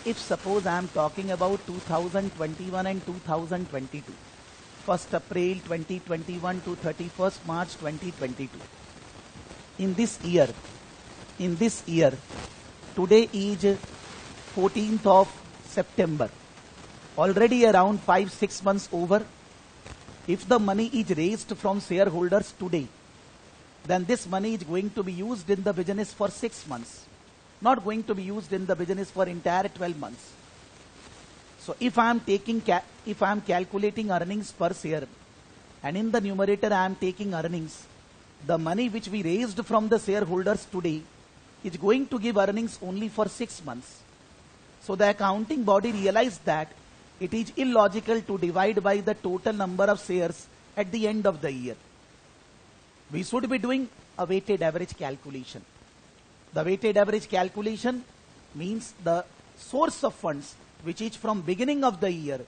if suppose I am talking about 2021 and 2022, 1st April 2021 to 31st March 2022. In this year, today is 14th of September. Already around 5-6 months over. If the money is raised from shareholders today, then this money is going to be used in the business for 6 months. Not going to be used in the business for entire 12 months. So if I am calculating earnings per share, and in the numerator I am taking earnings, the money which we raised from the shareholders today is going to give earnings only for 6 months. So the accounting body realized that it is illogical to divide by the total number of shares at the end of the year. We should be doing a weighted average calculation. The weighted average calculation means the source of funds, which is from beginning of the year,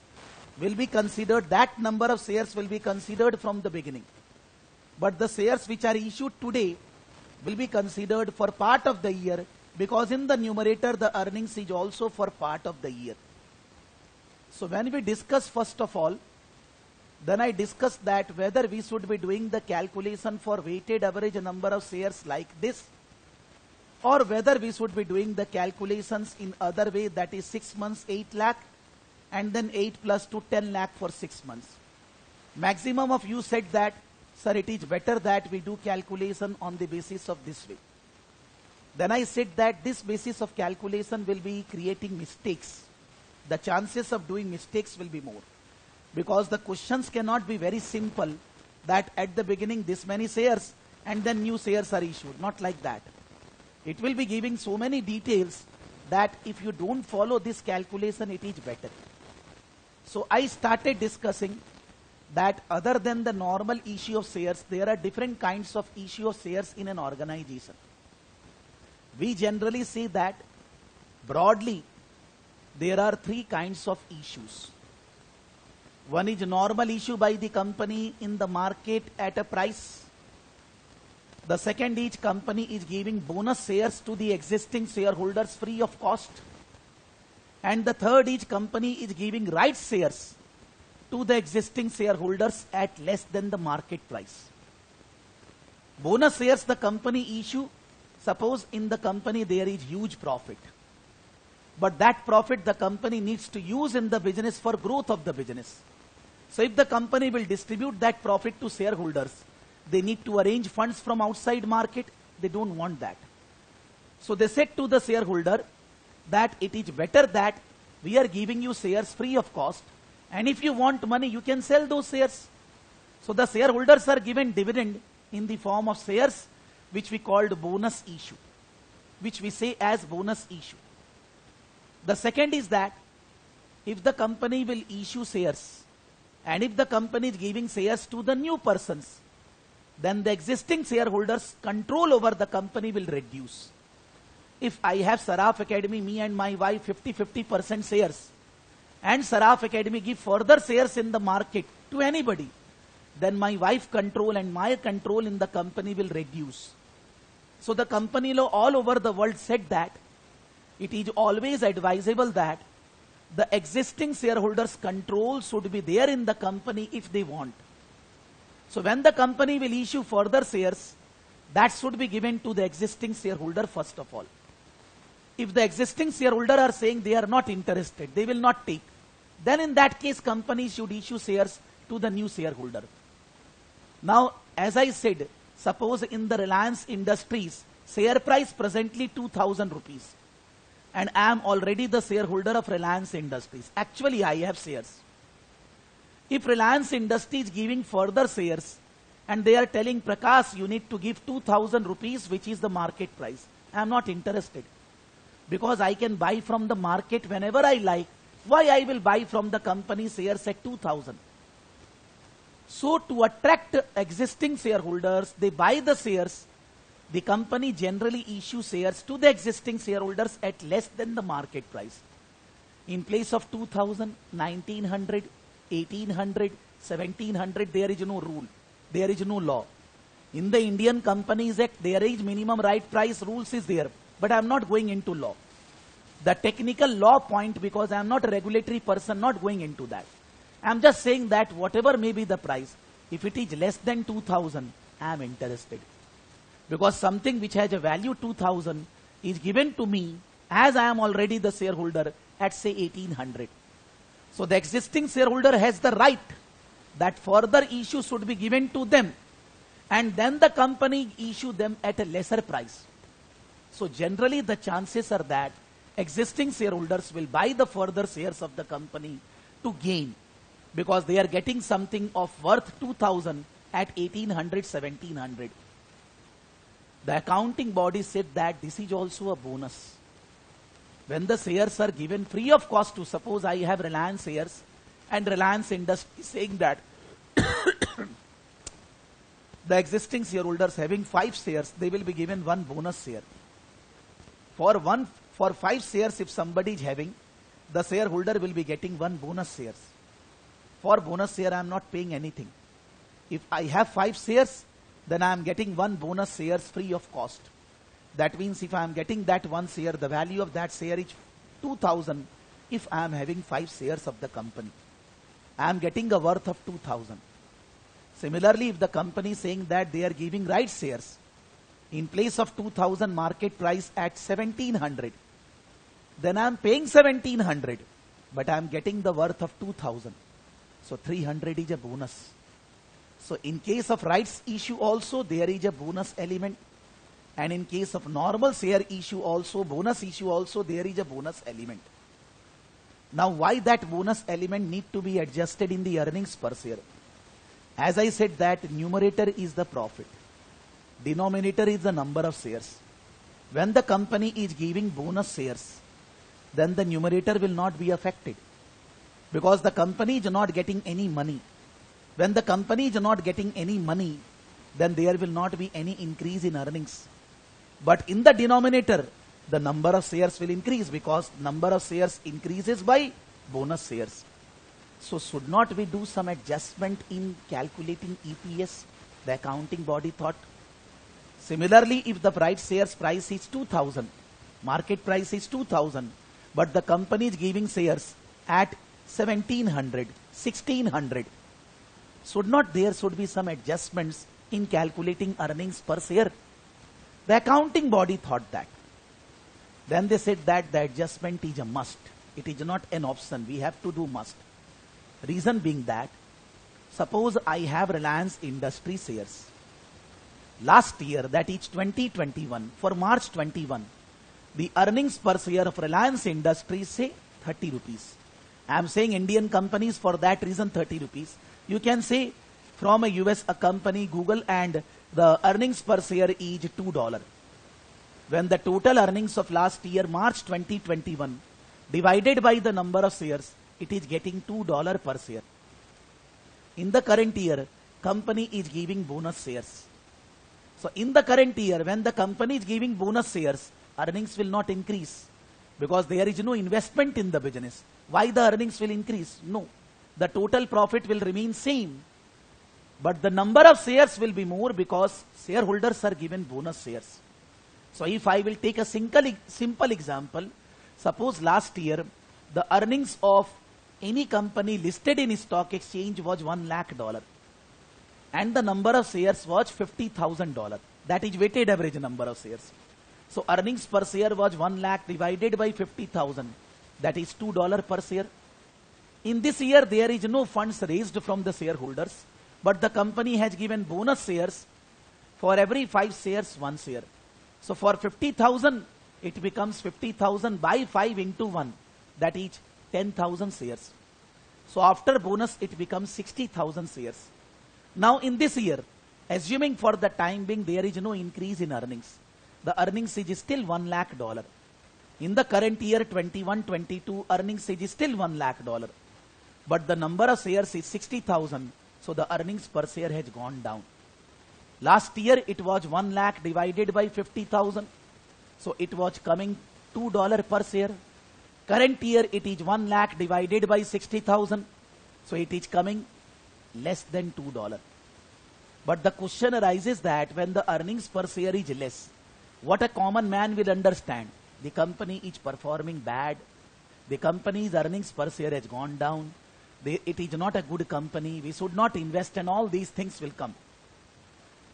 will be considered, that number of shares will be considered from the beginning. But the shares which are issued today will be considered for part of the year, because in the numerator the earnings is also for part of the year. So when we discuss first of all, then I discussed that whether we should be doing the calculation for weighted average number of shares like this, or whether we should be doing the calculations in other way, that is 6 months 8 lakh and then 8 plus to 10 lakh for 6 months. Maximum of you said that, sir, it is better that we do calculation on the basis of this way. Then I said that this basis of calculation will be creating mistakes. The chances of doing mistakes will be more. Because the questions cannot be very simple, that at the beginning this many shares and then new shares are issued. Not like that. It will be giving so many details that if you don't follow this calculation, it is better. So I started discussing that other than the normal issue of shares, there are different kinds of issue of shares in an organization. We generally say that broadly there are 3 kinds of issues. One is normal issue by the company in the market at a price. The second is company is giving bonus shares to the existing shareholders free of cost. And the third is company is giving rights shares to the existing shareholders at less than the market price. Bonus shares the company issue, suppose in the company there is huge profit. But that profit the company needs to use in the business for growth of the business. So if the company will distribute that profit to shareholders, they need to arrange funds from outside market. They don't want that. So they said to the shareholder that it is better that we are giving you shares free of cost, and if you want money, you can sell those shares. So the shareholders are given dividend in the form of shares, which we called bonus issue, which we say as bonus issue. The second is that if the company will issue shares, and if the company is giving shares to the new persons, then the existing shareholders' control over the company will reduce. If I have Saraf Academy, me and my wife 50-50% shares, and Saraf Academy give further shares in the market to anybody, then my wife control and my control in the company will reduce. So the company law all over the world said that it is always advisable that the existing shareholders' control should be there in the company if they want. So when the company will issue further shares, that should be given to the existing shareholder first of all. If the existing shareholder are saying they are not interested, they will not take, then in that case company should issue shares to the new shareholder. Now, as I said, suppose in the Reliance Industries, share price presently 2,000 rupees. And I am already the shareholder of Reliance Industries. Actually, I have shares. If Reliance Industries is giving further shares and they are telling Prakash, you need to give 2,000 rupees, which is the market price, I am not interested. Because I can buy from the market whenever I like. Why I will buy from the company shares at 2,000? So to attract existing shareholders, they buy the shares. The company generally issues shares to the existing shareholders at less than the market price. In place of 2,000, 1,900, 1,800, 1,700, there is no rule. There is no law. In the Indian Companies Act, there is minimum right price rules is there. But I am not going into law. The technical law point, because I am not a regulatory person, not going into that. I am just saying that whatever may be the price, if it is less than 2000, I am interested. Because something which has a value 2000 is given to me as I am already the shareholder at say 1800. So the existing shareholder has the right that further issue should be given to them, and then the company issue them at a lesser price. So generally the chances are that existing shareholders will buy the further shares of the company to gain, because they are getting something of worth 2000 at 1800, 1700. The accounting body said that this is also a bonus. When the shares are given free of cost to, suppose I have Reliance shares and Reliance Industries saying that the existing shareholders having 5 shares, they will be given 1 bonus share. For 5 shares, if somebody is having, the shareholder will be getting 1 bonus shares. For bonus share, I am not paying anything. If I have 5 shares, then I am getting 1 bonus shares free of cost. That means if I am getting that 1 share, the value of that share is 2000 if I am having 5 shares of the company. I am getting a worth of 2000. Similarly, if the company is saying that they are giving right shares, in place of 2000 market price at 1700, then I am paying 1700, but I am getting the worth of 2000. So 300 is a bonus. So in case of rights issue also, there is a bonus element. And in case of normal share issue also, bonus issue also, there is a bonus element. Now why that bonus element need to be adjusted in the earnings per share? As I said that numerator is the profit. Denominator is the number of shares. When the company is giving bonus shares, then the numerator will not be affected, because the company is not getting any money. When the company is not getting any money, then there will not be any increase in earnings. But in the denominator, the number of shares will increase, because number of shares increases by bonus shares. So should not we do some adjustment in calculating EPS? The accounting body thought. Similarly, if the right shares price is 2000, market price is 2000, but the company is giving shares at 1700, 1600, there should be some adjustments in calculating earnings per share? The accounting body thought that. Then they said that the adjustment is a must. It is not an option. We have to do must. Reason being that, suppose I have Reliance Industries shares. Last year, that is 2021, for March 21, the earnings per share of Reliance Industries say 30 rupees. I am saying Indian companies for that reason 30 rupees. You can say from a US a company Google, and the earnings per share is $2. When the total earnings of last year March 2021 divided by the number of shares, it is getting $2 per share. In the current year, company is giving bonus shares. So in the current year, when the company is giving bonus shares, earnings will not increase, because there is no investment in the business. Why the earnings will increase? No. The total profit will remain same, but the number of shares will be more, because shareholders are given bonus shares. So if I will take a simple example, suppose last year the earnings of any company listed in stock exchange was $1 lakh, and the number of shares was $50,000. That is weighted average number of shares. So earnings per share was 1 lakh divided by 50,000. That is $2 per share. In this year, there is no funds raised from the shareholders, but the company has given bonus shares. For every 5 shares, 1 share. So for 50,000, it becomes 50,000 by 5 into 1. That is 10,000 shares. So after bonus, it becomes 60,000 shares. Now in this year, assuming for the time being there is no increase in earnings, the earnings is still $1 lakh. In the current year 21-22, earnings is still $1 lakh. But the number of shares is 60,000, so the earnings per share has gone down. Last year it was 1 lakh divided by 50,000, so it was coming $2 per share. Current year it is 1 lakh divided by 60,000, so it is coming less than $2. But the question arises that when the earnings per share is less, what a common man will understand, the company is performing bad, the company's earnings per share has gone down, it is not a good company, we should not invest, and all these things will come.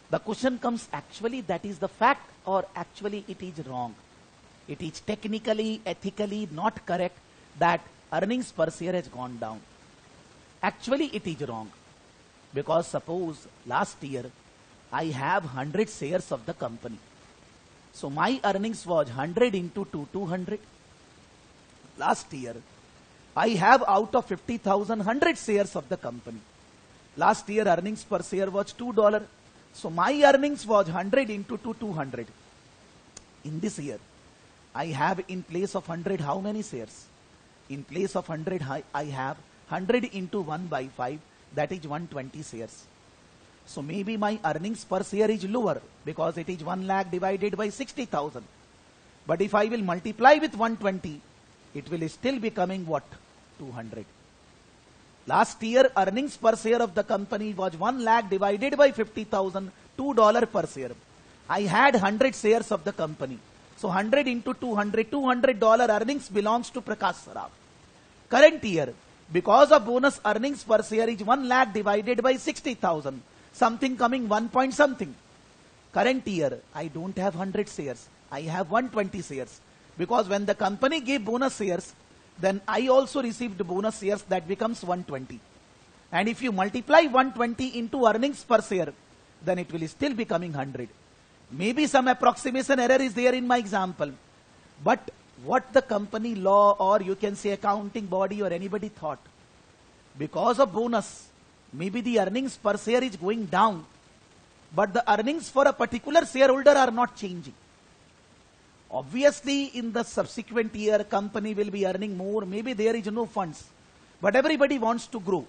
The question comes, actually that is the fact, or actually it is wrong? It is technically, ethically not correct that earnings per share has gone down. Actually it is wrong. Because suppose last year I have 100 shares of the company. So my earnings was 100 into 200. Last year I have out of 50,000 100 shares of the company. Last year earnings per share was $2. So my earnings was 100 into 200. In this year I have in place of 100 how many shares? In place of 100 I have 100 into 1 by 5, that is 120 shares. So maybe my earnings per share is lower because it is 1 lakh divided by 60,000. But if I will multiply with 120, it will still be coming what? 200. Last year earnings per share of the company was 1 lakh divided by 50,000, $2 per share. I had 100 shares of the company. So 100 into 200, $200 earnings belongs to Prakash Saraf. Current year, because of bonus, earnings per share is 1 lakh divided by 60,000. Something coming 1 point something. Current year, I don't have 100 shares. I have 120 shares. Because when the company gave bonus shares, then I also received bonus shares, that becomes 120. And if you multiply 120 into earnings per share, then it will still be coming 100. Maybe some approximation error is there in my example. But what the company law, or you can say accounting body or anybody thought, because of bonus, maybe the earnings per share is going down, but the earnings for a particular shareholder are not changing. Obviously, in the subsequent year, company will be earning more. Maybe there is no funds, but everybody wants to grow.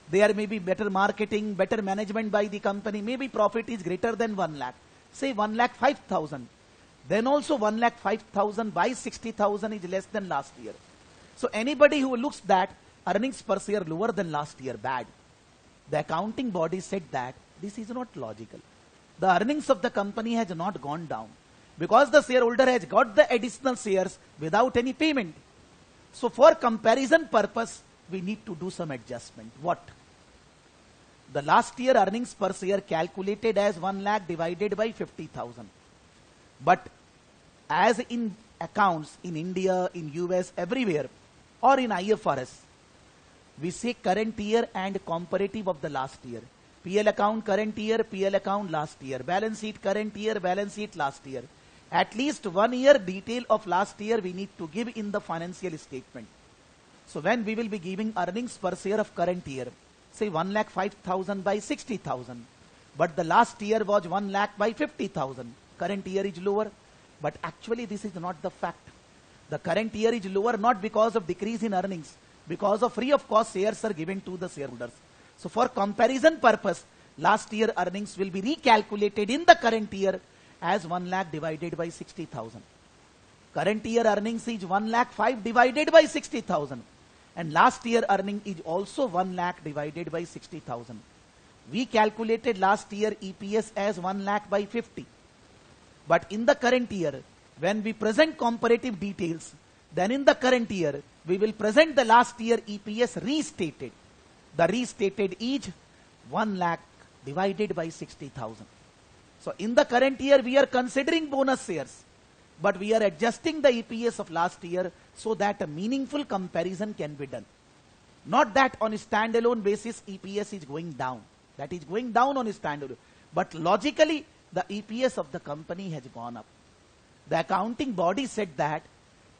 There may be better marketing, better management by the company. Maybe profit is greater than 1 lakh. Say 1 lakh 5,000. Then also 1 lakh 5,000 by 60,000 is less than last year. So anybody who looks that earnings per share lower than last year, bad. The accounting body said that this is not logical. The earnings of the company has not gone down because the shareholder has got the additional shares without any payment. So for comparison purpose, we need to do some adjustment. What? The last year earnings per share calculated as 1 lakh divided by 50,000. But as in accounts in India, in US, everywhere, or in IFRS, we say current year and comparative of the last year. PL account current year, PL account last year. Balance sheet current year, balance sheet last year. At least 1 year detail of last year we need to give in the financial statement. So when we will be giving earnings per share of current year, say 1 lakh 5,000 by 60,000. But the last year was 1 lakh by 50,000. Current year is lower. But actually this is not the fact. The current year is lower not because of decrease in earnings, because of free of cost shares are given to the shareholders. So for comparison purpose, last year earnings will be recalculated in the current year as 1 lakh divided by 60,000. Current year earnings is 1 lakh 5 divided by 60,000. And last year earning is also 1 lakh divided by 60,000. We calculated last year EPS as 1 lakh by 50. But in the current year, when we present comparative details, then in the current year, we will present the last year EPS restated. The restated is 1 lakh divided by 60,000. So in the current year, we are considering bonus shares, but we are adjusting the EPS of last year so that a meaningful comparison can be done. Not that on a standalone basis, EPS is going down. That is going down on a standalone. But logically, the EPS of the company has gone up. The accounting body said that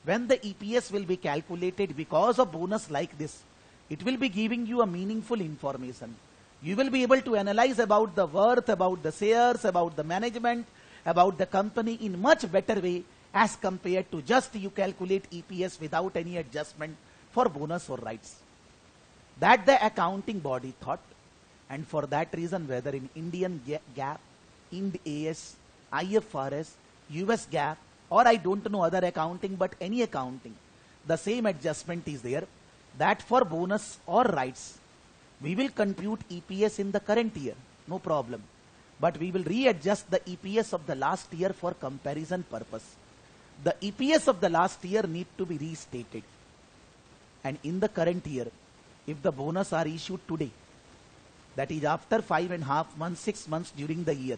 when the EPS will be calculated because of bonus like this, it will be giving you a meaningful information. You will be able to analyze about the worth, about the shares, about the management, about the company in much better way as compared to just you calculate EPS without any adjustment for bonus or rights. That the accounting body thought, and for that reason, whether in Indian GAAP, Ind AS, IFRS, US GAAP, or I don't know other accounting, but any accounting, the same adjustment is there, that for bonus or rights, we will compute EPS in the current year, no problem. But we will readjust the EPS of the last year for comparison purpose. the EPS of the last year need to be restated. And in the current year, if the bonus are issued today, that is after 5.5 months, 6 months during the year,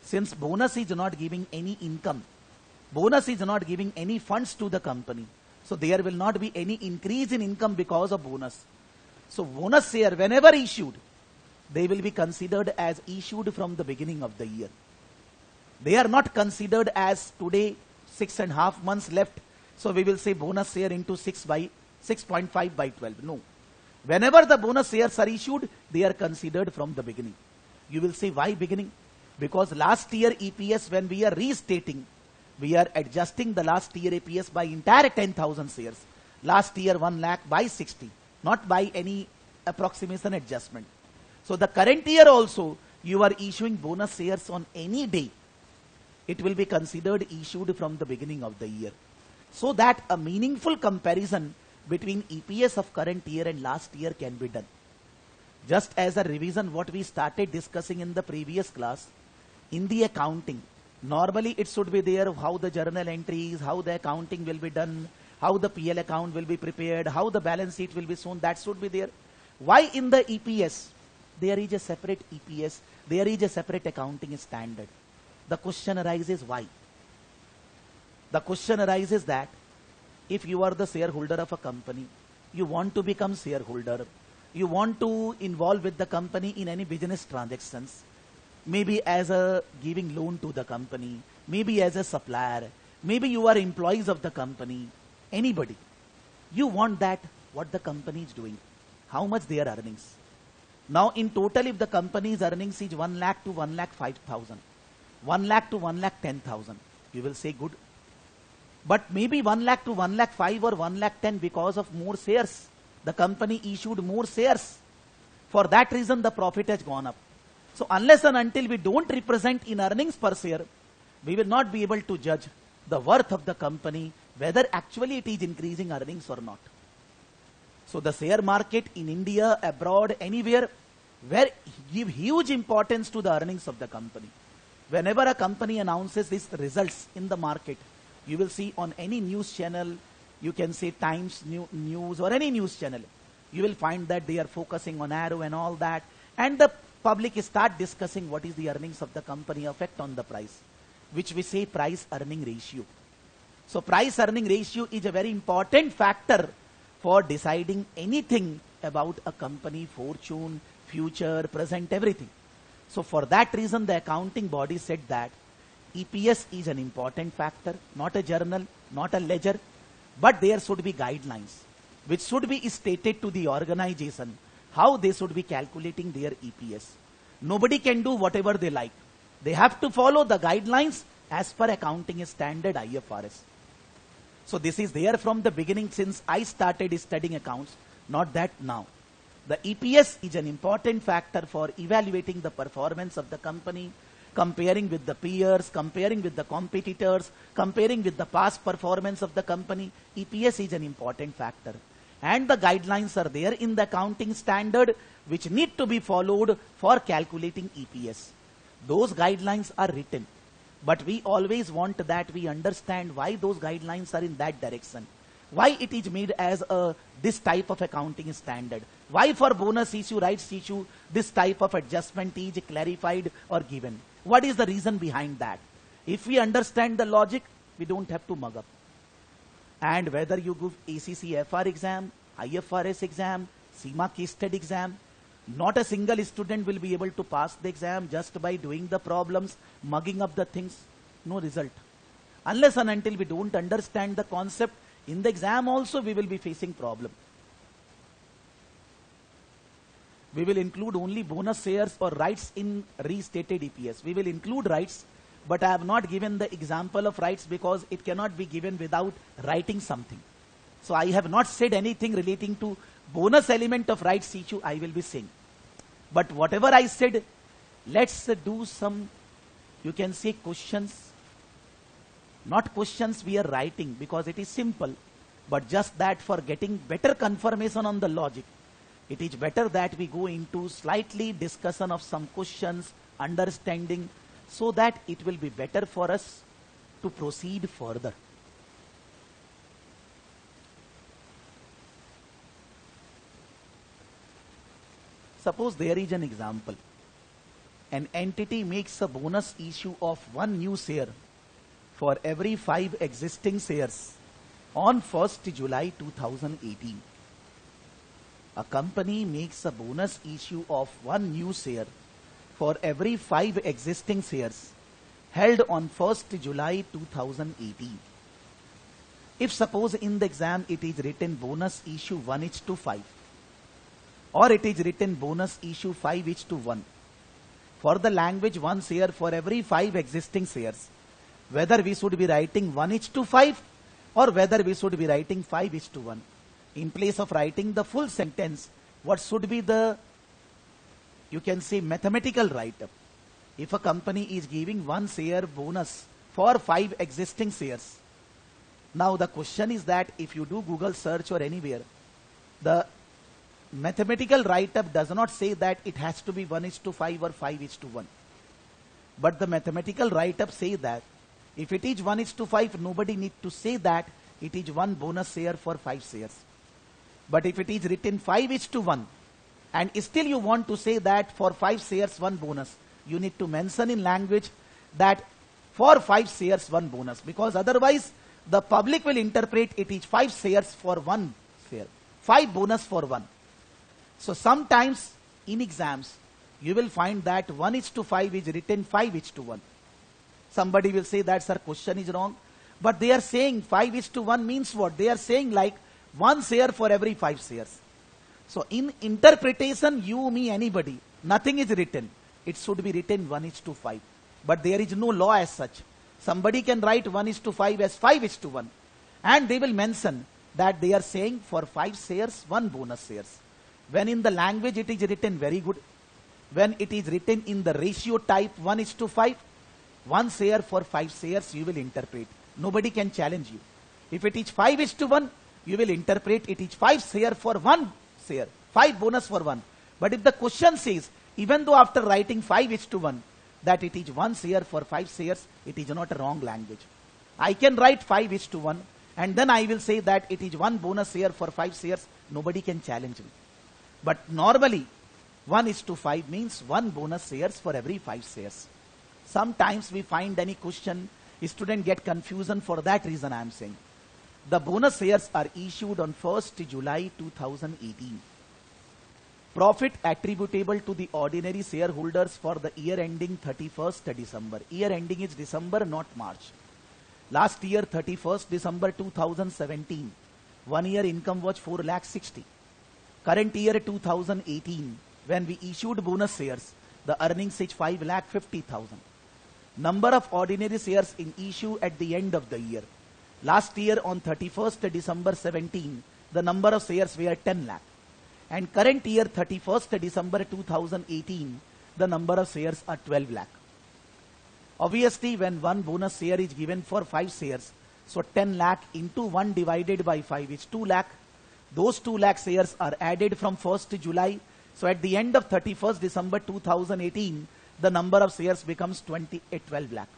since bonus is not giving any income, bonus is not giving any funds to the company, so there will not be any increase in income because of bonus. So bonus share, whenever issued, they will be considered as issued from the beginning of the year. They are not considered as today 6.5 months left, so we will say bonus share into 6.5 by 12. No. Whenever the bonus shares are issued, they are considered from the beginning. You will say, why beginning? Because last year EPS, when we are restating, we are adjusting the last year EPS by entire 10,000 shares. Last year 1 lakh by 60, not by any approximation adjustment. So the current year also, you are issuing bonus shares on any day. It will be considered issued from the beginning of the year. So that a meaningful comparison between EPS of current year and last year can be done. Just as a revision, what we started discussing in the previous class, in the accounting, normally it should be there how the journal entries, how the accounting will be done, how the PL account will be prepared, how the balance sheet will be shown, that should be there. Why in the EPS, there is a separate EPS, there is a separate accounting standard? The question arises, why? The question arises that if you are the shareholder of a company, you want to become shareholder, you want to involve with the company in any business transactions, maybe as a giving loan to the company, maybe as a supplier, maybe you are employees of the company, anybody. You want that what the company is doing, how much their earnings. Now in total, if the company's earnings is 1 lakh to 1 lakh 5,000, 1 lakh to 1 lakh 10,000, you will say good. But maybe 1 lakh to 1 lakh 5 or 1 lakh 10 because of more shares. The company issued more shares. For that reason, the profit has gone up. So unless and until we don't represent in earnings per share, we will not be able to judge the worth of the company, whether actually it is increasing earnings or not. So the share market in India, abroad, anywhere, where give huge importance to the earnings of the company. Whenever a company announces these results in the market, you will see on any news channel, you can say Times News or any news channel, you will find that they are focusing on Arrow and all that, and the public start discussing what is the earnings of the company, effect on the price, which we say price earning ratio. So price earning ratio is a very important factor for deciding anything about a company, fortune, future, present, everything. So for that reason, the accounting body said that EPS is an important factor, not a journal, not a ledger, but there should be guidelines which should be stated to the organization how they should be calculating their EPS. Nobody can do whatever they like. They have to follow the guidelines as per accounting standard IFRS. So this is there from the beginning since I started studying accounts, not that now. The EPS is an important factor for evaluating the performance of the company, comparing with the peers, comparing with the competitors, comparing with the past performance of the company. EPS is an important factor. And the guidelines are there in the accounting standard which need to be followed for calculating EPS. Those guidelines are written. But we always want that we understand why those guidelines are in that direction. Why it is made as this type of accounting standard. Why for bonus issue, rights issue, this type of adjustment is clarified or given. What is the reason behind that? If we understand the logic, we don't have to mug up. And whether you give ACCA FR exam, IFRS exam, CIMA case study exam, not a single student will be able to pass the exam just by doing the problems, mugging up the things. No result. Unless and until we don't understand the concept, in the exam also we will be facing problem. We will include only bonus shares or rights in restated EPS. We will include rights, but I have not given the example of rights because it cannot be given without writing something. So I have not said anything relating to bonus element of rights issue I will be saying. But whatever I said, let's do some, you can say questions. Not questions we are writing because it is simple, but just that for getting better confirmation on the logic, it is better that we go into slightly discussion of some questions, understanding, so that it will be better for us to proceed further. Suppose there is an example. An entity makes a bonus issue of 1 new share for every 5 existing shares on 1st July 2018. A company makes a bonus issue of 1 new share for every 5 existing shares held on 1st July 2018. If suppose in the exam it is written bonus issue 1:5 or it is written bonus issue 5:1. For the language 1 share for every 5 existing shares, whether we should be writing 1:5 or whether we should be writing 5:1. In place of writing the full sentence, what should be the, you can say, mathematical write-up? If a company is giving 1 share bonus for 5 existing shares, now the question is that if you do Google search or anywhere, the mathematical write-up does not say that it has to be 1:5 or 5:1. But the mathematical write-up say that if it is 1:5, nobody need to say that it is 1 bonus share for 5 shares. But if it is written 5:1 and still you want to say that for 5 shares 1 bonus, you need to mention in language that for 5 shares 1 bonus, because otherwise the public will interpret it is 5 shares for 1 share, 5 bonus for 1. So sometimes in exams you will find that 1:5 is written 5:1. Somebody will say that, sir, question is wrong. But they are saying 5:1 means what? They are saying like 1 share for every 5 shares. So in interpretation, you, me, anybody, nothing is written. It should be written 1:5. But there is no law as such. Somebody can write 1:5 as 5:1. And they will mention that they are saying for 5 shares, 1 bonus shares. When in the language it is written very good. When it is written in the ratio type 1:5, 1 share for 5 shares you will interpret. Nobody can challenge you. If it is 5:1, you will interpret it is 5 share for 1 share, 5 bonus for 1. But if the question says, even though after writing 5:1, that it is 1 share for 5 shares, it is not a wrong language. I can write 5:1 and then I will say that it is 1 bonus share for 5 shares. Nobody can challenge me. But normally 1:5 means 1 bonus shares for every 5 shares. Sometimes we find any question, student get confusion. For that reason I am saying the bonus shares are issued on 1st July 2018. Profit attributable to the ordinary shareholders for the year ending 31st December. Year ending is December, not March. Last year 31st December 2017, 1 year income was 4,60,000. Current year 2018, when we issued bonus shares, the earnings is 5,50,000. Number of ordinary shares in issue at the end of the year. Last year on 31st December 17, the number of shares were 10 lakh. And current year 31st December 2018, the number of shares are 12 lakh. Obviously, when 1 bonus share is given for 5 shares, so 10 lakh into 1 divided by 5 is 2 lakh. Those 2 lakh shares are added from 1st July. So at the end of 31st December 2018, the number of shares becomes 12 lakh.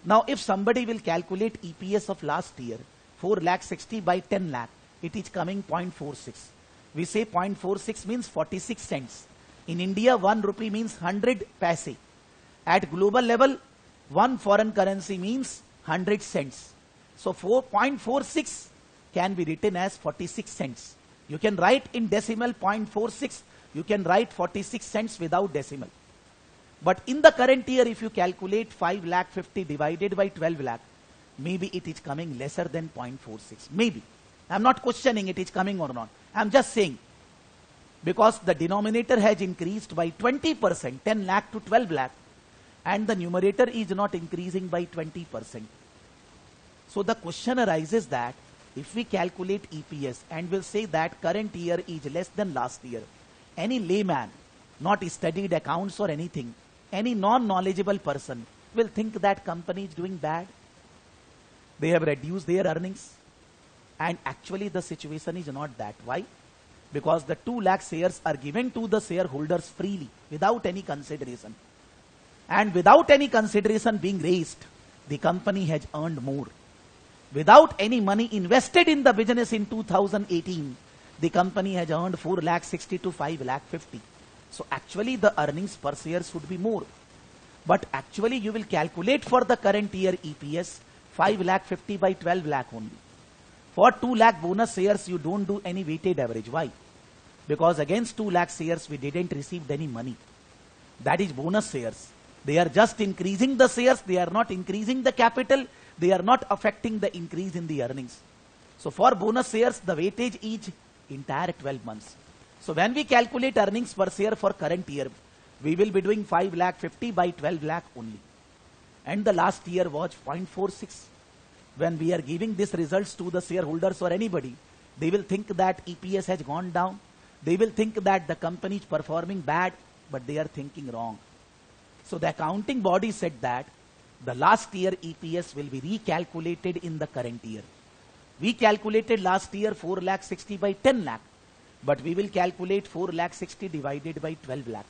Now if somebody will calculate EPS of last year, 4,60,000 by 10 lakh, it is coming 0.46. We say 0.46 means 46 cents. In India, 1 rupee means 100 paise. At global level, 1 foreign currency means 100 cents. So 4.46 can be written as 46 cents. You can write in decimal 0.46. You can write 46 cents without decimal. But in the current year, if you calculate 5,50,000 divided by 12 lakh, maybe it is coming lesser than 0.46. Maybe. I'm not questioning it is coming or not. I'm just saying, because the denominator has increased by 20%, 10 lakh to 12 lakh, and the numerator is not increasing by 20%. So the question arises that if we calculate EPS and will say that current year is less than last year, any layman, not studied accounts or anything, any non-knowledgeable person will think that company is doing bad. They have reduced their earnings. And actually the situation is not that. Why? Because the 2 lakh shares are given to the shareholders freely, without any consideration. And without any consideration being raised, the company has earned more. Without any money invested in the business in 2018, the company has earned 4,60,000 to 5,50,000. So actually the earnings per share should be more. But actually you will calculate for the current year EPS 5 lakh 50 by 12 lakh only. For 2 lakh bonus shares you don't do any weighted average. Why? Because against 2 lakh shares we didn't receive any money. That is bonus shares. They are just increasing the shares. They are not increasing the capital. They are not affecting the increase in the earnings. So for bonus shares, the weightage is entire 12 months. So when we calculate earnings per share for current year, we will be doing 5 lakh 50 by 12 lakh only. And the last year was 0.46. When we are giving these results to the shareholders or anybody, they will think that EPS has gone down. They will think that the company is performing bad, but they are thinking wrong. So the accounting body said that the last year EPS will be recalculated in the current year. We calculated last year 4 lakh 60 by 10 lakh, but we will calculate 4 lakh 60 divided by 12 lakh.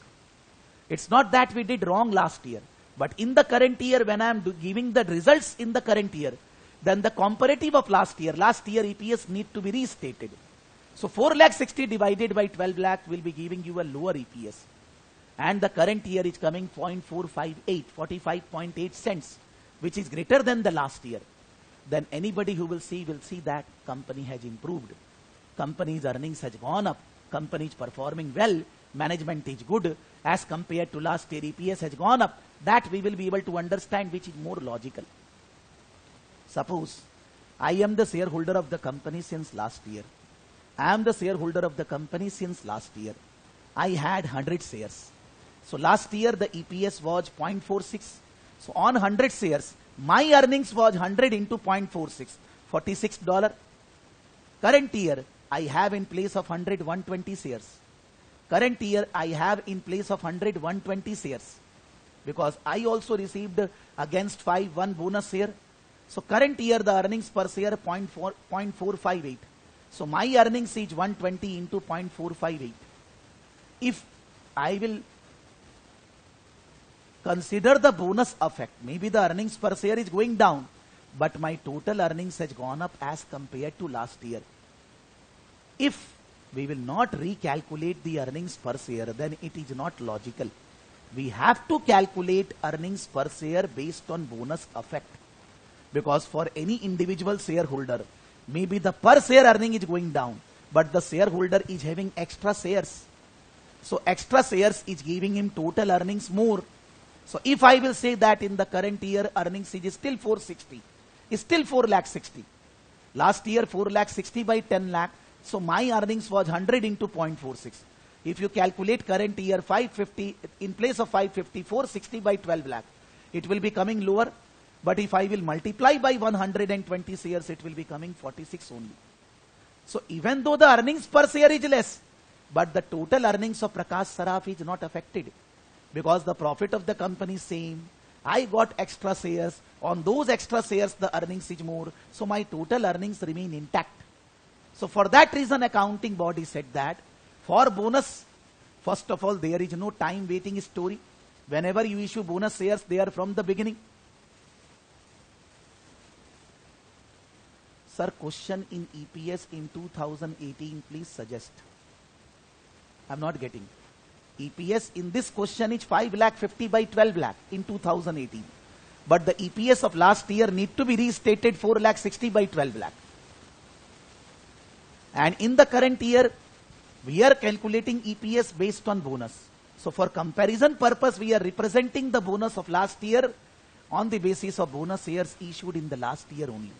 It's not that we did wrong last year, but in the current year when I am giving the results in the current year, then the comparative of last year EPS need to be restated. So 4 lakh 60 divided by 12 lakh will be giving you a lower EPS. And the current year is coming 0.458, 45.8 cents, which is greater than the last year. Then anybody who will see that company has improved. Company's earnings has gone up. Company is performing well. Management is good. As compared to last year, EPS has gone up. That we will be able to understand, which is more logical. Suppose I am the shareholder of the company since last year. I am the shareholder of the company since last year. I had 100 shares. So last year the EPS was 0.46. So on 100 shares, my earnings was 100 into 0.46, $46. Current year, I have in place of 100, 120 shares. Current year, I have in place of 100, 120 shares. Because I also received against 5, 1 bonus share. So current year, the earnings per share 0.458. So my earnings is 120 into 0.458. If I will consider the bonus effect, maybe the earnings per share is going down, but my total earnings has gone up as compared to last year. If we will not recalculate the earnings per share, then it is not logical. We have to calculate earnings per share based on bonus effect. Because for any individual shareholder, maybe the per share earning is going down, but the shareholder is having extra shares. So extra shares is giving him total earnings more. So if I will say that in the current year earnings is still 460, is still 4 lakh 60. Last year 4 lakh 60 by 10 lakh. So my earnings was 100 into 0.46. If you calculate current year 550, in place of 550, 460 by 12 lakh, it will be coming lower. But if I will multiply by 120 shares, it will be coming 46 only. So even though the earnings per share is less, but the total earnings of Prakash Saraf is not affected. Because the profit of the company is same. I got extra shares. On those extra shares, the earnings is more. So my total earnings remain intact. So for that reason, accounting body said that for bonus, first of all, there is no time waiting story. Whenever you issue bonus shares, they are from the beginning. Sir, question in EPS in 2018, please suggest. I'm not getting. EPS in this question is 5 lakh 50 by 12 lakh in 2018. But the EPS of last year need to be restated 4 lakh 60 by 12 lakh. And in the current year, we are calculating EPS based on bonus. So for comparison purpose, we are representing the bonus of last year on the basis of bonus shares issued in the last year only.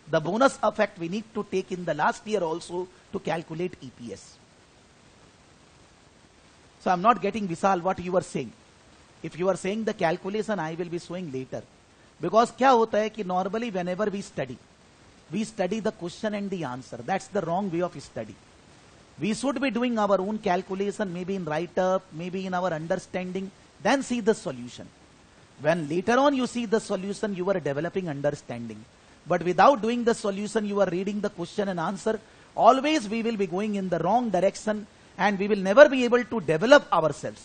The bonus effect we need to take in the last year also to calculate EPS. So I'm not getting, Vishal, what you are saying. If you are saying the calculation, I will be showing later. Because क्या होता है कि normally whenever we study the question and the answer. That's the wrong way of study. We should be doing our own calculation, maybe in write-up, maybe in our understanding, then see the solution. When later on you see the solution, you are developing understanding. But without doing the solution, you are reading the question and answer. Always we will be going in the wrong direction and we will never be able to develop ourselves.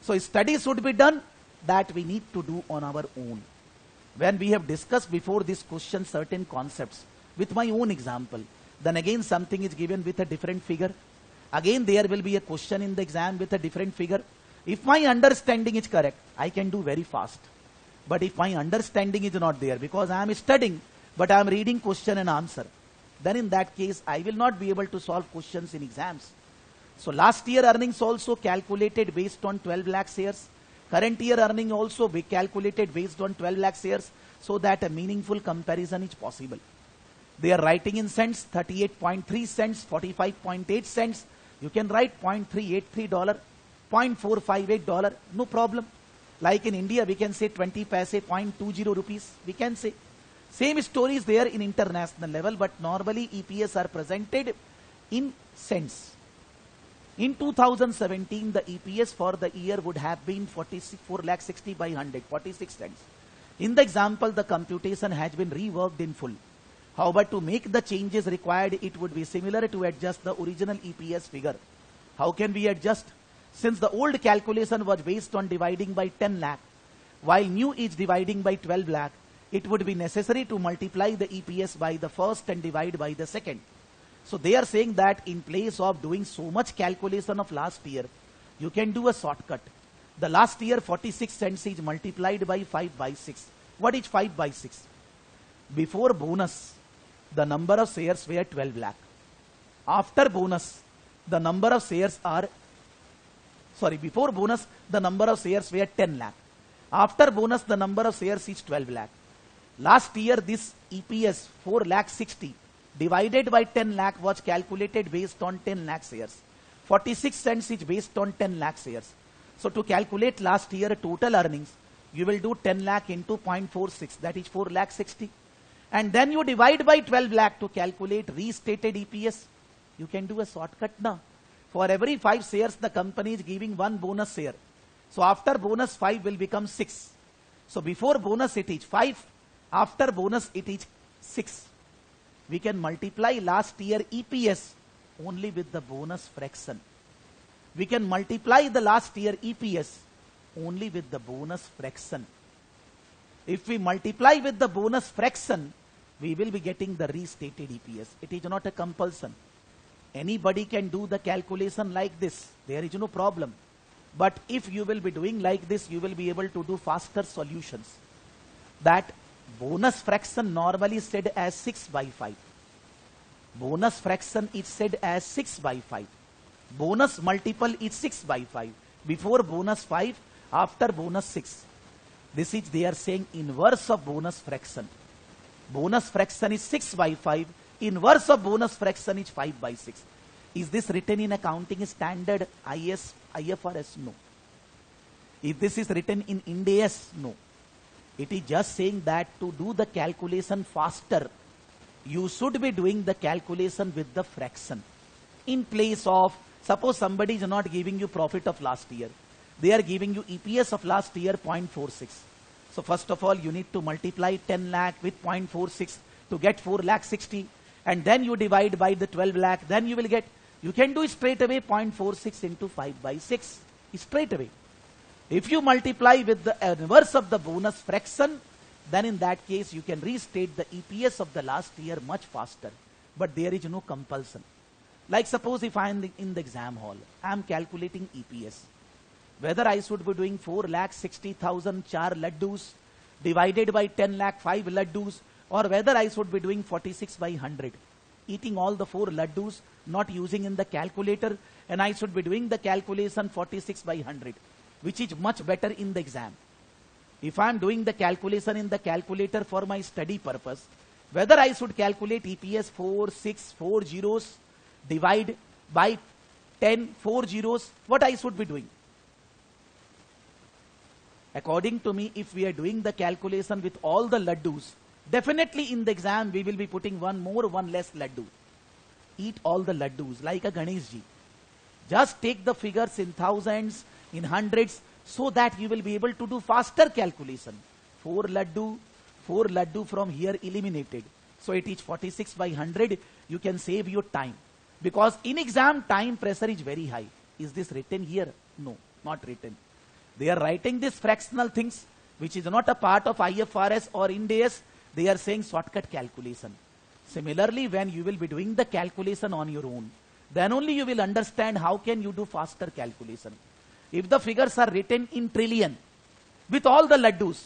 So study should be done that we need to do on our own. When we have discussed before this question certain concepts with my own example, then again something is given with a different figure. Again, there will be a question in the exam with a different figure. If my understanding is correct, I can do very fast. But if my understanding is not there, because I am studying, but I am reading question and answer, then in that case, I will not be able to solve questions in exams. So last year earnings also calculated based on 12 lakh shares. Current year earning also be calculated based on 12 lakh shares, so that a meaningful comparison is possible. They are writing in cents, 38.3 cents, 45.8 cents. You can write $0.383, $0.458, no problem. Like in India, we can say 20 paise, 0.20 rupees, we can say. Same story is there in international level, but normally EPS are presented in cents. In 2017, the EPS for the year would have been 4 lakh 60 by 100, 46 cents. In the example, the computation has been reworked in full. However, to make the changes required, it would be similar to adjust the original EPS figure. How can we adjust? Since the old calculation was based on dividing by 10 lakh, while new is dividing by 12 lakh, it would be necessary to multiply the EPS by the first and divide by the second. So they are saying that in place of doing so much calculation of last year, you can do a shortcut. The last year 46 cents is multiplied by 5 by 6. What is 5 by 6? Before bonus, the number of shares were 12 lakh. After bonus, the number of shares are, before bonus, the number of shares were 10 lakh. After bonus, the number of shares is 12 lakh. Last year, this EPS 4 lakh 60 divided by 10 lakh was calculated based on 10 lakh shares. 46 cents is based on 10 lakh shares. So to calculate last year total earnings, you will do 10 lakh into 0.46, that is 4 lakh 60. And then you divide by 12 lakh to calculate restated EPS. You can do a shortcut now. For every 5 shares, the company is giving 1 bonus share. So after bonus, 5 will become 6. So before bonus, it is 5. After bonus, it is 6. We can multiply last year EPS only with the bonus fraction. We can multiply the last year EPS only with the bonus fraction. If we multiply with the bonus fraction, we will be getting the restated EPS. It is not a compulsion. Anybody can do the calculation like this. There is no problem. But if you will be doing like this, you will be able to do faster solutions. That bonus fraction normally said as 6 by 5. Bonus fraction is said as 6 by 5. Bonus multiple is 6 by 5. Before bonus 5, after bonus 6. This is, they are saying, inverse of bonus fraction. Bonus fraction is 6 by 5. Inverse of bonus fraction is 5 by 6. Is this written in accounting standard IFRS? No. If this is written in Ind AS, no. It is just saying that to do the calculation faster, you should be doing the calculation with the fraction. In place of, suppose somebody is not giving you profit of last year. They are giving you EPS of last year 0.46. So first of all, you need to multiply 10 lakh with 0.46 to get 4 lakh 60. And then you divide by the 12 lakh. Then you will get, you can do straight away 0.46 into 5 by 6. Straight away. If you multiply with the inverse of the bonus fraction, then in that case you can restate the EPS of the last year much faster. But there is no compulsion. Like suppose if I am in the exam hall, I am calculating EPS. Whether I should be doing 4 lakh 60,000 4 laddus divided by 10 lakh 5 laddus, or whether I should be doing 46 by 100, eating all the 4 laddus, not using in the calculator, and I should be doing the calculation 46 by 100, which is much better in the exam. If I am doing the calculation in the calculator for my study purpose, whether I should calculate EPS 4, 6, 4 zeros, divide by 10, 4 zeros, what I should be doing? According to me, if we are doing the calculation with all the laddus, definitely in the exam we will be putting one more, one less laddu. Eat all the laddus like a Ganesh ji. Just take the figures in thousands, in hundreds, so that you will be able to do faster calculation. 4 laddu from here eliminated. So it is 46 by 100. You can save your time. Because in exam, time pressure is very high. Is this written here? No, not written. They are writing these fractional things, which is not a part of IFRS or Ind AS. They are saying shortcut calculation. Similarly, when you will be doing the calculation on your own, Then only you will understand how can you do faster calculation. If the figures are written in trillion with all the laddus,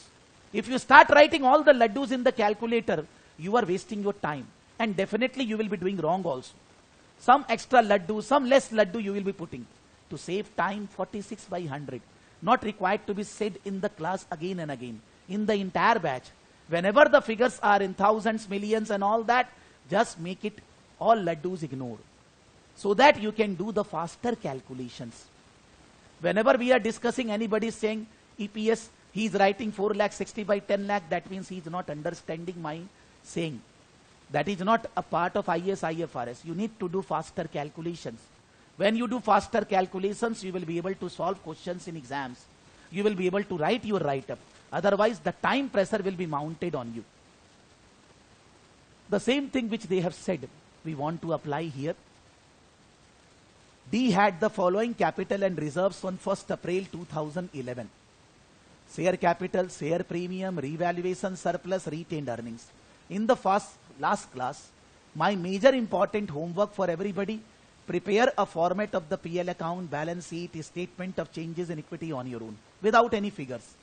if you start writing all the laddus in the calculator, you are wasting your time. And definitely you will be doing wrong also. Some extra laddu, some less laddu you will be putting. To save time, 46 by 100. Not required to be said in the class again and again. In the entire batch. Whenever the figures are in thousands, millions and all that, just make it all laddus ignored. So that you can do the faster calculations. Whenever we are discussing, anybody is saying EPS, he is writing 4 lakh 60 by 10 lakh, that means he is not understanding my saying. That is not a part of IFRS. You need to do faster calculations. When you do faster calculations, you will be able to solve questions in exams. You will be able to write your write-up. Otherwise, the time pressure will be mounted on you. The same thing which they have said, we want to apply here. D had the following capital and reserves on 1st April 2011. Share capital, share premium, revaluation, surplus, retained earnings. In the last class, my major important homework for everybody, prepare a format of the PL account, balance sheet, statement of changes in equity on your own, without any figures.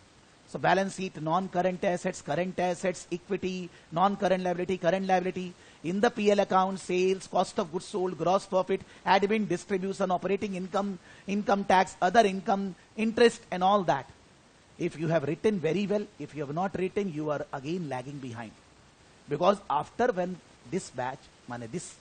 So balance sheet, non-current assets, equity, non-current liability, current liability. In the PL account, sales, cost of goods sold, gross profit, admin, distribution, operating income, income tax, other income, interest and all that. If you have written very well, if you have not written, you are again lagging behind. Because after when this batch, this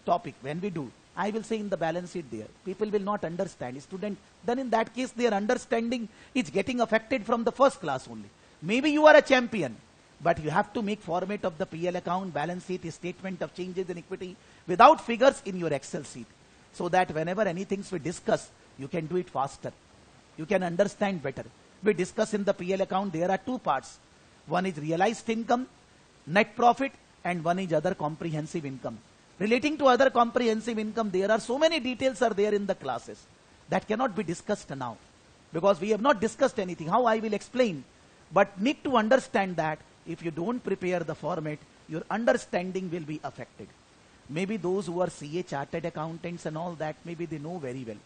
topic, when we do, I will say in the balance sheet there, people will not understand. Student, then in that case, their understanding is getting affected from the first class only. Maybe you are a champion, but you have to make format of the PL account, balance sheet, statement of changes in equity without figures in your Excel sheet. So that whenever anything we discuss, you can do it faster. You can understand better. We discuss in the PL account, there are two parts. One is realized income, net profit, and one is other comprehensive income. Relating to other comprehensive income, there are so many details are there in the classes that cannot be discussed now because we have not discussed anything. How I will explain, but need to understand that if you don't prepare the format, your understanding will be affected. Maybe those who are CA chartered accountants and all that, maybe they know very well.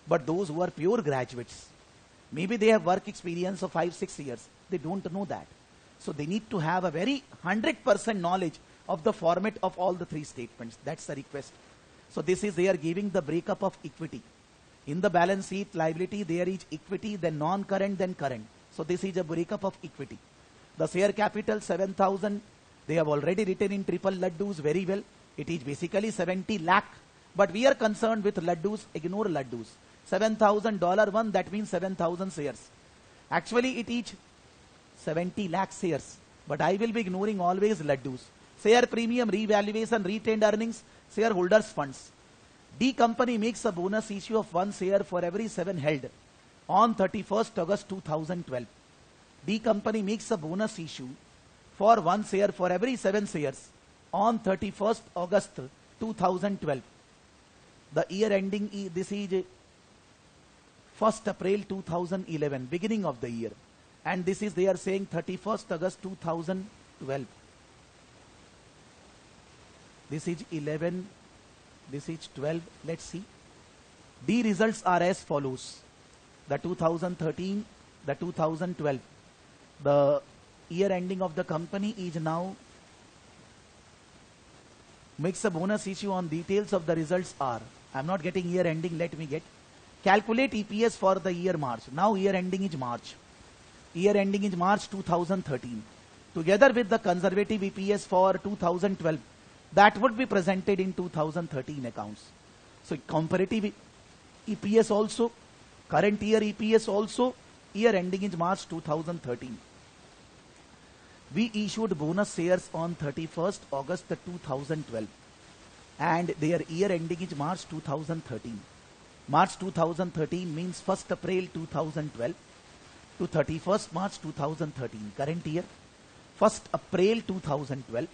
But those who are pure graduates, maybe they have work experience of 5-6 years, they don't know that. So they need to have a very 100% knowledge of the format of all the three statements. That's the request. So this is, they are giving the breakup of equity. In the balance sheet, liability, there is equity, then non-current, then current. So this is a breakup of equity. The share capital, 7,000. They have already written in triple laddus very well. It is basically 70 lakh. But we are concerned with laddus, ignore laddus. $7,000 one, that means 7,000 shares. Actually, it is 70 lakh shares. But I will be ignoring always laddus. Share premium, revaluation, retained earnings, shareholders funds. D company makes a bonus issue of 1 share for every 7 held on 31st August 2012. D company makes a bonus issue for 1 share for every 7 shares on 31st August 2012. The year ending, this is 1st April 2011, beginning of the year. And this is, they are saying 31st August 2012. This is 11, this is 12, let's see. D results are as follows. The 2013, the 2012. The year ending of the company is now, makes a bonus issue on details of the results are. I'm not getting year ending, let me get. Calculate EPS for the year March. Now year ending is March. Year ending is March 2013. Together with the conservative EPS for 2012. That would be presented in 2013 accounts. So comparative EPS also, current year EPS also, year ending is March 2013. We issued bonus shares on 31st August 2012 and their year ending is March 2013. March 2013 means 1st April 2012 to 31st March 2013, current year. 1st April 2012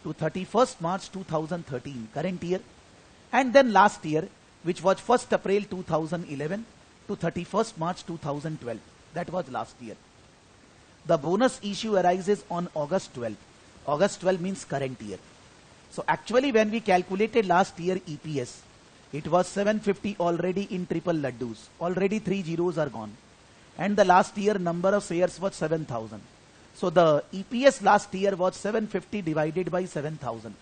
to 31st March 2013, current year. And then last year, which was 1st April 2011 to 31st March 2012. That was last year. The bonus issue arises on August 12. August 12 means current year. So actually when we calculated last year EPS, It was 750 already in triple laddus. Already 3 zeros are gone. And the last year number of shares was 7,000. So the EPS last year was 750 divided by 7,000.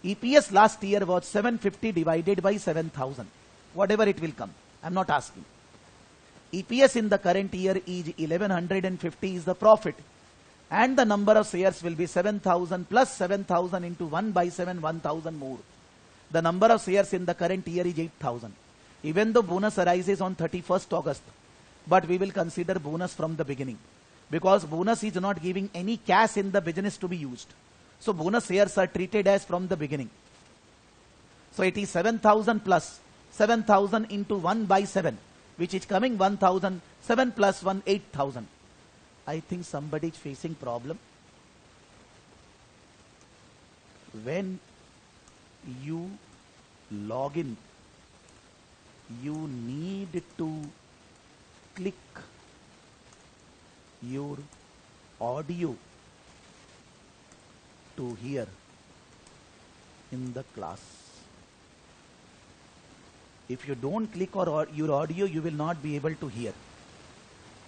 EPS last year was 750 divided by 7,000. Whatever it will come. I'm not asking. EPS in the current year is 1150 is the profit. And the number of shares will be 7,000 plus 7,000 into 1 by 7, 1,000 more. The number of shares in the current year is 8,000. Even though bonus arises on 31st August, but we will consider bonus from the beginning. Because bonus is not giving any cash in the business to be used. So bonus shares are treated as from the beginning. So it is 7,000 plus 7,000 into 1 by 7, which is coming 1,000, 7 plus 1, 8,000. I think somebody is facing problem. When you log in, you need to click your audio to hear in the class. If you don't click your audio, you will not be able to hear.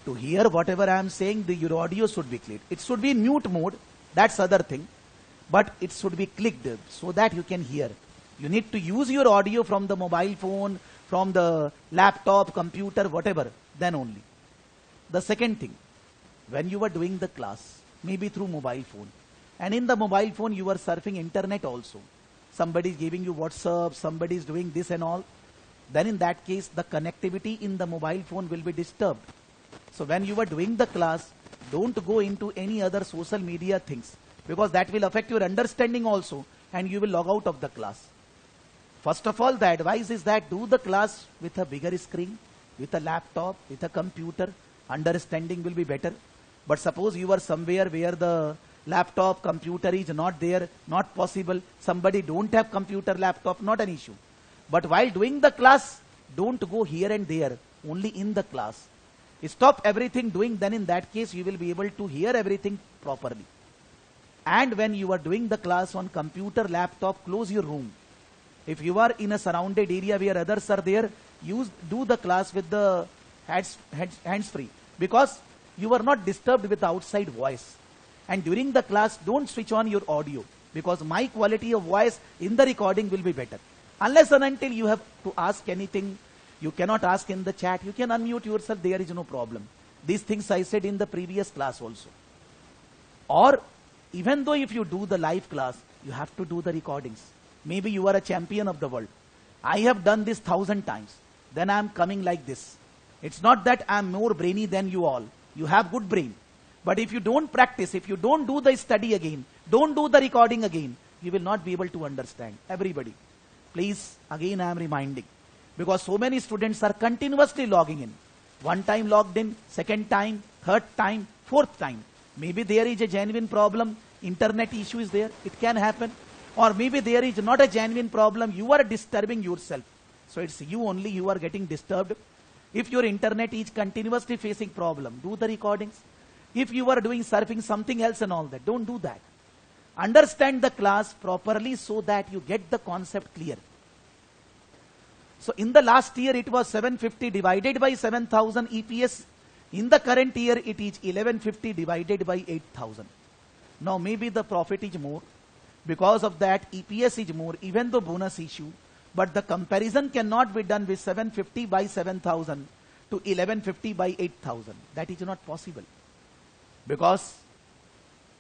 To hear whatever I am saying, your audio should be clicked. It should be in mute mode, that's other thing. But it should be clicked so that you can hear. You need to use your audio from the mobile phone, from the laptop, computer, whatever, then only. The second thing, when you are doing the class, maybe through mobile phone, and in the mobile phone you are surfing internet also. Somebody is giving you WhatsApp, somebody is doing this and all. Then in that case, the connectivity in the mobile phone will be disturbed. So when you are doing the class, don't go into any other social media things, because that will affect your understanding also, and you will log out of the class. First of all, the advice is that do the class with a bigger screen, with a laptop, with a computer. Understanding will be better. But suppose you are somewhere where the laptop, computer is not there, not possible. Somebody don't have computer, laptop, not an issue. But while doing the class, don't go here and there, only in the class. Stop everything doing, then in that case you will be able to hear everything properly. And when you are doing the class on computer, laptop, close your room. If you are in a surrounded area where others are there, do the class with the hands free, because you are not disturbed with the outside voice. And during the class, don't switch on your audio, because my quality of voice in the recording will be better. Unless and until you have to ask anything, you cannot ask in the chat, you can unmute yourself, there is no problem. These things I said in the previous class also. Or even though if you do the live class, you have to do the recordings. Maybe you are a champion of the world. I have done this 1,000 times. Then I am coming like this. It's not that I am more brainy than you all. You have good brain. But if you don't practice, if you don't do the study again, don't do the recording again, you will not be able to understand. Everybody, please, again I am reminding. Because so many students are continuously logging in. One time logged in, second time, third time, fourth time. Maybe there is a genuine problem, internet issue is there, it can happen. Or maybe there is not a genuine problem, you are disturbing yourself. So it's you only, you are getting disturbed. If your internet is continuously facing problem, do the recordings. If you are doing surfing something else and all that, don't do that. Understand the class properly so that you get the concept clear. So in the last year it was 750 divided by 7,000 EPS. In the current year it is 1150 divided by 8,000. Now maybe the profit is more. Because of that EPS is more, even though bonus issue. But the comparison cannot be done with 750 by 7,000 to 1150 by 8,000. That is not possible. Because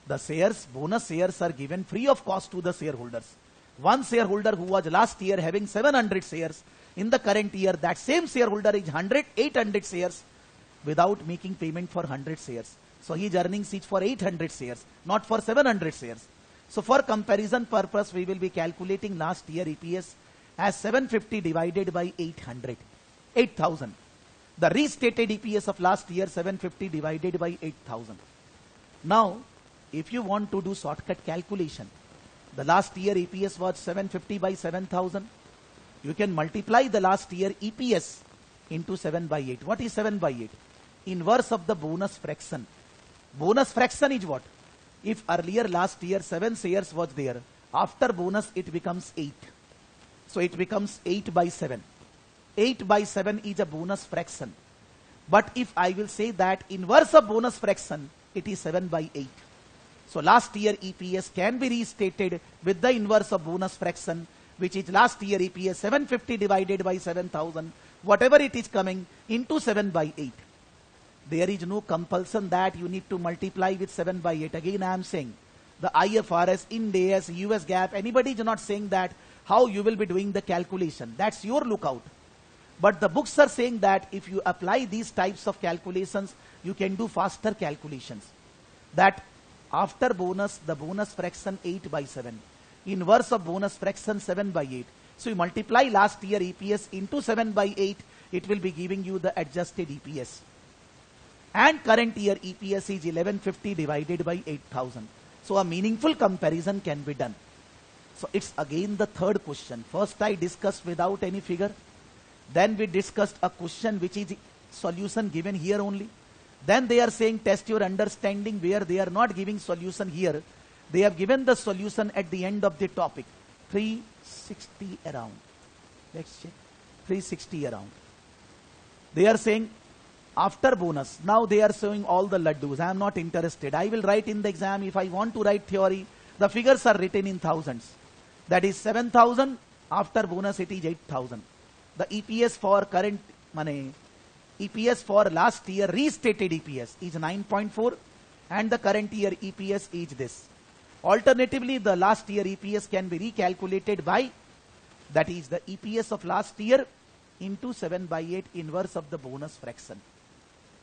the shares, bonus shares are given free of cost to the shareholders. One shareholder who was last year having 700 shares, in the current year that same shareholder is 800 shares without making payment for 100 shares. So his earnings is for 800 shares, not for 700 shares. So for comparison purpose, we will be calculating last year EPS as 750 divided by 8,000. The restated EPS of last year 750 divided by 8,000. Now, if you want to do shortcut calculation, the last year EPS was 750 by 7,000. You can multiply the last year EPS into 7 by 8. What is 7 by 8? Inverse of the bonus fraction. Bonus fraction is what? If earlier last year 7 shares was there, after bonus it becomes 8. So it becomes 8 by 7. 8 by 7 is a bonus fraction. But if I will say that inverse of bonus fraction, it is 7 by 8. So last year EPS can be restated with the inverse of bonus fraction, which is last year EPS 750 divided by 7000, whatever it is coming, into 7 by 8. There is no compulsion that you need to multiply with 7 by 8. Again I am saying, the IFRS, Ind AS, US GAAP, anybody is not saying that how you will be doing the calculation. That's your lookout. But the books are saying that if you apply these types of calculations, you can do faster calculations. That after bonus, the bonus fraction 8 by 7. Inverse of bonus fraction 7 by 8. So you multiply last year EPS into 7 by 8, it will be giving you the adjusted EPS. And current year EPS is 1150 divided by 8000. So a meaningful comparison can be done. So it's again the third question. First I discussed without any figure. Then we discussed a question which is solution given here only. Then they are saying test your understanding, where they are not giving solution here. They have given the solution at the end of the topic. 360 around. Let's check. 360 around. They are saying after bonus, now they are showing all the laddus. I am not interested. I will write in the exam. If I want to write theory, the figures are written in thousands. That is 7000. After bonus it is 8000. The EPS for current money, EPS for last year restated EPS is 9.4 and the current year EPS is this. Alternatively, the last year EPS can be recalculated by, that is the EPS of last year into 7 by 8 inverse of the bonus fraction.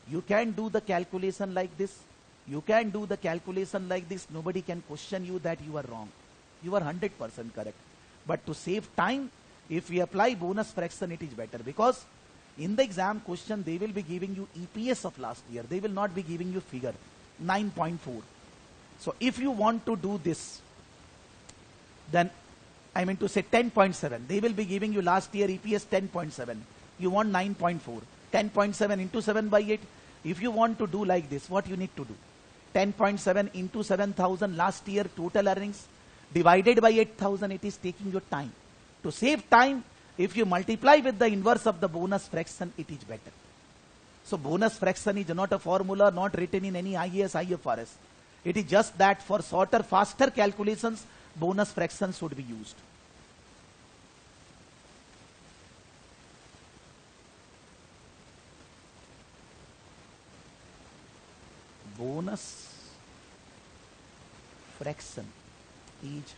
You can do the calculation like this. You can do the calculation like this. Nobody can question you that you are wrong. You are 100% correct. But to save time, if we apply bonus fraction, it is better, because in the exam question they will be giving you EPS of last year. They will not be giving you figure 9.4. So if you want to do this, then I mean to say 10.7. They will be giving you last year EPS 10.7. You want 9.4. 10.7 into 7 by 8. If you want to do like this, what you need to do? 10.7 into 7000 last year total earnings divided by 8000. It is taking your time. To save time, if you multiply with the inverse of the bonus fraction, it is better. So bonus fraction is not a formula, not written in any IAS, IFRS. It is just that for shorter, faster calculations, bonus fraction should be used. Bonus fraction is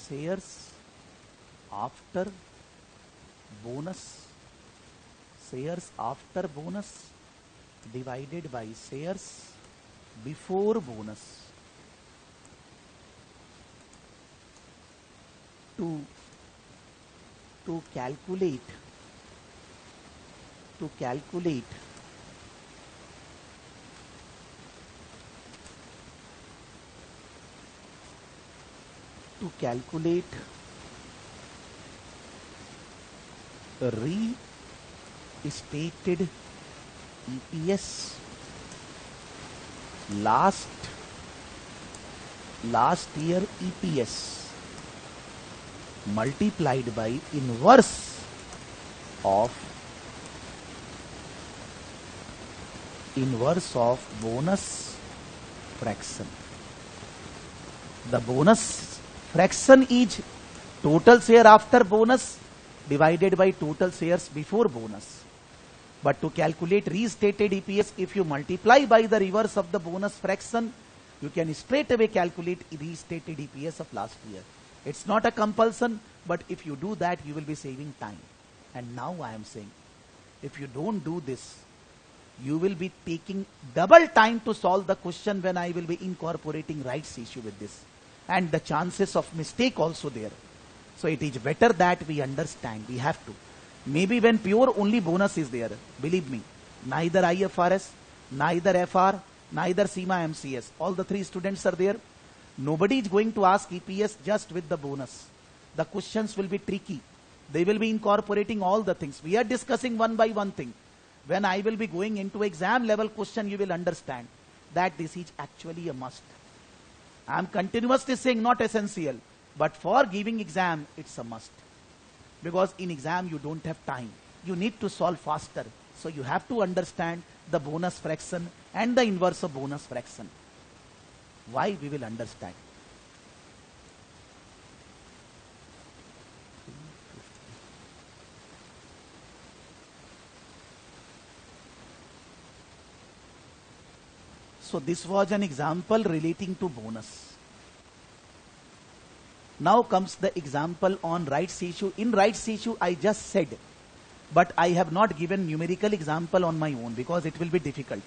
shares after bonus, shares after bonus divided by shares before bonus. To calculate restated EPS last year EPS multiplied by inverse of bonus fraction. The bonus fraction is total share after bonus divided by total shares before bonus. But to calculate restated EPS, if you multiply by the reverse of the bonus fraction, you can straight away calculate restated EPS of last year. It's not a compulsion, but if you do that, you will be saving time. And now I am saying, if you don't do this, you will be taking double time to solve the question when I will be incorporating rights issue with this. And the chances of mistake also there. So it is better that we understand, we have to. Maybe when pure only bonus is there, believe me, neither IFRS, neither FR, neither SEMA MCS, all the three students are there. Nobody is going to ask EPS just with the bonus. The questions will be tricky. They will be incorporating all the things. We are discussing one by one thing. When I will be going into exam level question, you will understand that this is actually a must. I am continuously saying not essential, but for giving exam, it's a must. because in exam you don't have time. You need to solve faster. So you have to understand the bonus fraction and the inverse of bonus fraction. Why? We will understand. So this was an example relating to bonus. Now comes the example on rights issue. In rights issue, I just said, but I have not given numerical example on my own because it will be difficult.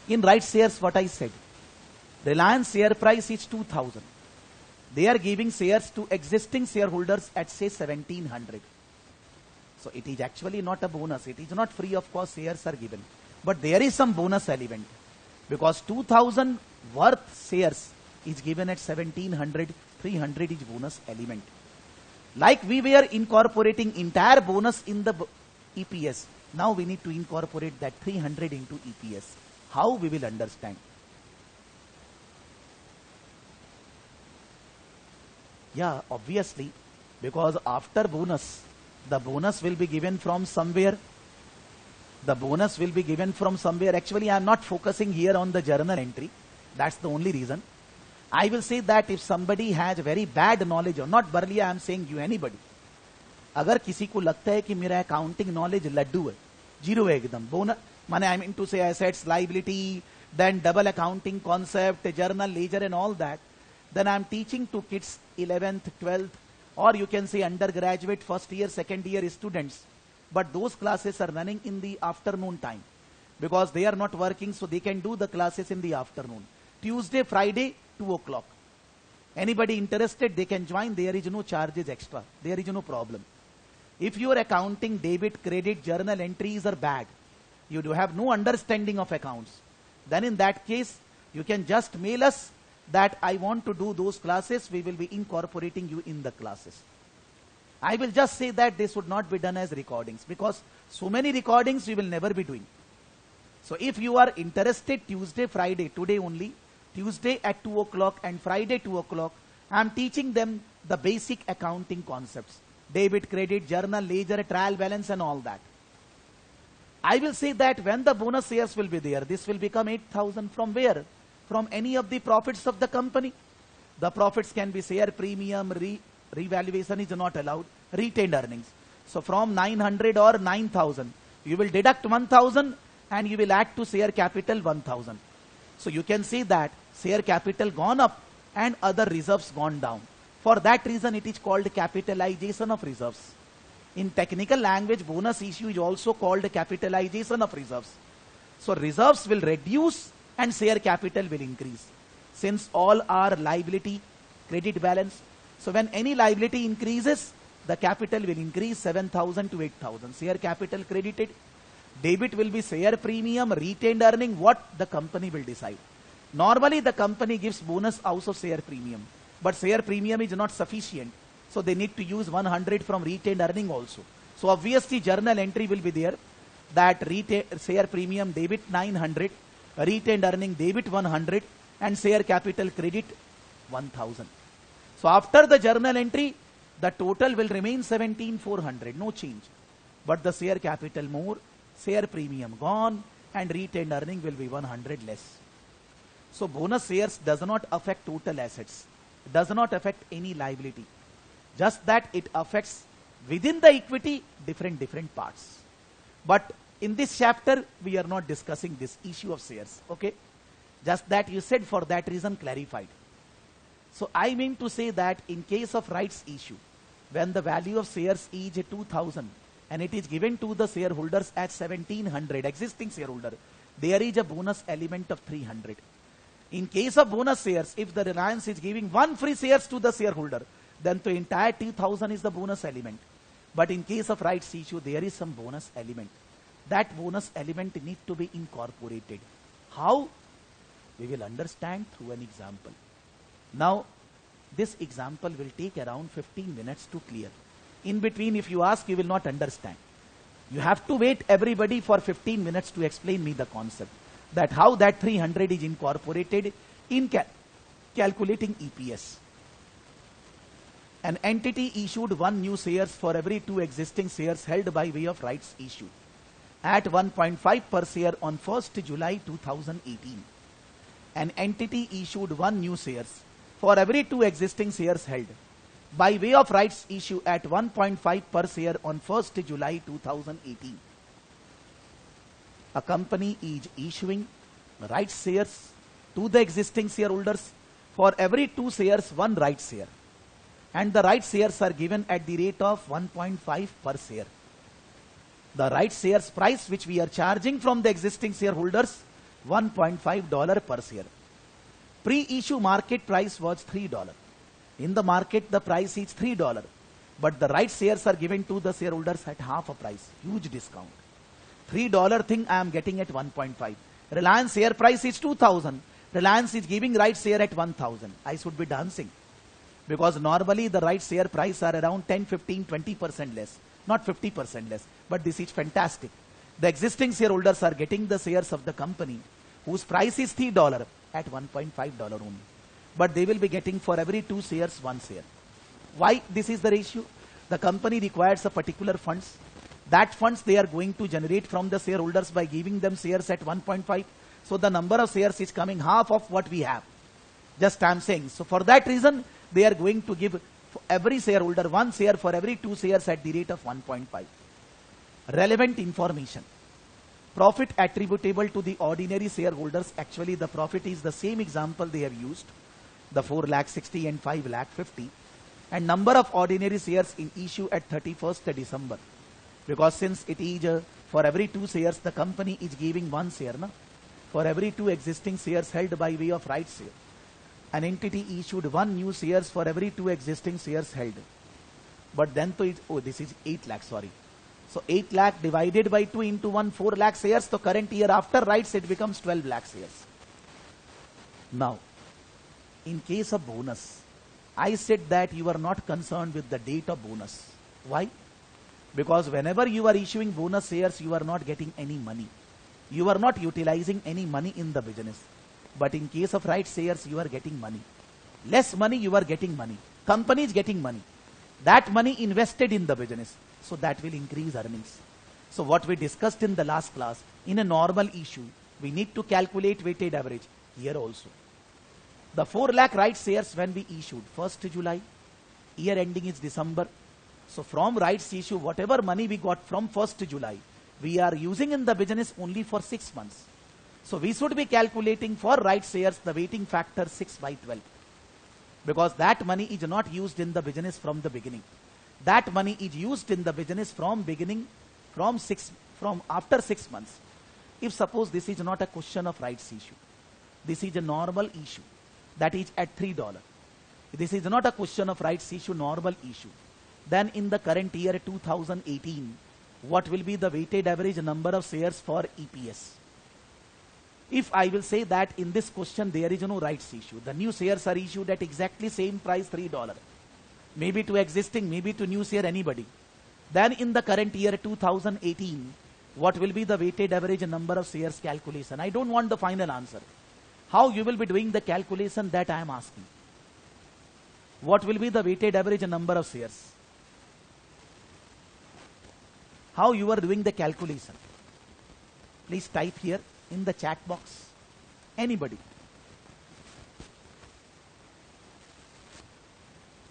In rights shares, what I said, Reliance share price is 2000. They are giving shares to existing shareholders at say 1700. So it is actually not a bonus. It is not free of cost shares are given. But there is some bonus element. Because 2000 worth shares is given at 1700, 300 is bonus element. Like we were incorporating entire bonus in the EPS. Now we need to incorporate that 300 into EPS. How we will understand? Yeah, obviously, because after bonus, the bonus will be given from somewhere. The bonus will be given from somewhere. Actually, I am not focusing here on the journal entry. That's the only reason. I will say that if somebody has very bad knowledge, or not barely I am saying you, anybody. अगर किसी को लगता है कि मेरा accounting knowledge Laddu है, zero है एकदम, bonus, माने I mean to say assets, liability, then double accounting concept, journal, ledger and all that, then I am teaching to kids 11th, 12th, or you can say undergraduate, first year, second year students. But those classes are running in the afternoon time because they are not working, so they can do the classes in the afternoon. Tuesday, Friday, 2 o'clock. Anybody interested, they can join. There is no charges extra. There is no problem. If your accounting, debit, credit, journal entries are bad, you do have no understanding of accounts, then in that case, you can just mail us that I want to do those classes. We will be incorporating you in the classes. I will just say that they should not be done as recordings because so many recordings we will never be doing. So if you are interested, Tuesday, Friday, today only, Tuesday at 2 o'clock and Friday 2 o'clock, I am teaching them the basic accounting concepts. Debit, credit, journal, ledger, trial balance and all that. I will say that when the bonus shares will be there, this will become 8,000 from where? From any of the profits of the company. The profits can be share premium, revaluation is not allowed, retained earnings. So from 900 or 9,000, you will deduct 1,000 and you will add to share capital 1,000. So you can see that share capital gone up and other reserves gone down. For that reason, it is called capitalization of reserves. In technical language, bonus issue is also called capitalization of reserves. So reserves will reduce and share capital will increase. Since all are liability, credit balance, so when any liability increases, the capital will increase 7,000 to 8,000. Share capital credited. Debit will be share premium, retained earning, what the company will decide. Normally the company gives bonus out of share premium, but share premium is not sufficient. So they need to use 100 from retained earning also. So obviously journal entry will be there that share premium debit 900, retained earning debit 100 and share capital credit 1,000. So after the journal entry, the total will remain 17,400, no change. But the share capital more, share premium gone, and retained earning will be 100 less. So bonus shares does not affect total assets, does not affect any liability. Just that it affects within the equity different parts. But in this chapter, we are not discussing this issue of shares, okay? Just that you said for that reason clarified. So I mean to say that in case of rights issue, when the value of shares is 2,000 and it is given to the shareholders at 1,700, existing shareholder, there is a bonus element of 300. In case of bonus shares, if the Reliance is giving one free shares to the shareholder, then the entire 2,000 is the bonus element. But in case of rights issue, there is some bonus element. That bonus element needs to be incorporated. How? We will understand through an example. Now, this example will take around 15 minutes to clear. In between, if you ask, you will not understand. You have to wait everybody for 15 minutes to explain me the concept. That how that 300 is incorporated in calculating EPS. An entity issued 1 new shares for every 2 existing shares held by way of rights issue at 1.5 per share on 1st July 2018. An entity issued 1 new shares for every 2 existing shares held by way of rights issue at 1.5 per share on 1st July 2018. A company is issuing rights shares to the existing shareholders for every 2 shares 1 rights share, and the rights shares are given at the rate of 1.5 per share. The rights shares price which we are charging from the existing shareholders, $1.5 per share. Pre-issue market price was $3. In the market the price is $3, but the rights shares are given to the shareholders at half a price, huge discount. $3 thing I am getting at 1.5. Reliance share price is 2000. Reliance is giving rights share at 1000. I should be dancing, because normally the rights share price are around 10, 15, 20% less, not 50% less. But this is fantastic. The existing shareholders are getting the shares of the company whose price is $3 at $1.5 only. But they will be getting for every 2 shares 1 share. Why this is the ratio? The company requires a particular funds. That funds they are going to generate from the shareholders by giving them shares at 1.5. So the number of shares is coming half of what we have. Just I am saying. So for that reason, they are going to give every shareholder 1 share for every 2 shares at the rate of 1.5. Relevant information. Profit attributable to the ordinary shareholders. Actually, the profit is the same example they have used. The 4,60,000 and 5,50,000. And number of ordinary shares in issue at 31st December. Because since it is for every 2 shares, the company is giving 1 share. Na? For every 2 existing shares held by way of rights share. An entity issued 1 new shares for every 2 existing shares held. But then to it, oh, this is 8 lakh, sorry. So 8 lakh divided by 2 into 1, 4 lakh shares. So current year after rights, it becomes 12 lakh shares. Now, in case of bonus, I said that you are not concerned with the date of bonus. Why? Because whenever you are issuing bonus shares, you are not getting any money. You are not utilizing any money in the business. But in case of rights shares, you are getting money. Less money, you are getting money. Company is getting money. That money invested in the business. So that will increase earnings. So what we discussed in the last class, in a normal issue, we need to calculate weighted average. Here also. The 4 lakh rights shares when we issued 1st July, year ending is December. So from rights issue, whatever money we got from 1st July, we are using in the business only for 6 months. So we should be calculating for rights shares the weighting factor 6/12. Because that money is not used in the business from the beginning. That money is used in the business from beginning, from after 6 months. If suppose this is not a question of rights issue, this is a normal issue, that is at $3. This is not a question of rights issue, normal issue. Then in the current year 2018, what will be the weighted average number of shares for EPS? If I will say that in this question there is no rights issue, the new shares are issued at exactly same price, $3. Maybe to existing, maybe to new share, anybody. Then in the current year 2018, what will be the weighted average number of shares calculation? I don't want the final answer. How you will be doing the calculation, that I am asking. What will be the weighted average number of shares? How you are doing the calculation? Please type here in the chat box. Anybody?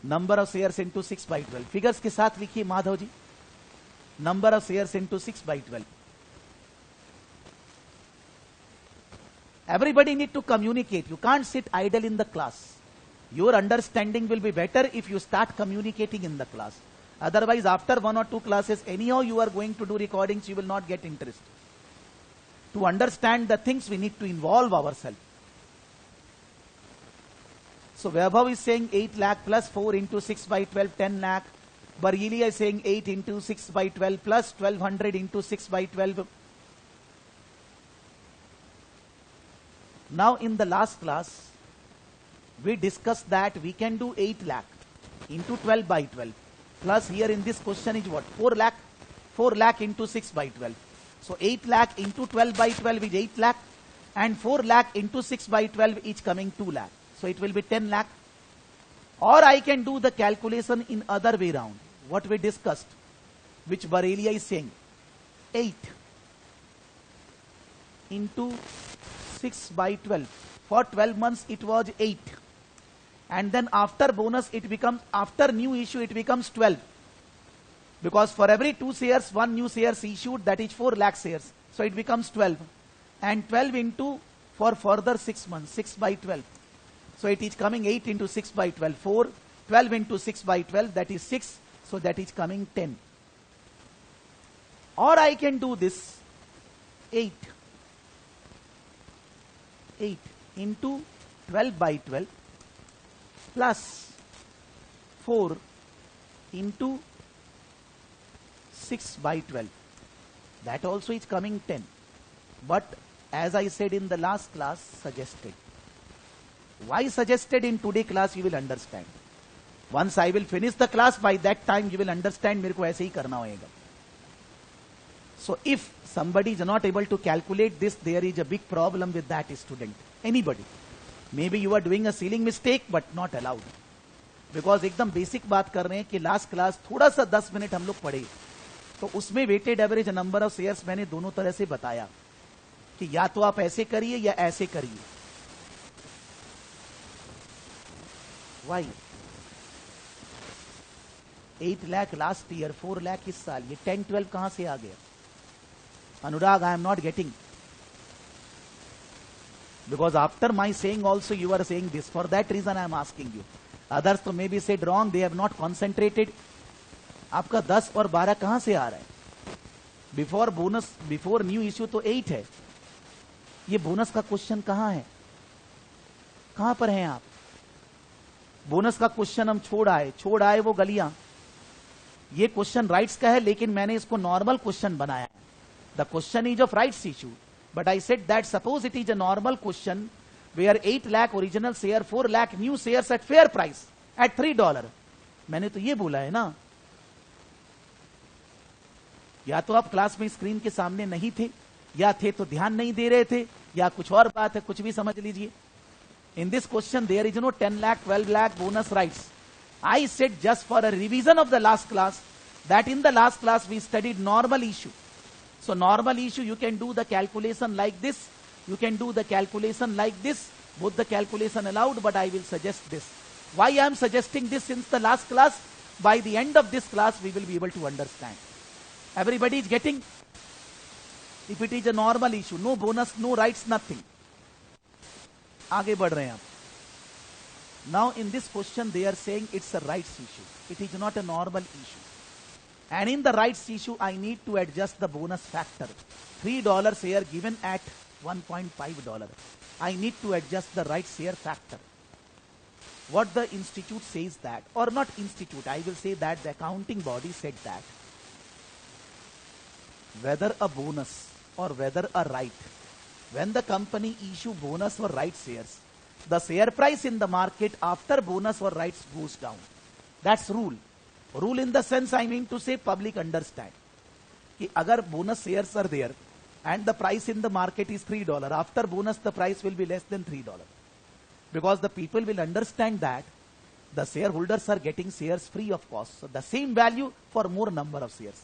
Number of shares into 6/12. Figures के साथ लिखिए Madhav ji. Number of shares into 6/12. Everybody need to communicate. You can't sit idle in the class. Your understanding will be better if you start communicating in the class. Otherwise, after 1 or 2 classes, anyhow you are going to do recordings, you will not get interest. To understand the things, we need to involve ourselves. So Vaibhav is saying 8 lakh plus 4 into 6/12, 10 lakh. Bareilly is saying 8 into 6/12 plus 1200 into 6/12. Now in the last class, we discussed that we can do 8 lakh into 12/12. Plus here in this question is what? 4 lakh. 4 lakh into 6/12. So 8 lakh into 12/12 is 8 lakh. And 4 lakh into 6/12 is coming 2 lakh. So it will be 10 lakh. Or I can do the calculation in other way round. What we discussed, which Barelia is saying. 8 into 6 by 12. For 12 months it was 8. And then after bonus it becomes, after new issue it becomes 12. Because for every 2 shares, 1 new shares issued, that is 4 lakh shares. So it becomes 12. And 12 into, for further 6 months, 6 by 12. So it is coming 8 into 6 by 12, 4. 12 into 6 by 12, that is 6. So that is coming 10. Or I can do this 8 into 12 by 12 plus 4 into 6 by 12. That also is coming 10. But as I said in the last class, suggested. Why suggested in today class you will understand. Once I will finish the class, by that time you will understand मेरे को ऐसे ही करना होगा. So if somebody is not able to calculate this, there is a big problem with that student. Anybody. Maybe you are doing a ceiling mistake but not allowed. Because एकदम basic बात कर रहे हैं कि लास्ट क्लास थोड़ा सा 10 minute हम लोग पढ़े, तो उसमें weighted average number of shares मैंने दोनों तरह से बताया कि या तो आप ऐसे करिए या ऐसे करिए. Why? 8 lakh last year, 4 lakh इस साल, ये 10-12 कहां से आ गया? Anurag, I am not getting. Because after my saying also you are saying this. For that reason I am asking you. Others तो maybe said wrong, they have not concentrated. आपका 10 और 12 कहां से आ रहा है? Before bonus, before new issue तो 8 है. ये बोनस का क्वेश्चन कहां है? कहां पर हैं आप? बोनस का क्वेश्चन हम छोड़ आए वो गलियां. ये क्वेश्चन राइट्स का है, लेकिन मैंने इसको नॉर्मल क्वेश्चन बनाया है. The question is of rights issue. But I said that suppose it is a normal question where 8 lakh original share, 4 lakh new shares at fair price at $3. मैंने तो ये बोला है ना. या तो आप क्लास में स्क्रीन के सामने नहीं थे, या थे तो ध्यान नहीं दे रहे थे, या कुछ और बात है, कुछ भी समझ लीजिए. In this question there is no 10 lakh, 12 lakh bonus rights. I said just for a revision of the last class that in the last class we studied normal issue. So normal issue, you can do the calculation like this, you can do the calculation like this, both the calculation allowed, but I will suggest this. Why I am suggesting this? Since the last class, by the end of this class we will be able to understand. Everybody is getting? If it is a normal issue, no bonus, no rights, nothing. आगे बढ़ रहे हैं आप. Now in this question they are saying it's a rights issue. It is not a normal issue. And in the rights issue, I need to adjust the bonus factor. $3 share given at $1.5. I need to adjust the rights share factor. What the institute says that, or not institute, I will say that the accounting body said that whether a bonus or whether a right, when the company issue bonus or rights shares, the share price in the market after bonus or rights goes down. That's rule. Rule in the sense I mean to say public understand कि अगर bonus shares are there and the price in the market is $3, after bonus the price will be less than $3, because the people will understand that the shareholders are getting shares free of cost, so the same value for more number of shares.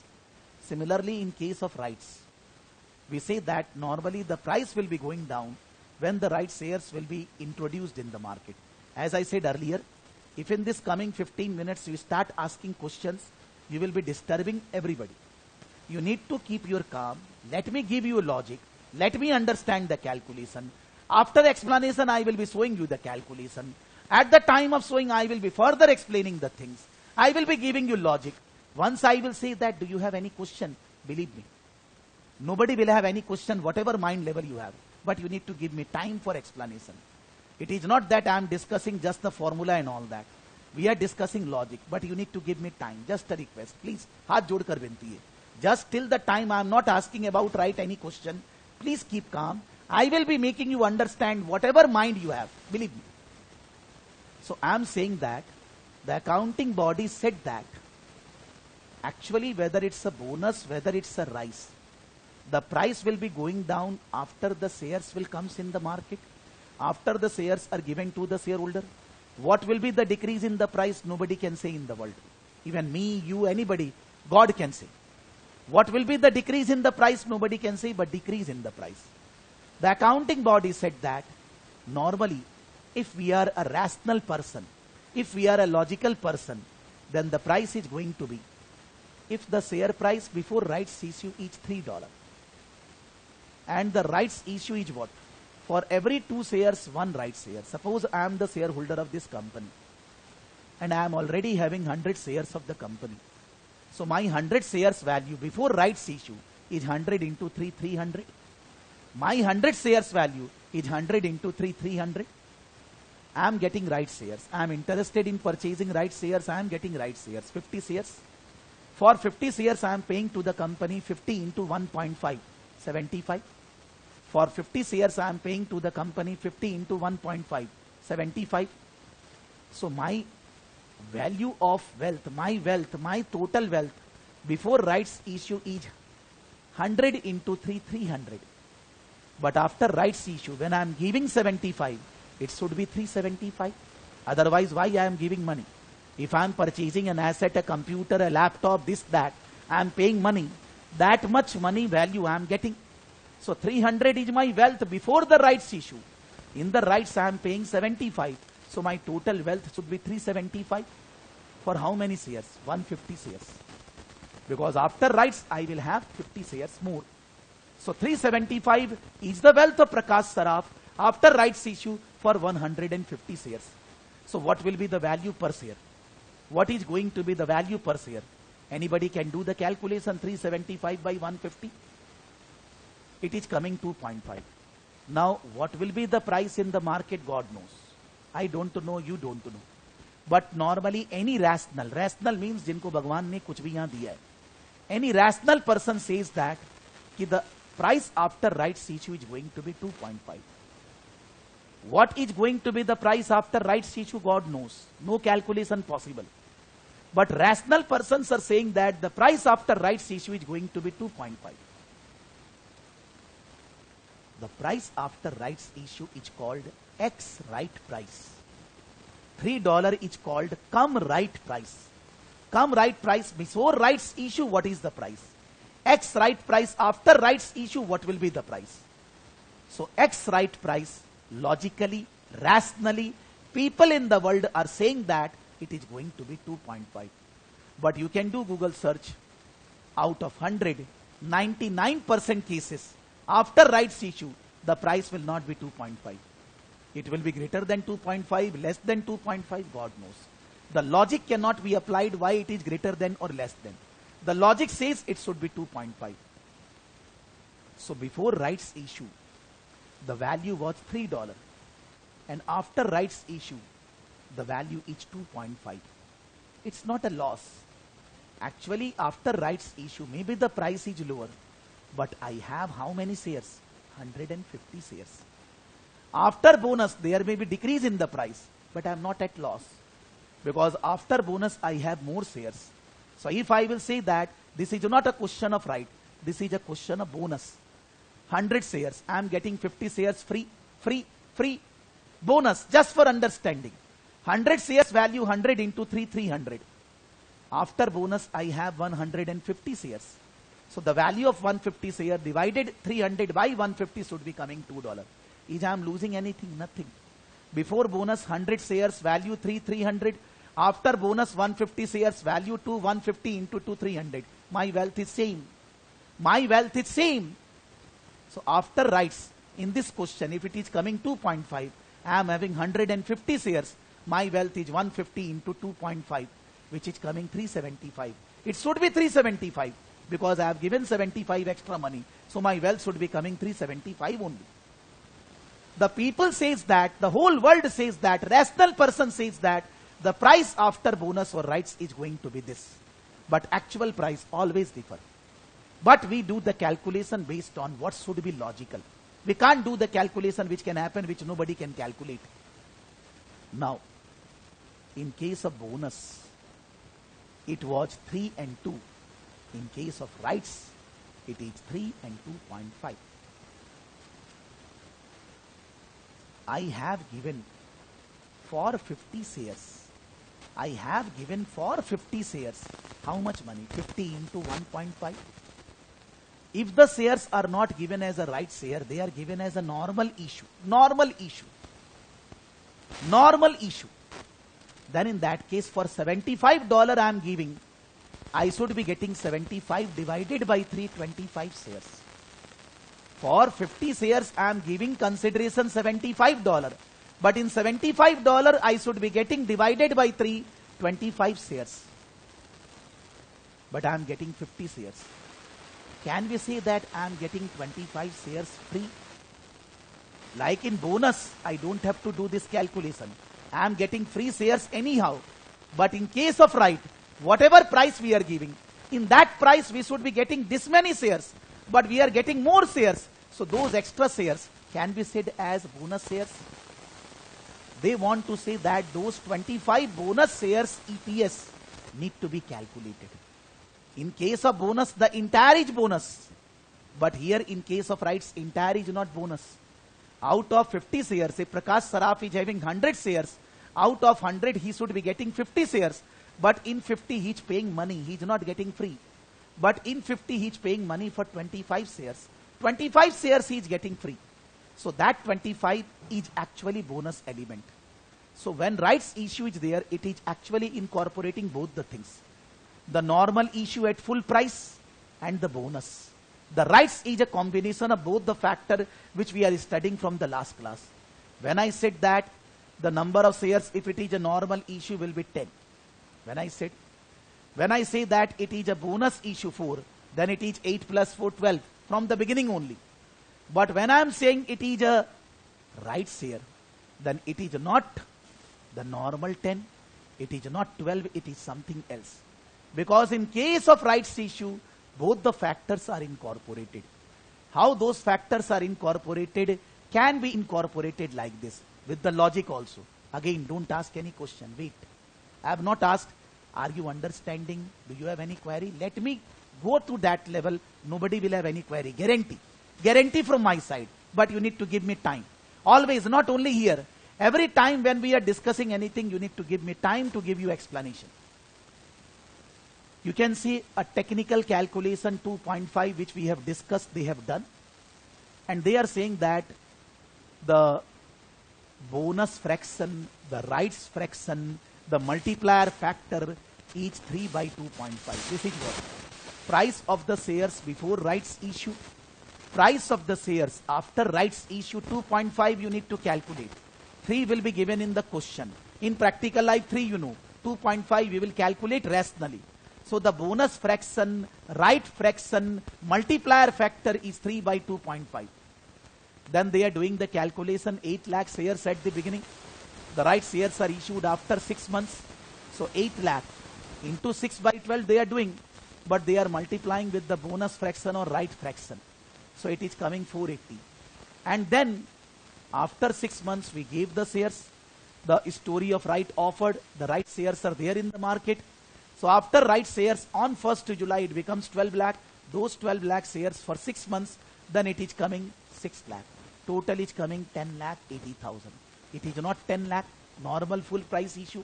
Similarly in case of rights, we say that normally the price will be going down when the right shares will be introduced in the market. As I said earlier, if in this coming 15 minutes you start asking questions, you will be disturbing everybody. You need to keep your calm. Let me give you logic. Let me understand the calculation. After explanation, I will be showing you the calculation. At the time of showing, I will be further explaining the things. I will be giving you logic. Once I will say that, do you have any question? Believe me, nobody will have any question, whatever mind level you have. But you need to give me time for explanation. It is not that I am discussing just the formula and all that. We are discussing logic, but you need to give me time. Just a request, please. हाथ जोड़कर विनती है. Just till the time I am not asking about right any question, please keep calm. I will be making you understand whatever mind you have. Believe me. So I am saying that the accounting body said that actually whether it's a bonus, whether it's a rise, the price will be going down after the shares will comes in the market, after the shares are given to the shareholder. What will be the decrease in the price? Nobody can say in the world. Even me, you, anybody, God can say. What will be the decrease in the price? Nobody can say, but decrease in the price. The accounting body said that normally, if we are a rational person, if we are a logical person, then the price is going to be, if the share price before rights issue is $3, and the rights issue is what? For every 2 shares, 1 rights share. Suppose I am the shareholder of this company, and I am already having 100 shares of the company. So my 100 shares value before rights issue is 100 into 3, 300. My 100 shares value is 100 into 3, 300. I am getting rights shares. I am interested in purchasing rights shares. I am getting rights shares. 50 shares. For 50 shares, I am paying to the company 50 into 1.5, 75. For 50 shares, I am paying to the company 50 into 1.5, 75. So my value of wealth, my total wealth before rights issue is 100 into 3, 300. But after rights issue, when I am giving 75, it should be 375. Otherwise, why I am giving money? If I am purchasing an asset, a computer, a laptop, this, that, I am paying money. That much money value I am getting. So 300 is my wealth before the rights issue. In the rights I am paying 75. So my total wealth should be 375. For how many shares? 150 shares. Because after rights I will have 50 shares more. So 375 is the wealth of Prakash Saraf after rights issue for 150 shares. So what will be the value per share? What is going to be the value per share? Anybody can do the calculation. 375 by 150. It is coming 2.5. Now what will be the price in the market? God knows. I don't know, you don't know. But normally any rational means जिनको भगवान ने कुछ भी यहाँ दिया है. Any rational person says that कि the price after rights issue is going to be 2.5. What is going to be the price after rights issue? God knows. No calculation possible. But rational persons are saying that the price after rights issue is going to be 2.5. The price after rights issue is called X right price. $3 is called come right price. Come right price before rights issue, what is the price? X right price after rights issue, what will be the price? So X right price, logically, rationally, people in the world are saying that it is going to be 2.5. But you can do Google search. Out of 100, 99% cases, after rights issue, the price will not be 2.5. It will be greater than 2.5, less than 2.5, God knows. The logic cannot be applied why it is greater than or less than. The logic says it should be 2.5. So before rights issue, the value was $3. And after rights issue, the value is 2.5. It's not a loss. Actually, after rights issue, maybe the price is lower. But I have how many shares? 150 shares. After bonus, there may be decrease in the price, but I am not at loss. Because after bonus, I have more shares. So if I will say that this is not a question of right, this is a question of bonus. 100 shares, I am getting 50 shares free. Bonus, just for understanding. 100 shares value 100 into 3, 300. After bonus, I have 150 shares. So the value of 150 share divided 300 by 150 should be coming $2. Is I am losing anything? Nothing. Before bonus, 100 shares value 3, 300. After bonus, 150 shares value 2, 150 into 2, 300. My wealth is same. My wealth is same. So after rights, in this question, if it is coming 2.5, I am having 150 shares. My wealth is 150 into 2.5, which is coming 375. It should be 375 because I have given 75 extra money. So my wealth should be coming 375 only. The people says that, the whole world says that, rational person says that the price after bonus or rights is going to be this. But actual price always differ. But we do the calculation based on what should be logical. We can't do the calculation which can happen, which nobody can calculate. Now, in case of bonus, it was 3 and 2. In case of rights, it is 3 and 2.5. I have given for 50 shares. I have given for 50 shares. How much money? 50 into 1.5. If the shares are not given as a right share, they are given as a normal issue. Normal issue. Normal issue. Then in that case, for $75 I am giving, I should be getting 75 divided by 325 shares. For 50 shares I am giving consideration $75. But in $75 I should be getting divided by 325 shares. But I am getting 50 shares. Can we say that I am getting 25 shares free? Like in bonus, I don't have to do this calculation. I am getting free shares anyhow. But in case of right, whatever price we are giving, in that price we should be getting this many shares. But we are getting more shares. So those extra shares can be said as bonus shares. They want to say that those 25 bonus shares EPS need to be calculated. In case of bonus, the entire is bonus. But here in case of rights, entire is not bonus. Out of 50 shares, if Prakash Saraf is having 100 shares, out of 100 he should be getting 50 shares. But in 50 he is paying money, he is not getting free. But in 50 he is paying money for 25 shares. 25 shares he is getting free. So that 25 is actually bonus element. So when rights issue is there, it is actually incorporating both the things. The normal issue at full price and the bonus. The rights is a combination of both the factor which we are studying from the last class. When I said that the number of shares, if it is a normal issue, will be 10. When I say that it is a bonus issue 4, then it is 8 plus 4, 12 from the beginning only. But when I am saying it is a rights share, then it is not the normal 10, it is not 12, it is something else. Because in case of rights issue, both the factors are incorporated. How those factors are incorporated can be incorporated like this, with the logic also. Again, don't ask any question. Wait. I have not asked, are you understanding? Do you have any query? Let me go to that level. Nobody will have any query. Guarantee. Guarantee from my side. But you need to give me time. Always, not only here. Every time when we are discussing anything, you need to give me time to give you explanation. You can see a technical calculation 2.5 which we have discussed, they have done. And they are saying that the bonus fraction, the rights fraction, the multiplier factor is 3 by 2.5. This is what? Price of the shares before rights issue. Price of the shares after rights issue 2.5 you need to calculate. 3 will be given in the question. In practical life 3 you know. 2.5 we will calculate rationally. So the bonus fraction, right fraction, multiplier factor is 3 by 2.5. Then they are doing the calculation 8 lakh shares at the beginning. The right shares are issued after 6 months. So 8 lakh into 6 by 12 they are doing. But they are multiplying with the bonus fraction or right fraction. So it is coming 480. And then after 6 months we gave the shares. The story of right offered. The right shares are there in the market. So after right shares on 1st July it becomes 12 lakh. Those 12 lakh shares for 6 months, then it is coming 6 lakh. Total is coming 10 lakh 80,000. It is not 10 lakh normal full price issue.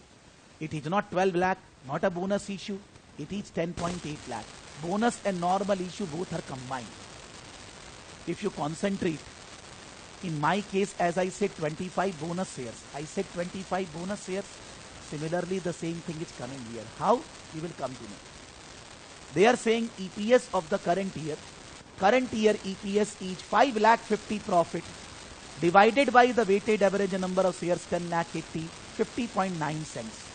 It is not 12 lakh, not a bonus issue. It is 10.8 lakh. Bonus and normal issue both are combined. If you concentrate, in my case as I said 25 bonus shares. I said 25 bonus shares. Similarly, the same thing is coming here. How? You will come to know. They are saying EPS of the current year. Current year EPS is 5 lakh 50 profit divided by the weighted average number of shares 10 lakh 80, 50.9 cents.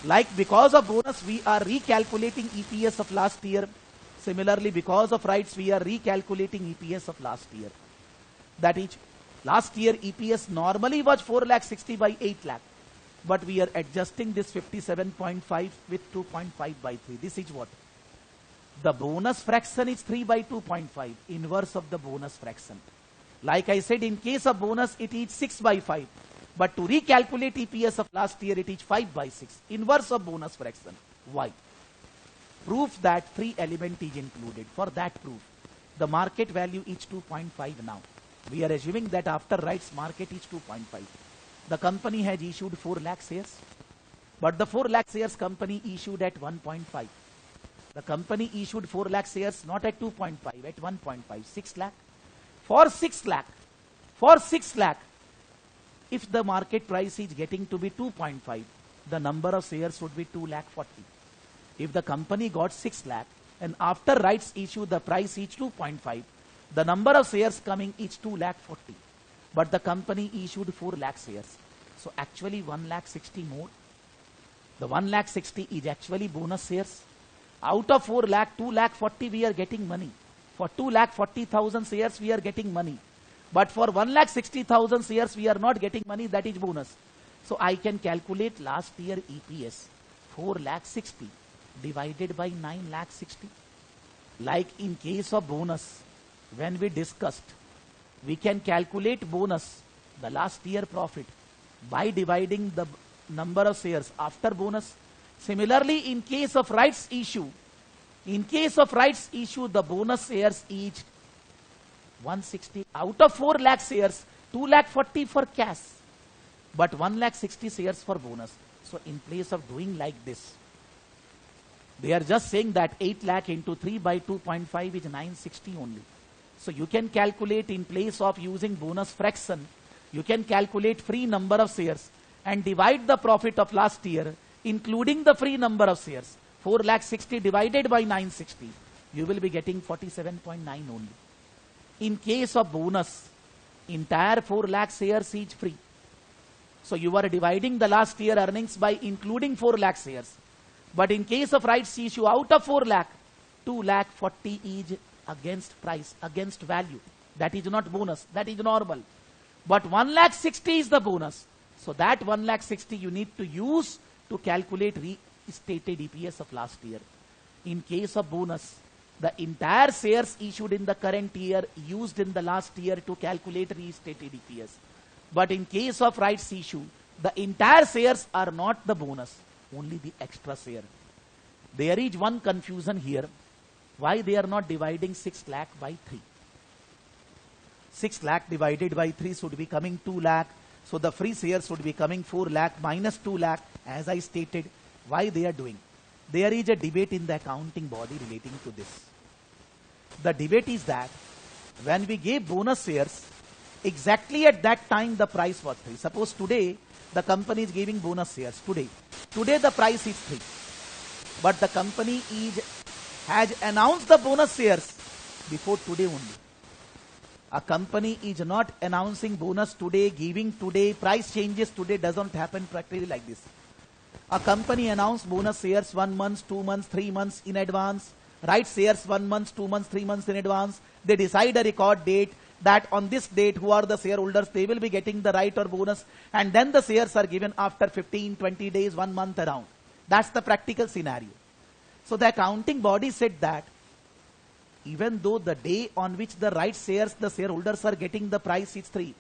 Like because of bonus, we are recalculating EPS of last year. Similarly, because of rights, we are recalculating EPS of last year. That is, last year EPS normally was 4 lakh 60 by 8 lakh. But we are adjusting this 57.5 with 2.5 by 3. This is what? The bonus fraction is 3 by 2.5, inverse of the bonus fraction. Like I said, in case of bonus, it is 6 by 5. But to recalculate EPS of last year, it is 5 by 6, inverse of bonus fraction. Why? Proof that 3 element is included. For that proof, the market value is 2.5 now. We are assuming that after rights, market is 2.5. The company has issued 4 lakh shares, but the 4 lakh shares company issued at 1.5. The company issued 4 lakh shares not at 2.5, at 1.5, 6 lakh. For 6 lakh, if the market price is getting to be 2.5, the number of shares would be 2 lakh 40. If the company got 6 lakh and after rights issue the price is 2.5, the number of shares coming is 2 lakh 40. But the company issued 4 lakh shares. So actually 1 lakh 60 more. The 1 lakh 60 is actually bonus shares. Out of 4 lakh, 2 lakh 40 we are getting money. For 2 lakh 40,000 shares we are getting money. But for 1 lakh 60,000 shares we are not getting money, that is bonus. So I can calculate last year EPS 4 lakh 60 divided by 9 lakh 60. Like in case of bonus, when we discussed, we can calculate bonus, the last year profit, by dividing the number of shares after bonus. Similarly, in case of rights issue, the bonus shares each 160. Out of 4 lakh shares, 2 lakh 40 for cash, but 1 lakh 60 shares for bonus. So in place of doing like this, they are just saying that 8 lakh into 3 by 2.5 is 960 only. So you can calculate, in place of using bonus fraction, you can calculate free number of shares and divide the profit of last year, including the free number of shares. 4 lakh 60 divided by 960, you will be getting 47.9 only. In case of bonus, entire 4 lakh shares is free. So you are dividing the last year earnings by including 4 lakh shares. But in case of rights issue, out of 4 lakh, 2 lakh 40 is against price, against value. That is not bonus, that is normal. But 1 lakh 60 is the bonus. So that 1 lakh 60 you need to use to calculate restated EPS of last year. In case of bonus, the entire shares issued in the current year used in the last year to calculate restated EPS. But in case of rights issue, the entire shares are not the bonus, only the extra share. There is one confusion here. Why they are not dividing 6 lakh by 3? 6 lakh divided by 3 should be coming 2 lakh. So the free shares should be coming 4 lakh minus 2 lakh, as I stated. Why they are doing? There is a debate in the accounting body relating to this. The debate is that when we gave bonus shares, exactly at that time the price was 3. Suppose today the company is giving bonus shares. Today the price is 3. But the company has announced the bonus shares before today only. A company is not announcing bonus today, giving today, price changes today, doesn't happen practically like this. A company announced bonus shares 1 month, 2 months, 3 months in advance. Rights shares 1 month, 2 months, 3 months in advance. They decide a record date that on this date, who are the shareholders, they will be getting the right or bonus. And then the shares are given after 15, 20 days, 1 month around. That's the practical scenario. So the accounting body said that even though the day on which the rights shares, the shareholders are getting the price is 3,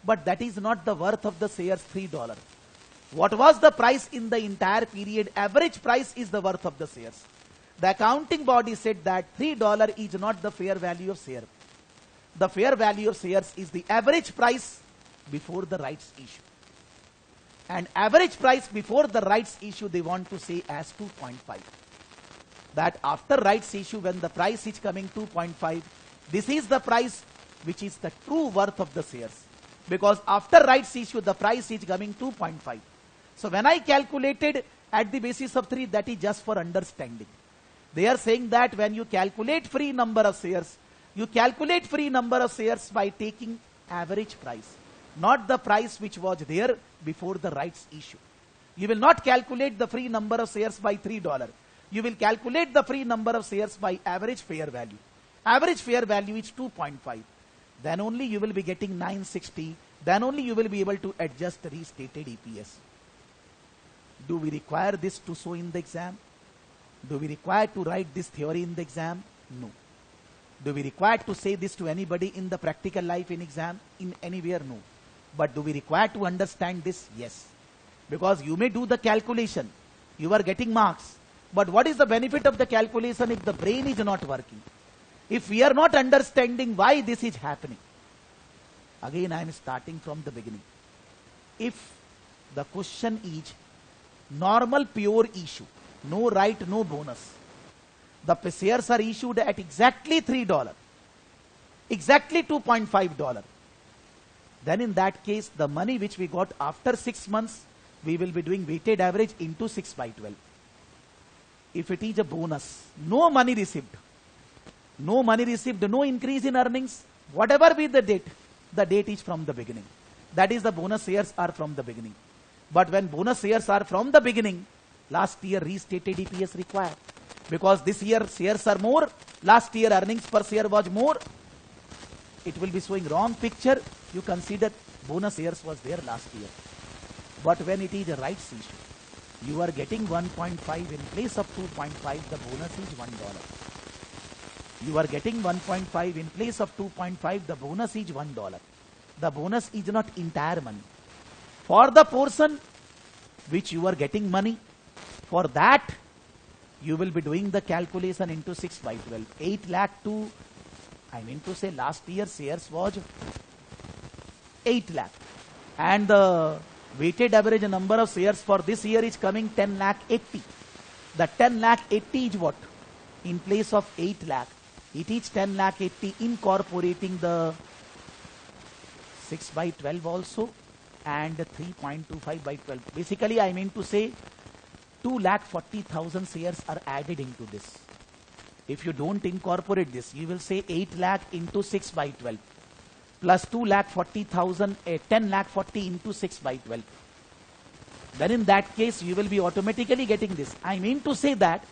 but that is not the worth of the shares $3. What was the price in the entire period? Average price is the worth of the shares. The accounting body said that $3 is not the fair value of share. The fair value of shares is the average price before the rights issue. And average price before the rights issue they want to say as 2.5. That after rights issue, when the price is coming 2.5, this is the price which is the true worth of the shares. Because after rights issue, the price is coming 2.5. So when I calculated at the basis of 3, that is just for understanding. They are saying that when you calculate free number of shares, you calculate free number of shares by taking average price, not the price which was there before the rights issue. You will not calculate the free number of shares by $3. You will calculate the free number of shares by average fair value. Average fair value is 2.5. Then only you will be getting 960. Then only you will be able to adjust the restated EPS. Do we require this to show in the exam? Do we require to write this theory in the exam? No. Do we require to say this to anybody in the practical life in exam? In anywhere? No. But do we require to understand this? Yes. Because you may do the calculation. You are getting marks. But what is the benefit of the calculation if the brain is not working? If we are not understanding why this is happening? Again, I am starting from the beginning. if the question is normal pure issue, no right, no bonus, the shares are issued at exactly $3, exactly $2.5, then in that case, the money which we got after 6 months, we will be doing weighted average into 6 by 12. If it is a bonus, no money received, no increase in earnings, whatever be the date is from the beginning. That is, the bonus shares are from the beginning. But when bonus shares are from the beginning, last year restated EPS required. Because this year shares are more, last year earnings per share was more. It will be showing wrong picture. You consider bonus shares was there last year. But when it is a rights issue, you are getting 1.5 in place of 2.5, the bonus is $1. You are getting 1.5 in place of 2.5, the bonus is $1. The bonus is not entire money. For the portion which you are getting money, for that you will be doing the calculation into 6 by 12. 8 lakh to, I mean to say last year shares was 8 lakh. And the weighted average number of shares for this year is coming 10 lakh 80. The 10 lakh 80 is what? In place of 8 lakh. It is 10 lakh 80 incorporating the 6 by 12 also and 3.25 by 12. Basically, I mean to say 2,40,000 shares are added into this. If you don't incorporate this, you will say 8 lakh into 6 by 12 plus 2,40,000, 10 lakh 40 into 6 by 12. Then in that case, you will be automatically getting this. I mean to say that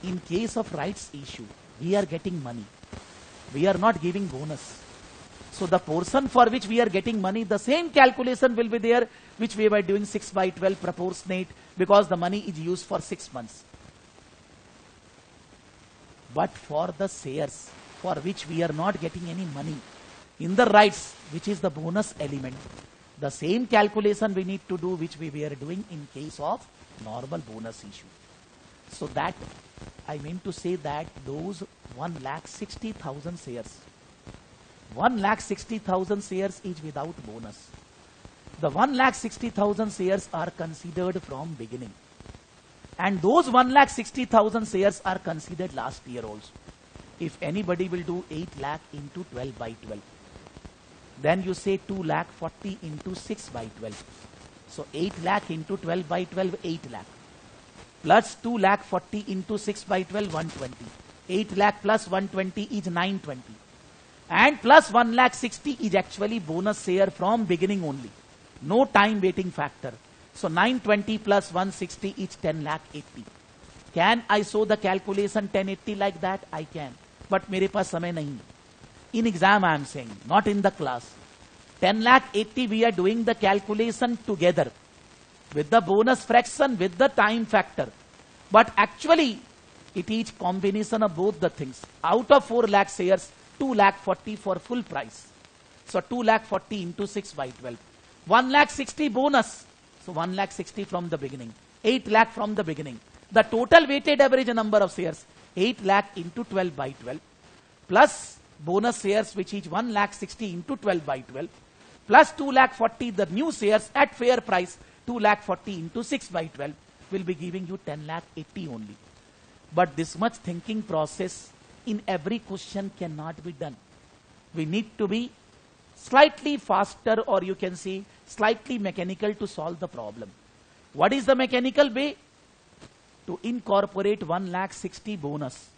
in case of rights issue, we are getting money. We are not giving bonus. So the portion for which we are getting money, the same calculation will be there, which we were doing 6 by 12 proportionate, because the money is used for 6 months. But for the shares for which we are not getting any money in the rights, which is the bonus element, the same calculation we need to do which we were doing in case of normal bonus issue. So that, I mean to say that those 1,60,000 shares, 1,60,000 shares is without bonus. The 1,60,000 shares are considered from beginning. And those 1,60,000 shares are considered last year also. If anybody will do 8 lakh into 12 by 12, then you say 2,40,000 into 6 by 12. So 8 lakh into 12 by 12, 8 lakh. Plus 2,40,000 into 6 by 12, 120. 8 lakh plus 120 is 920. And plus 1,60,000 is actually bonus share from beginning only. No time waiting factor. So 920 plus 160 is 10,80,000. Can I show the calculation 1080 like that? I can. But मेरे पास समय नहीं. In exam I am saying, not in the class. 10,80,000 we are doing the calculation together with the bonus fraction, with the time factor. But actually it is combination of both the things. Out of 4 lakh shares, 2,40,000 for full price. So 2,40,000 into 6 by 12. 1,60,000 bonus. So 1,60,000 from the beginning. 8 lakh from the beginning. The total weighted average number of shares, 8 lakh into 12 by 12. Plus bonus shares, which is 1,60,000 into 12 by 12. Plus 2,40,000 the new shares at fair price, 2,40,000 into 6 by 12 will be giving you 10,80,000 only. But this much thinking process in every question cannot be done. We need to be slightly faster, or you can say slightly mechanical to solve the problem. What is the mechanical way? To incorporate 1,60,000 bonus.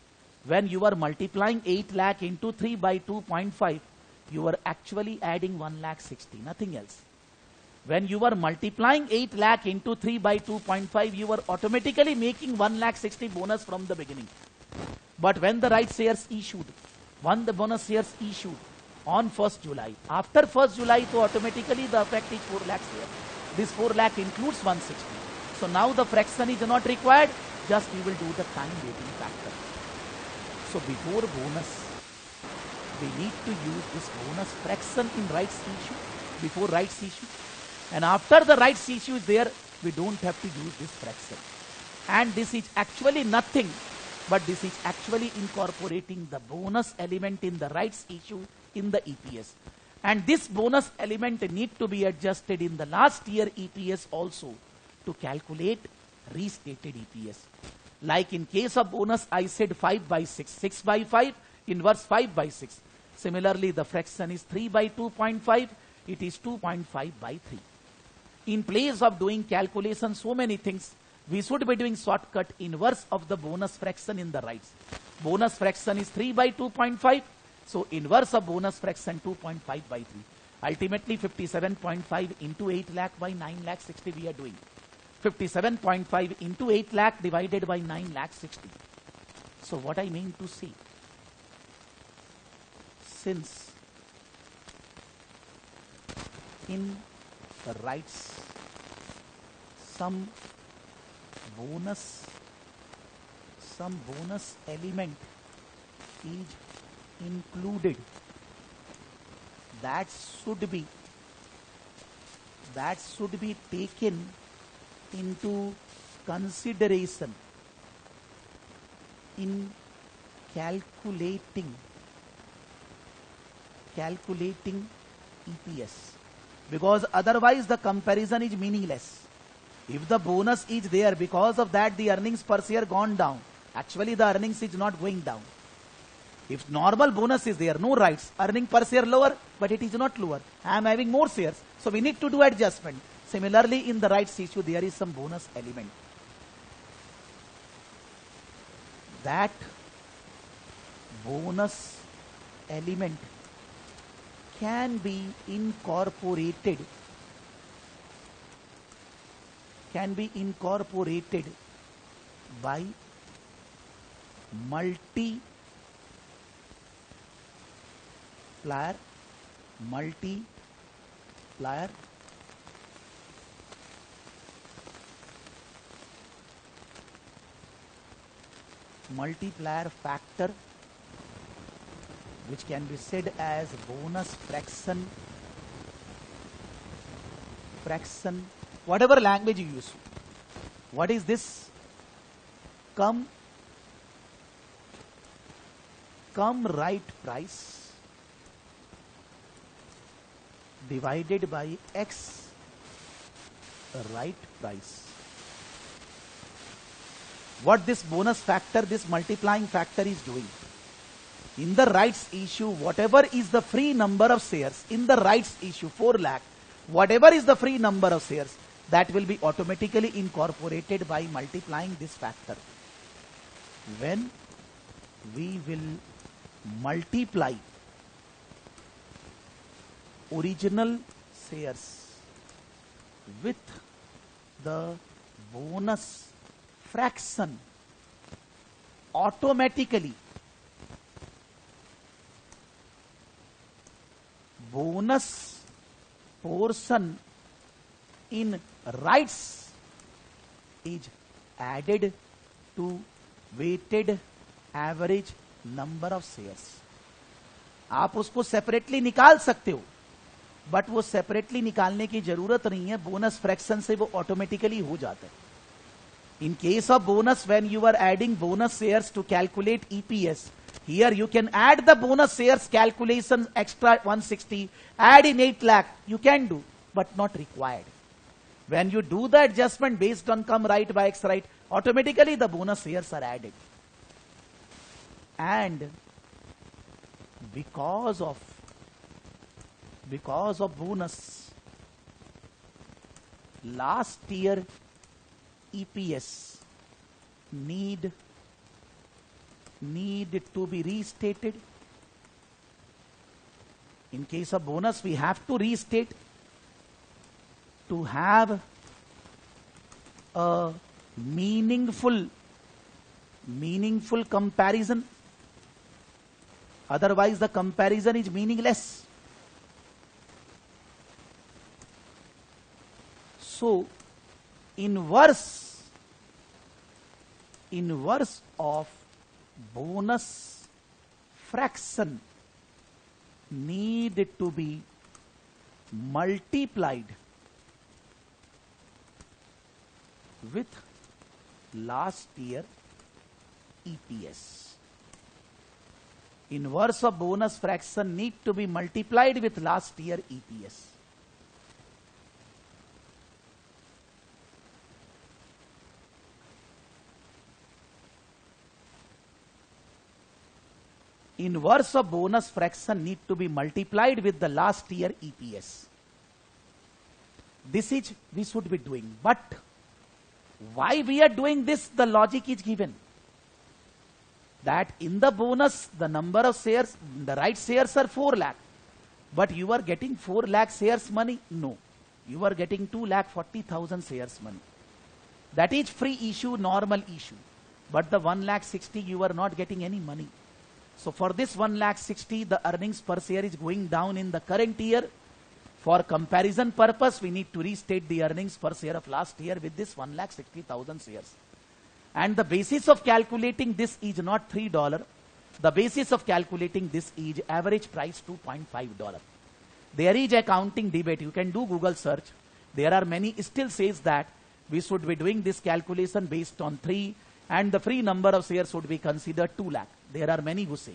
When you are multiplying 8 lakh into 3 by 2.5, you are actually adding 1,60,000, nothing else. When you are multiplying 8 lakh into 3 by 2.5, you are automatically making 1,60,000 bonus from the beginning. But when the right shares issued, when the bonus shares issued on 1st July, after 1st July, so automatically the effect is 4 lakh shares. This 4 lakh includes 160. So now the fraction is not required, just you will do the time waiting factor. So before bonus, we need to use this bonus fraction in rights issue, before rights issue. And after the rights issue is there, we don't have to use this fraction. And this is actually nothing, but this is actually incorporating the bonus element in the rights issue in the EPS. And this bonus element need to be adjusted in the last year EPS also to calculate restated EPS. Like in case of bonus, I said 5 by 6, 6 by 5, inverse 5 by 6. Similarly, the fraction is 3 by 2.5, it is 2.5 by 3. In place of doing calculation, so many things, we should be doing shortcut inverse of the bonus fraction in the rights. Bonus fraction is 3 by 2.5, so inverse of bonus fraction 2.5 by 3. Ultimately 57.5 into 8 lakh by 9 lakh 60 we are doing. 57.5 into 8 lakh divided by 9 lakh 60. So what I mean to say, since in the rights some bonus element is included, that should be taken into consideration in calculating EPS, because otherwise the comparison is meaningless. If the bonus is there, because of that the earnings per share gone down. Actually the earnings is not going down. If normal bonus is there, no rights, earning per share lower, but it is not lower. I am having more shares, so we need to do adjustment. Similarly, in the rights issue, there is some bonus element. That bonus element can be incorporated by multiplier factor, which can be said as bonus fraction, whatever language you use. What is this? Come right price divided by X right price. What this bonus factor, this multiplying factor is doing? In the rights issue, whatever is the free number of shares, in the rights issue 4 lakh, whatever is the free number of shares, that will be automatically incorporated by multiplying this factor. When we will multiply original shares with the bonus fraction, automatically bonus portion in rights is added to weighted average number of shares. आप उसको separately निकाल सकते हो, but वो separately निकालने की जरूरत नहीं है, बोनस फ्रैक्शन से वो ऑटोमेटिकली हो जाता है. In case of bonus, when you are adding bonus shares to calculate EPS, here you can add the bonus shares calculation extra 160, add in 8 lakh, you can do, but not required. When you do the adjustment based on come right by X right, automatically the bonus shares are added. And because of bonus, last year EPS need to be restated. In case of bonus, we have to restate to have a meaningful comparison. Otherwise the comparison is meaningless. So inverse of bonus fraction need to be multiplied with last year EPS. Inverse of bonus fraction need to be multiplied with last year EPS. Inverse of bonus fraction need to be multiplied with the last year EPS. This is we should be doing. But why we are doing this? The logic is given. That in the bonus, the number of shares, the right shares are 4 lakh. But you are getting 4 lakh shares money? No. You are getting 2,40,000 shares money. That is free issue, normal issue. But the 1,60,000 you are not getting any money. So for this 1,60,000, the earnings per share is going down in the current year. For comparison purpose, we need to restate the earnings per share of last year with this 1,60,000 shares. And the basis of calculating this is not $3. The basis of calculating this is average price $2.5. There is accounting debate. You can do Google search. There are many still says that we should be doing this calculation based on 3 and the free number of shares should be considered 2 lakh. There are many who say.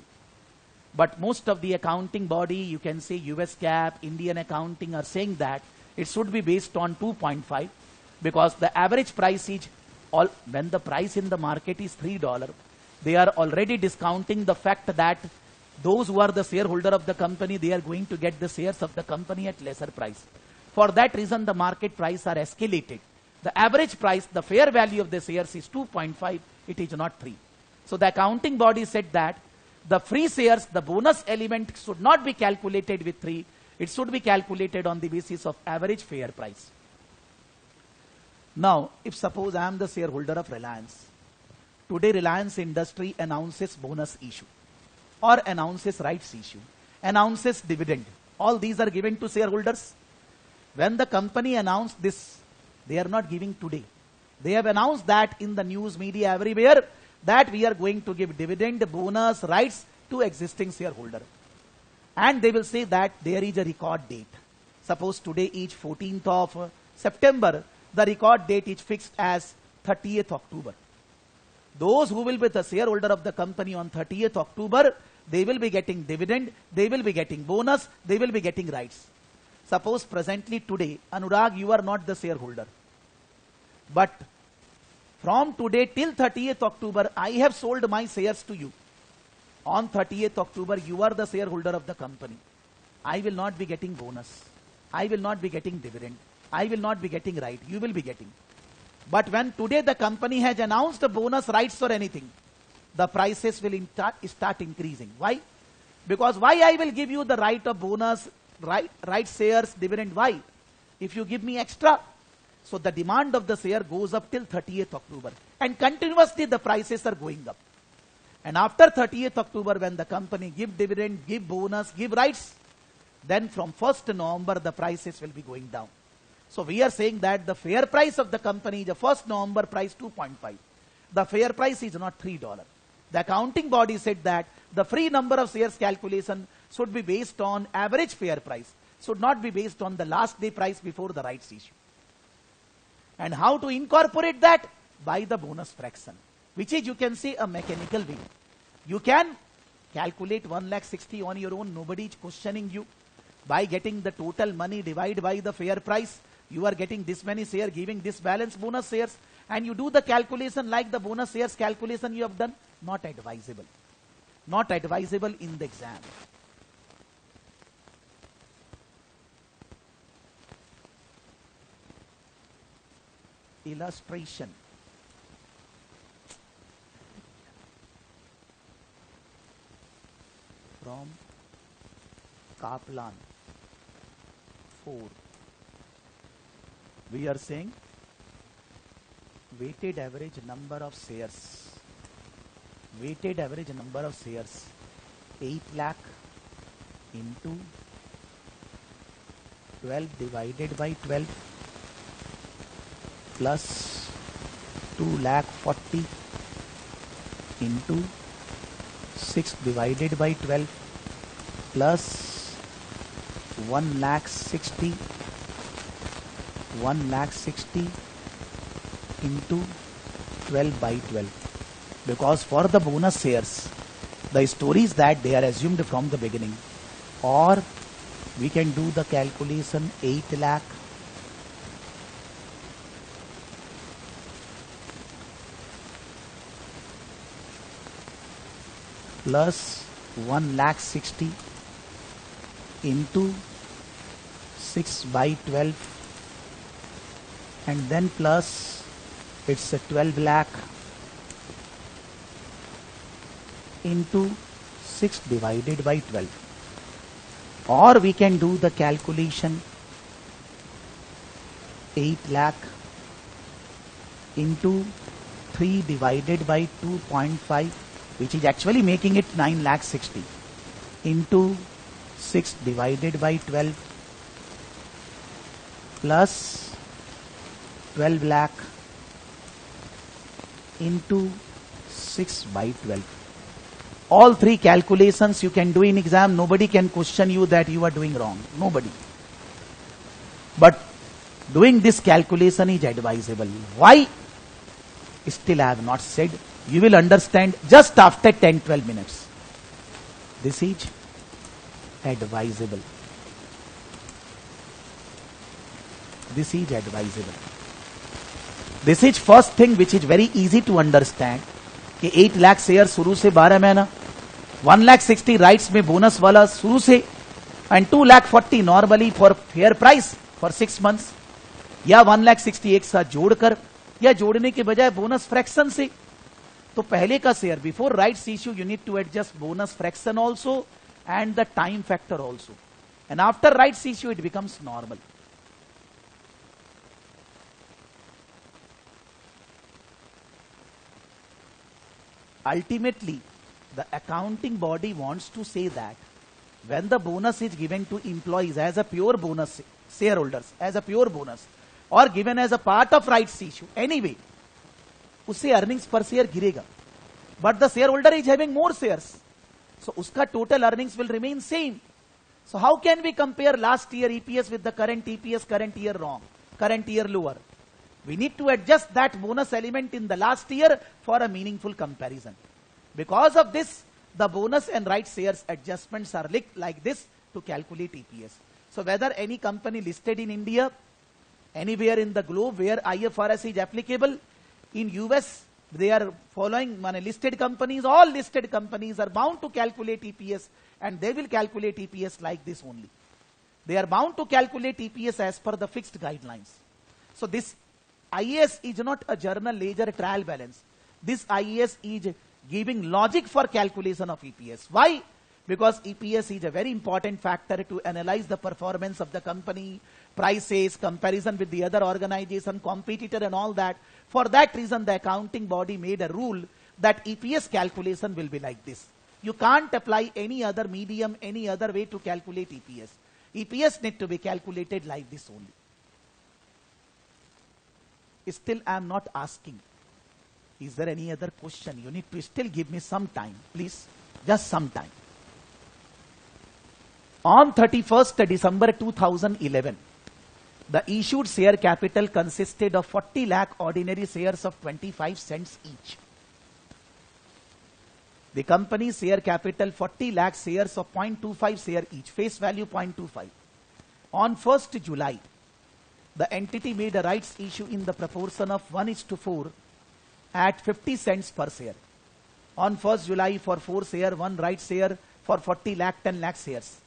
But most of the accounting body, you can say US GAAP, Indian accounting are saying that it should be based on 2.5 because the average price is when the price in the market is $3, they are already discounting the fact that those who are the shareholder of the company, they are going to get the shares of the company at lesser price. For that reason, the market price are escalated. The average price, the fair value of the shares is 2.5, it is not 3. So the accounting body said that the free shares, the bonus element should not be calculated with 3, it should be calculated on the basis of average fair price. Now, if suppose I am the shareholder of Reliance, today Reliance Industry announces bonus issue or announces rights issue, announces dividend. All these are given to shareholders. When the company announced this, they are not giving today. They have announced that in the news media everywhere that we are going to give dividend, bonus, rights to existing shareholder. And they will say that there is a record date. Suppose today is 14th of September. The record date is fixed as 30th October. Those who will be the shareholder of the company on 30th October, they will be getting dividend, they will be getting bonus, they will be getting rights. Suppose presently today, Anurag, you are not the shareholder. But from today till 30th October, I have sold my shares to you. On 30th October, you are the shareholder of the company. I will not be getting bonus. I will not be getting dividend. I will not be getting right. You will be getting. But when today the company has announced the bonus rights or anything, the prices will start increasing. Why? Because why I will give you the right of bonus, right shares, dividend? Why? If you give me extra, so the demand of the share goes up till 30th October. And continuously the prices are going up. And after 30th October, when the company give dividend, give bonus, give rights, then from 1st November, the prices will be going down. So we are saying that the fair price of the company is the 1st November price 2.5. The fair price is not $3. The accounting body said that the free number of shares calculation should be based on average fair price, should not be based on the last day price before the rights issue. And how to incorporate that? By the bonus fraction, which is, you can say, a mechanical way. You can calculate 1,60,000 on your own. Nobody is questioning you. By getting the total money divided by the fair price, you are getting this many shares, giving this balance bonus shares, and you do the calculation like the bonus shares calculation you have done. Not advisable. Not advisable in the exam. Illustration. From Kaplan 4. We are saying weighted average number of shares. Weighted average number of shares 8 lakh into 12 divided by 12 plus 2,40,000 into 6 divided by 12 plus 1,60,000 into 12 by 12. Because for the bonus shares, The story is that they are assumed from the beginning. Or we can do the calculation 8 lakh plus 1 lakh 60 into 6 by 12 and then plus it's a 12 lakh into 6 divided by 12. Or we can do the calculation 8 lakh into 3 divided by 2.5, which is actually making it 9 lakh 60 into 6 divided by 12 plus 12 lakh into 6 by 12. All three calculations you can do in exam. Nobody can question you that you are doing wrong. Nobody. But doing this calculation is advisable. Why? Still I have not said. You will understand just after 10-12 minutes. This is advisable. This is advisable. This is first thing which is very easy to understand. कि 8 lakh share शुरू से 12 महीना, 1 lakh 60 rights में bonus वाला शुरू से, and 2 lakh 40 normally for fair price for 6 months, या 1 लाख 60 एक साथ जोड़कर, या जोड़ने के बजाय बोनस फ्रैक्शन से. तो पहले का share before rights issue you need to adjust bonus fraction also and the time factor also, and after rights issue it becomes normal. Ultimately, the accounting body wants to say that when the bonus is given to employees as a pure bonus, shareholders as a pure bonus, or given as a part of rights issue, anyway, उससे earnings per share गिरेगा. But the shareholder is having more shares, so उसका total earnings will remain same. So how can we compare last year EPS with the current EPS, current year wrong, current year lower? We need to adjust that bonus element in the last year for a meaningful comparison. Because of this, the bonus and right shares adjustments are like this to calculate EPS. So whether any company listed in India, anywhere in the globe where IFRS is applicable, in US they are following listed companies, all listed companies are bound to calculate EPS, and they will calculate EPS like this only. They are bound to calculate EPS as per the fixed guidelines. So this IAS is not a journal ledger trial balance. This IAS is giving logic for calculation of EPS. Why? Because EPS is a very important factor to analyze the performance of the company, prices, comparison with the other organization, competitor and all that. For that reason, the accounting body made a rule that EPS calculation will be like this. You can't apply any other medium, any other way to calculate EPS. EPS need to be calculated like this only. Still, I am not asking. Is there any other question? You need to still give me some time, please. Just some time. On 31st December 2011, the issued share capital consisted of 40 lakh ordinary shares of 25 cents each. The company's share capital 40 lakh shares of 0.25 share each, face value 0.25. On 1st July, the entity made a rights issue in the proportion of 1:4 at 50 cents per share. On 1st July, for 4 share, 1 right share for 40 lakh, 10 lakh shares.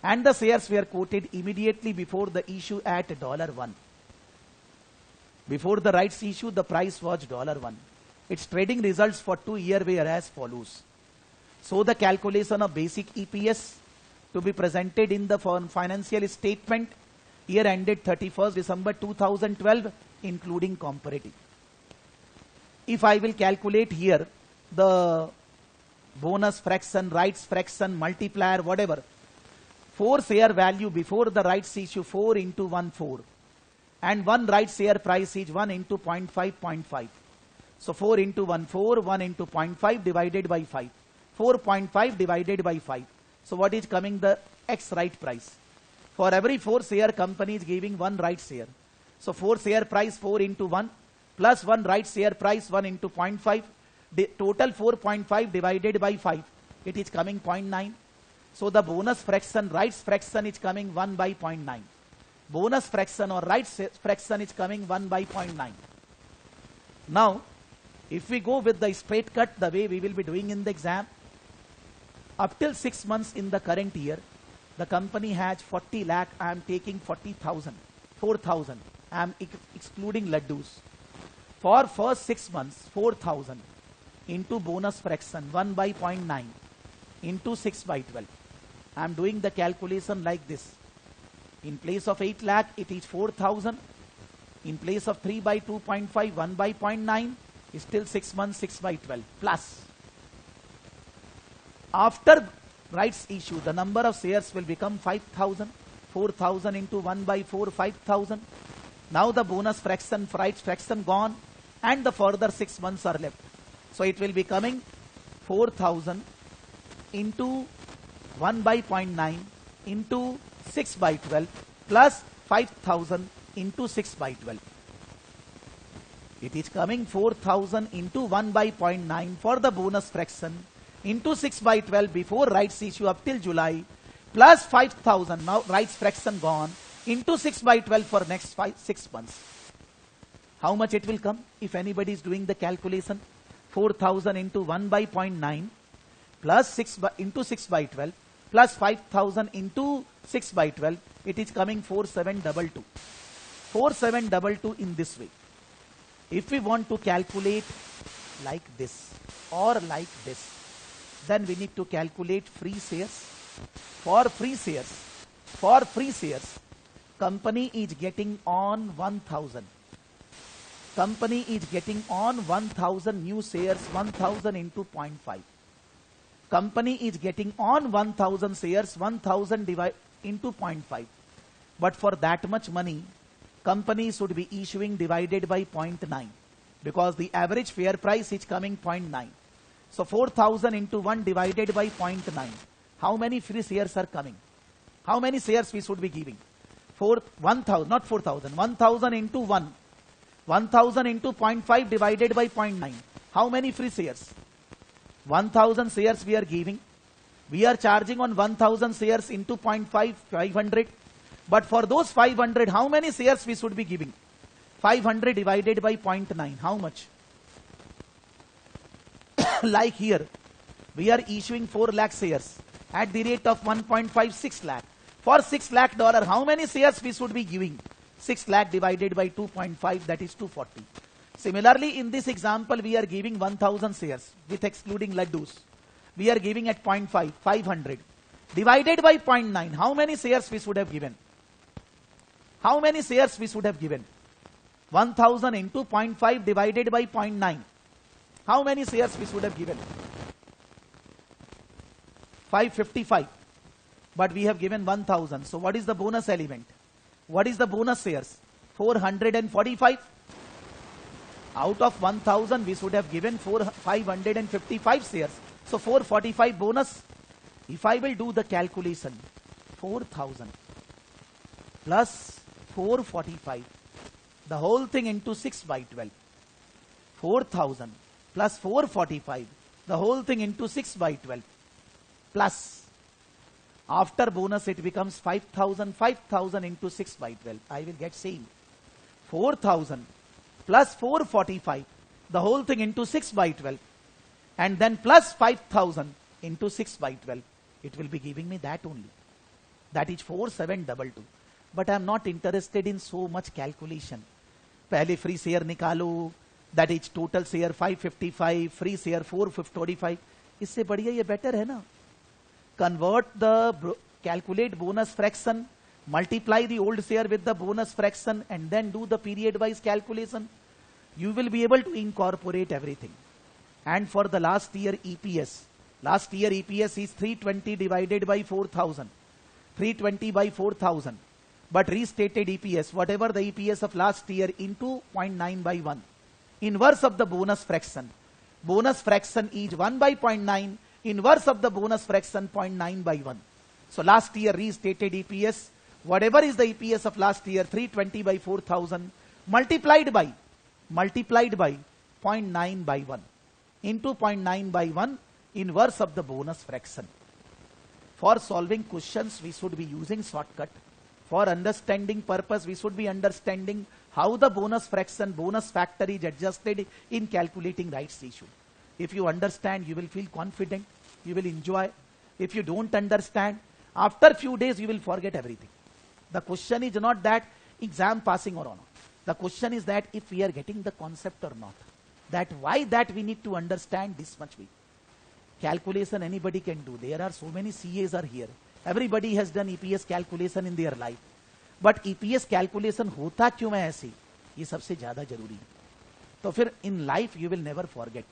And the shares were quoted immediately before the issue at $1. Before the rights issue, the price was $1. Its trading results for 2 years were as follows. So the calculation of basic EPS to be presented in the financial statement year ended 31st December 2012, including comparative. If I will calculate here the bonus fraction, rights fraction, multiplier, whatever, 4 share value before the rights issue 4 into 1 4, and 1 right share price is 1 into 0.5 0.5. So 4 into 1 4, 1 into 0.5 divided by 5, 4.5 divided by 5. So what is coming the X right price? For every 4 share, company is giving 1 right share. So 4 share price 4 into 1 plus 1 right share price 1 into 0.5. Total 4.5 divided by 5 it is coming 0.9. So the bonus fraction, rights fraction is coming 1 by 0.9. Bonus fraction or rights fraction is coming 1 by 0.9. Now, if we go with the straight cut, the way we will be doing in the exam, up till 6 months in the current year, the company has 40 lakh, I am taking 40,000, 4,000, I am excluding laddus. For first 6 months, 4,000 into bonus fraction 1 by 0.9 into 6 by 12. I am doing the calculation like this. In place of 8 lakh, it is 4,000. In place of 3 by 2.5, 1 by 0.9, is still 6 months, 6 by 12. Plus, after rights issue, the number of shares will become 5,000. 4,000 into 1 by 4, 5,000. Now the bonus fraction, rights fraction gone, and the further 6 months are left. So it will be coming 4,000 into 1 by 0.9 into 6 by 12 plus 5,000 into 6 by 12. It is coming 4,000 into 1 by 0.9 for the bonus fraction into 6 by 12 before rights issue up till July plus 5,000, now rights fraction gone, into 6 by 12 for next 6 months. How much it will come? If anybody is doing the calculation, 4,000 into 1 by 0.9 plus 6 by, into 6 by 12 plus 5,000 into 6 by 12, it is coming 4722. 4722 in this way. If we want to calculate like this or like this, then we need to calculate free shares. For free shares, company is getting on 1,000. Company is getting on 1,000 new shares, 1,000 into 0.5. Company is getting on 1,000 shares, 1,000 into 0.5. But for that much money, company should be issuing divided by 0.9 because the average fair price is coming 0.9. So 4,000 into 1 divided by 0.9. How many free shares are coming? How many shares we should be giving? 1,000, not 4,000. 1,000 into 1. 1,000 into 0.5 divided by 0.9. How many free shares? 1,000 shares we are giving. We are charging on 1,000 shares into 0.5, 500. But for those 500, how many shares we should be giving? 500 divided by 0.9. How much? Like here, we are issuing 4 lakh shares at the rate of 1.56 lakh. For $6 lakh, how many shares we should be giving? 6 lakh divided by 2.5, that is 240. Similarly, in this example, we are giving 1,000 shares with excluding laddus. We are giving at 0.5, 500. Divided by 0.9, how many shares we should have given? How many shares we should have given? 1,000 into 0.5 divided by 0.9. How many shares we should have given? 555. But we have given 1,000. So what is the bonus element? What is the bonus shares? 445. Out of 1,000, we should have given 555 shares. So 445 bonus. If I will do the calculation, 4,000 plus 445, the whole thing into 6 by 12. 4,000 plus 445, the whole thing into 6 by 12. Plus, after bonus, it becomes 5,000, 5,000 into 6 by 12. I will get same. 4,000 plus 445, the whole thing into 6 by 12. And then plus 5,000 into 6 by 12. It will be giving me that only. That is 4722. But I am not interested in so much calculation. Pehle free share nikalo, that is total share 555, free share 445. इससे बढ़िया ये better है ना? Calculate bonus fraction, multiply the old share with the bonus fraction, and then do the period wise calculation. You will be able to incorporate everything. And for the last year EPS is 320 divided by 4,000. 320 by 4,000. But restated EPS, whatever the EPS of last year into 0.9 by 1. Inverse of the bonus fraction. Bonus fraction is 1 by 0.9. Inverse of the bonus fraction 0.9 by 1. So last year restated EPS, whatever is the EPS of last year, 320 by 4,000 multiplied by 0.9 by 1 into 0.9 by 1 inverse of the bonus fraction. For solving questions, we should be using shortcut. For understanding purpose, we should be understanding how the bonus fraction, bonus factor is adjusted in calculating rights issue. If you understand, you will feel confident, you will enjoy. If you don't understand, after few days, you will forget everything. The question is not that exam passing or not. The question is that if we are getting the concept or not. That why that we need to understand this much way. Calculation anybody can do. There are so many CAs are here. Everybody has done EPS calculation in their life. But EPS calculation होता क्यों है ऐसे? ये सबसे ज्यादा जरूरी है. तो फिर in life you will never forget.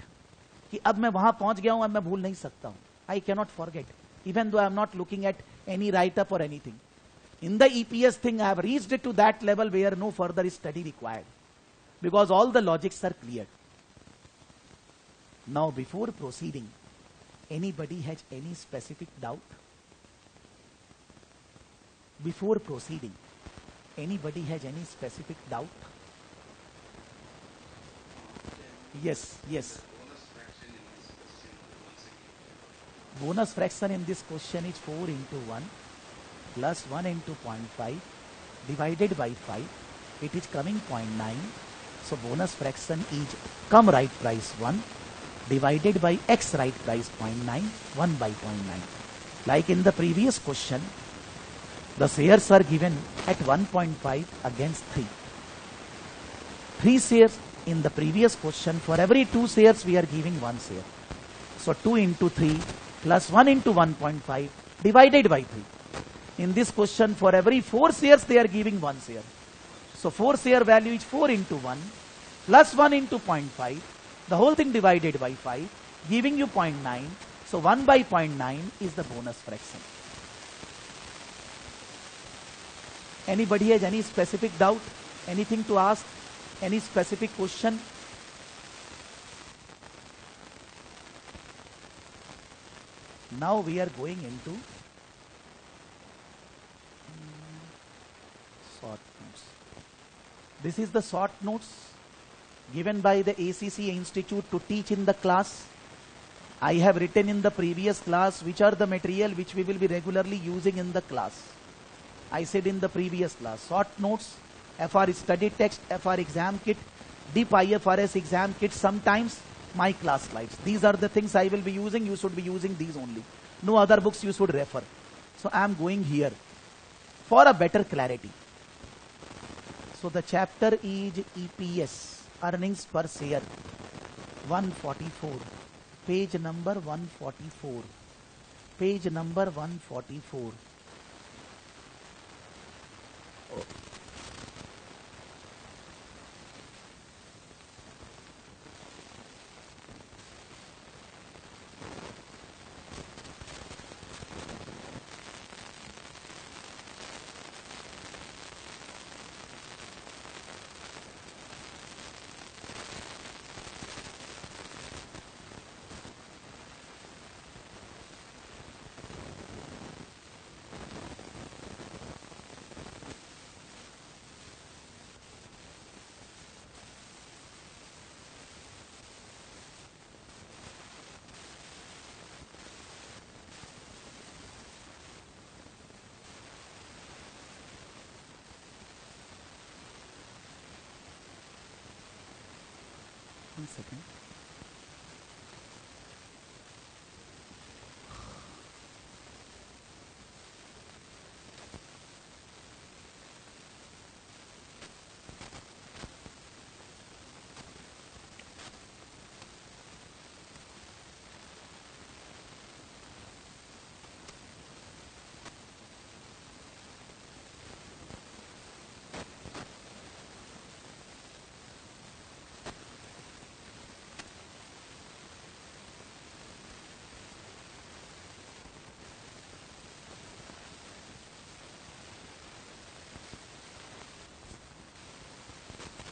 कि अब मैं वहां पहुंच गया हूं, अब मैं भूल नहीं सकता हूं. I cannot forget. Even though I am not looking at any write-up or anything. In the EPS thing, I have reached it to that level where no further study required. Because all the logics are clear. Now before proceeding, anybody has any specific doubt? Before proceeding, anybody has any specific doubt? Yes, yes. Bonus fraction in this question is 4 into 1 plus 1 into 0.5 divided by 5. It is coming 0.9. So bonus fraction is come right price 1 divided by x right price 0.9, 1 by 0.9. Like in the previous question, the shares are given at 1.5 against 3. 3 shares in the previous question. For every 2 shares, we are giving 1 share. So 2 into 3 plus 1 into 1.5 divided by 3. In this question, for every 4 shares, they are giving 1 share. So 4 share value is 4 into 1 plus 1 into 0.5. The whole thing divided by 5, giving you 0.9. So 1 by 0.9 is the bonus fraction. Anybody has any specific doubt? Anything to ask? Any specific question? Now we are going into short notes. This is the short notes given by the ACCA Institute to teach in the class. I have written in the previous class which are the material which we will be regularly using in the class. I said in the previous class, short notes, FR study text, FR exam kit, deep IFRS exam kit, sometimes my class slides. These are the things I will be using. You should be using these only. No other books you should refer. So I am going here for a better clarity. So the chapter is EPS, earnings per share, 144. Page number 144. Page number 144. One second.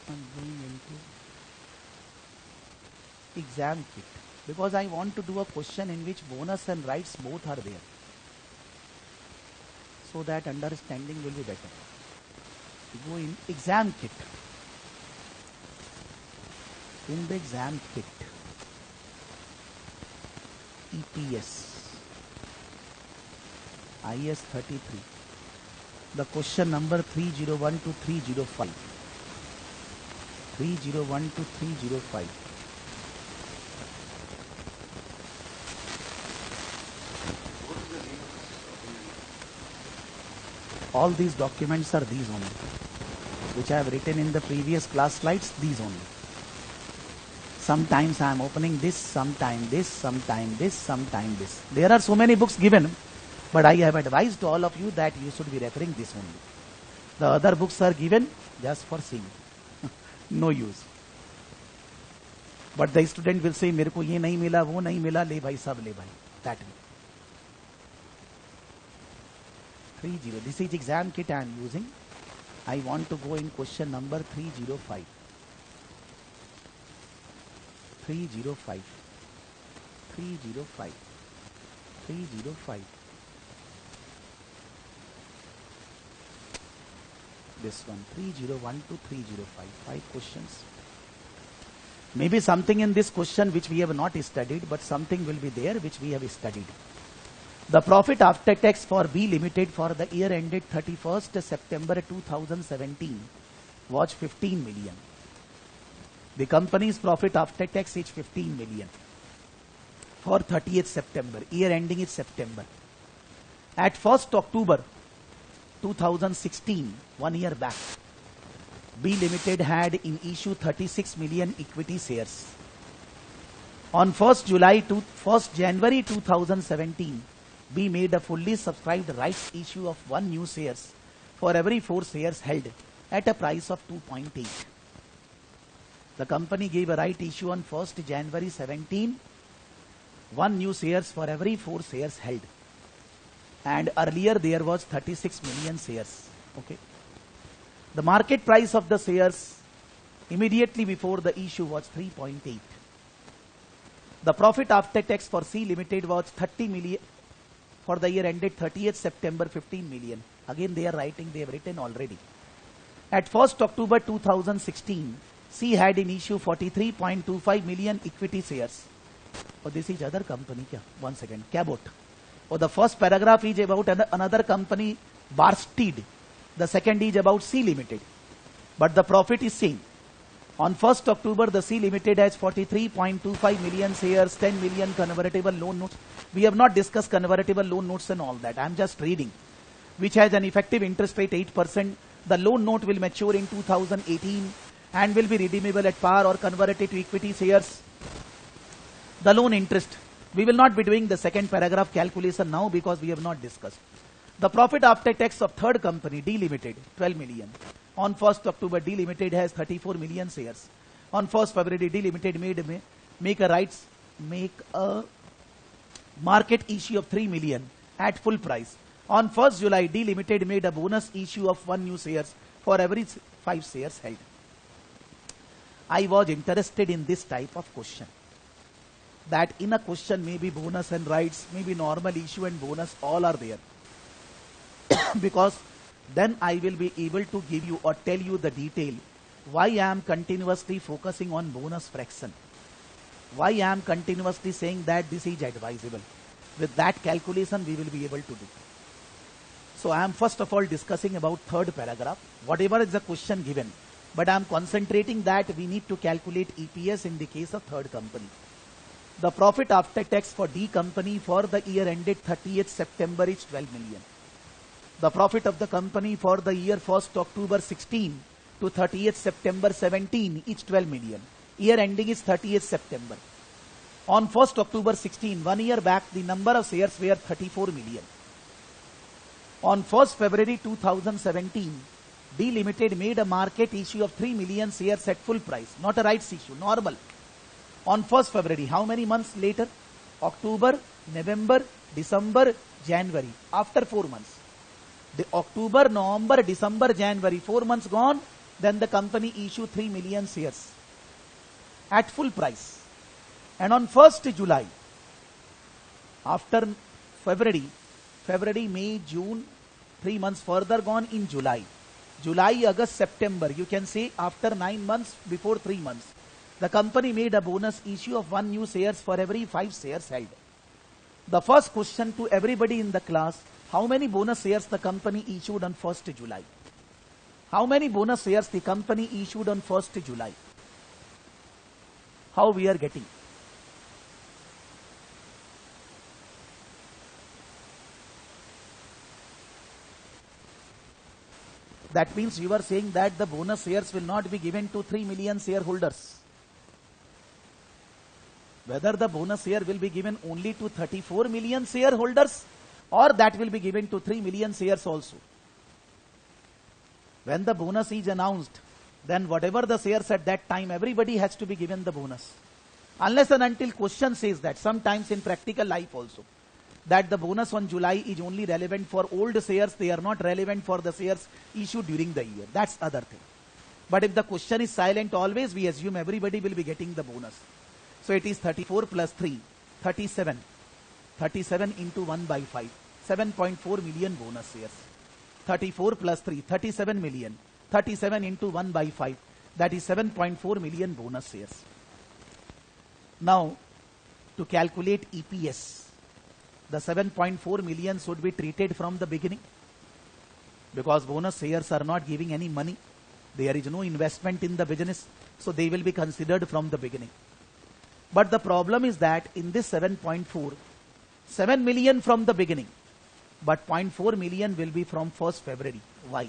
I'm going into exam kit because I want to do a question in which bonus and rights both are there, so that understanding will be better. Go in exam kit. In the exam kit, EPS. IS 33. The question number 301 to 305. 301 to 305. All these documents are these only, which I have written in the previous class slides, these only. Sometimes I am opening this, sometime this, sometime this, sometime this. There are so many books given, but I have advised all of you that you should be referring this only. The other books are given just for seeing. No use. But the student will say, मेरे को ये नहीं मिला, वो नहीं मिला, ले भाई सब ले भाई. That way. 30. This is exam kit I am using. I want to go in question number 305. 305. 305. 305. This one, 301 to 305. 5 questions. Maybe something in this question which we have not studied, but something will be there which we have studied. The profit after tax for B Limited for the year ended 31st September 2017 was 15 million. The company's profit after tax is 15 million for 30th September. Year ending is September. At 1st October 2016, 1 year back, B Limited had in issue 36 million equity shares. On 1st January 2017, B made a fully subscribed rights issue of 1 new shares for every 4 shares held at a price of 2.8. The company gave a right issue on 1st January 17, 1 new shares for every 4 shares held. And earlier there was 36 million shares. Okay. The market price of the shares immediately before the issue was 3.8. The profit after tax for C Limited was 30 million. For the year ended 30th September, 15 million. Again they are writing, they have written already. At 1st October 2016, C had in issue 43.25 million equity shares. Oh, this is other company. Kya? 1 second. Cabot. Oh, the first paragraph is about another company, Barsteed. The second is about C Limited. But the profit is same. On 1st October, the C Limited has 43.25 million shares, 10 million convertible loan notes. We have not discussed convertible loan notes and all that. I am just reading. Which has an effective interest rate 8%. The loan note will mature in 2018 and will be redeemable at par or converted to equity shares. The loan interest. We will not be doing the second paragraph calculation now because we have not discussed. The profit after tax of third company, D Limited, 12 million. On 1st October, D Limited has 34 million shares. On 1st February, D Limited make a market issue of 3 million at full price. On 1st July, D Limited made a bonus issue of 1 new shares for every 5 shares held. I was interested in this type of question. That in a question maybe bonus and rights, maybe normal issue and bonus, all are there. Because then I will be able to give you or tell you the detail why I am continuously focusing on bonus fraction. Why I am continuously saying that this is advisable. With that calculation we will be able to do. So I am first of all discussing about third paragraph, whatever is the question given. But I am concentrating that we need to calculate EPS in the case of third company. The profit after tax for D company for the year ended 30th September is 12 million. The profit of the company for the year 1st October 16 to 30th September 17 is 12 million. Year ending is 30th September. On 1st October 16, 1 year back, the number of shares were 34 million. On 1st February 2017, D Limited made a market issue of 3 million shares at full price, not a rights issue, normal. On 1st February, how many months later? October, November, December, January, after 4 months. The October, November, December, January, 4 months gone, then the company issued 3 million shares at full price. And on 1st July, after February, May, June, 3 months further gone in July. July, August, September, you can say after 9 months, before 3 months, the company made a bonus issue of 1 new shares for every 5 shares held. The first question to everybody in the class, how many bonus shares the company issued on 1st July? How many bonus shares the company issued on 1st July? How we are getting? That means you are saying that the bonus shares will not be given to 3 million shareholders. Whether the bonus share will be given only to 34 million shareholders or that will be given to 3 million shares also. When the bonus is announced, then whatever the shares at that time, everybody has to be given the bonus. Unless and until question says that, sometimes in practical life also, that the bonus on July is only relevant for old shares, they are not relevant for the shares issued during the year. That's other thing. But if the question is silent always, we assume everybody will be getting the bonus. So it is 34 plus 3, 37. 37 into 1 by 5, 7.4 million bonus shares. 34 plus 3, 37 million. 37 into 1 by 5, that is 7.4 million bonus shares. Now, to calculate EPS, the 7.4 million should be treated from the beginning, because bonus shares are not giving any money. There is no investment in the business, so they will be considered from the beginning. But the problem is that in this 7.4, 7 million from the beginning, but 0.4 million will be from 1st February. Why?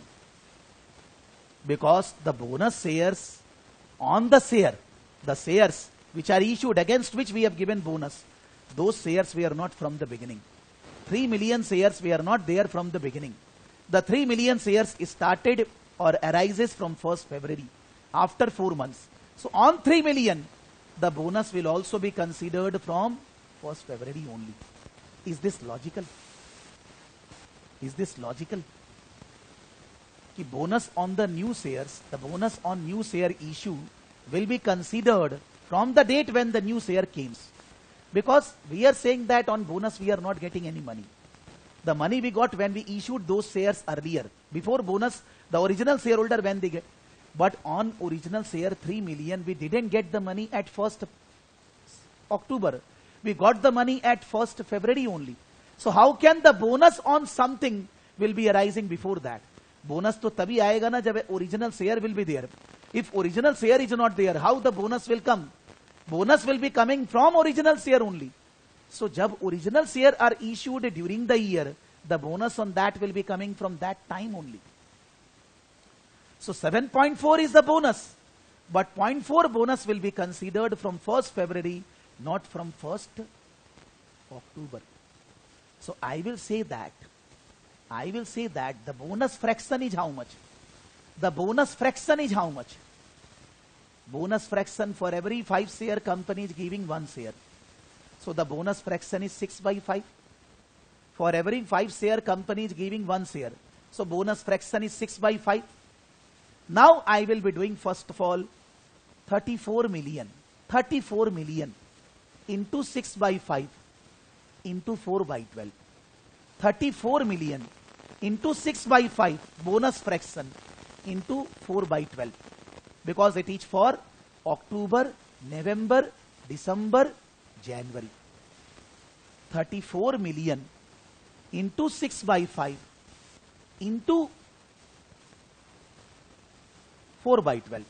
Because the bonus shares on the shares which are issued against which we have given bonus, those shares were not from the beginning. 3 million shares were not there from the beginning. The 3 million shares started or arises from 1st February after 4 months. So on 3 million, the bonus will also be considered from 1st February only. Is this logical? Is this logical? The bonus on the new shares, the bonus on new share issue will be considered from the date when the new share comes. Because we are saying that on bonus we are not getting any money. The money we got when we issued those shares earlier. Before bonus, the original shareholder when they get. But on original share 3 million, we didn't get the money at 1st October. We got the money at 1st February only. So how can the bonus on something will be arising before that? Bonus to tabhi aayega na jab original share will be there. If original share is not there, how the bonus will come? Bonus will be coming from original share only. So jab original share are issued during the year, the bonus on that will be coming from that time only. So 7.4 is the bonus, but 0.4 bonus will be considered from 1st February, not from 1st October. So I will say that the bonus fraction is how much? The bonus fraction is how much? Bonus fraction for every 5 share company is giving 1 share. So the bonus fraction is 6 by 5. For every 5 share company is giving 1 share. So bonus fraction is 6 by 5. Now I will be doing first of all 34 million into 6 by 5 into 4 by 12. 34 million into 6 by 5 bonus fraction into 4 by 12. Because it is for October, November, December, January. 34 million into 6 by 5 into 4 by 12.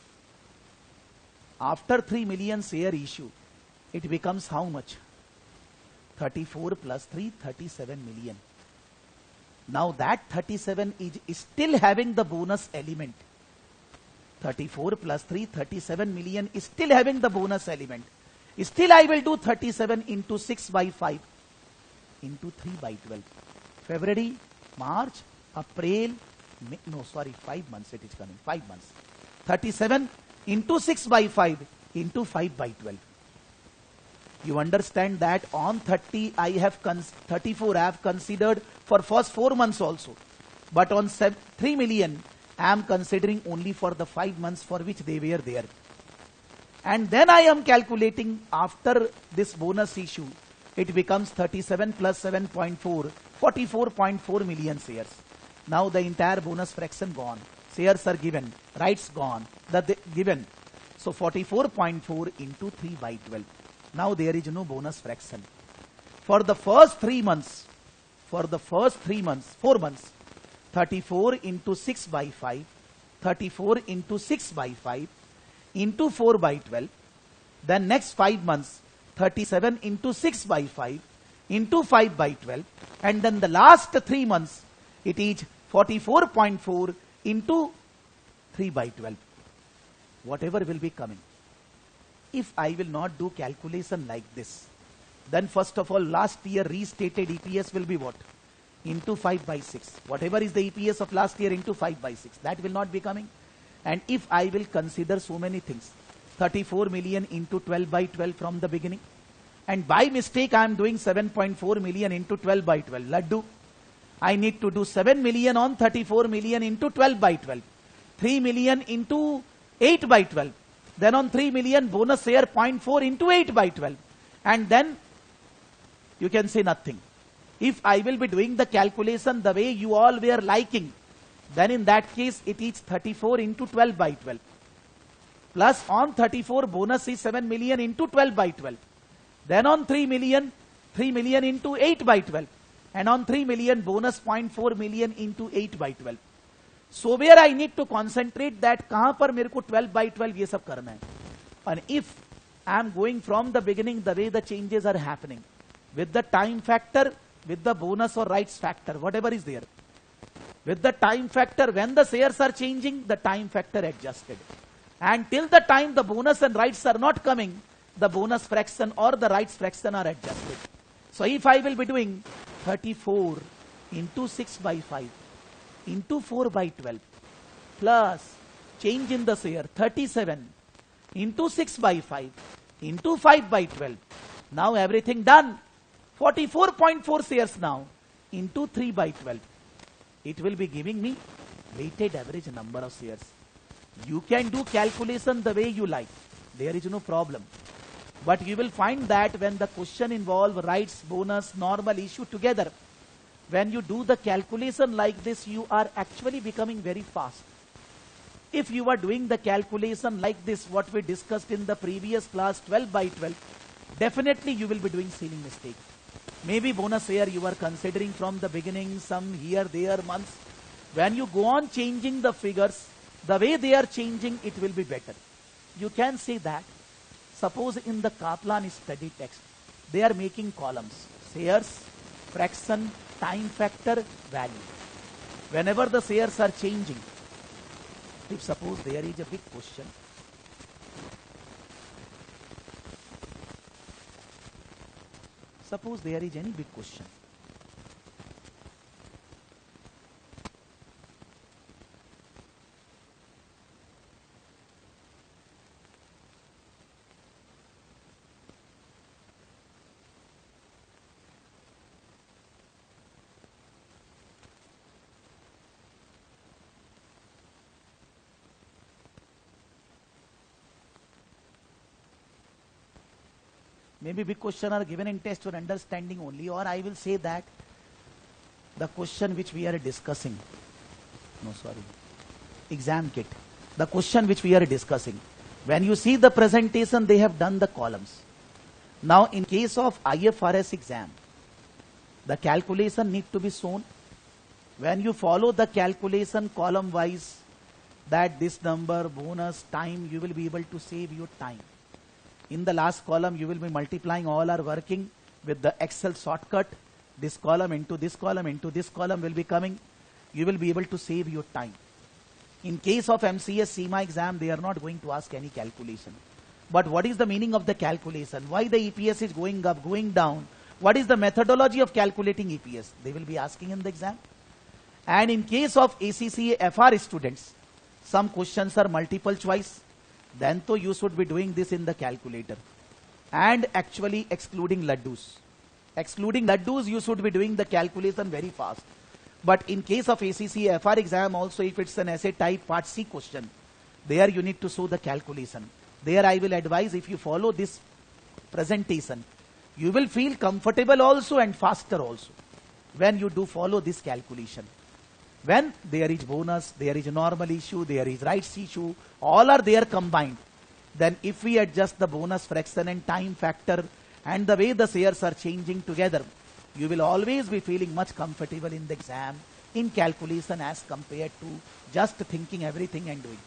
After 3 million share issue, it becomes how much? 34 plus 3, 37 million. Now that 37 is still having the bonus element. 34 plus 3, 37 million is still having the bonus element. Still I will do 37 into 6 by 5 into 3 by 12. February, March, April, May, no sorry, 5 months it is coming, 5 months. 37 into 6 by 5 into 5 by 12. You understand that on 34 I have considered for first 4 months also. But on 3 million, I am considering only for the 5 months for which they were there. And then I am calculating after this bonus issue, it becomes 37 plus 7.4, 44.4 million shares. Now the entire bonus fraction gone. Shares are given, rights gone, given. So 44.4 into 3 by 12. Now there is no bonus fraction. For the first 3 months, 4 months, 34 into 6 by 5, 34 into 6 by 5, into 4 by 12. Then next 5 months, 37 into 6 by 5, into 5 by 12. And then the last 3 months, it is 44.4 into 3 by 12. Whatever will be coming. If I will not do calculation like this, then first of all, last year restated EPS will be what? Into 5 by 6. Whatever is the EPS of last year into 5 by 6. That will not be coming. And if I will consider so many things, 34 million into 12 by 12 from the beginning, and by mistake I am doing 7.4 million into 12 by 12. Laddu. I need to do 7 million on 34 million into 12 by 12. 3 million into 8 by 12. Then on 3 million bonus share 0.4 into 8 by 12. And then you can say nothing. If I will be doing the calculation the way you all were liking, then in that case it is 34 into 12 by 12. Plus on 34 bonus is 7 million into 12 by 12. Then on 3 million into 8 by 12. And on 3 million bonus 0.4 million into 8 by 12. So where I need to concentrate that kahan par mere ko 12 by 12 ye sab karna hai. And if I am going from the beginning the way the changes are happening, with the time factor, with the bonus or rights factor, whatever is there. With the time factor, when the shares are changing, the time factor adjusted. And till the time the bonus and rights are not coming, the bonus fraction or the rights fraction are adjusted. So if I will be doing 34 into 6 by 5 into 4 by 12 plus change in the share 37 into 6 by 5 into 5 by 12. Now everything done. 44.4 shares now into 3 by 12. It will be giving me weighted average number of shares. You can do calculation the way you like. There is no problem. But you will find that when the question involves rights, bonus, normal issue together, when you do the calculation like this, you are actually becoming very fast. If you are doing the calculation like this, what we discussed in the previous class, 12 by 12, definitely you will be doing silly mistake. Maybe bonus share you are considering from the beginning, some here, there, months. When you go on changing the figures, the way they are changing, it will be better. You can say that. Suppose in the Kaplan study text, they are making columns. Shares, fraction, time factor, value. Whenever the shares are changing, if suppose there is a big question, suppose there is any big question. Maybe big question are given in test for understanding only, or I will say that the question which we are discussing, exam kit, the question which we are discussing, when you see the presentation, they have done the columns. Now in case of IFRS exam, the calculation need to be shown. When you follow the calculation column wise, that this number, bonus, time, you will be able to save your time. In the last column, you will be multiplying, all are working with the Excel shortcut. This column into this column will be coming. You will be able to save your time. In case of MCS CIMA exam, they are not going to ask any calculation. But what is the meaning of the calculation? Why the EPS is going up, going down? What is the methodology of calculating EPS? They will be asking in the exam. And in case of ACCA FR students, some questions are multiple choice. Then to you should be doing this in the calculator. And actually excluding laddus. Excluding laddus, you should be doing the calculation very fast. But in case of ACCA FR exam also, if it's an essay type part C question, there you need to show the calculation. There I will advise, if you follow this presentation, you will feel comfortable also and faster also when you do follow this calculation. When there is bonus, there is a normal issue, there is rights issue, all are there combined. Then if we adjust the bonus fraction and time factor and the way the shares are changing together, you will always be feeling much comfortable in the exam, in calculation as compared to just thinking everything and doing.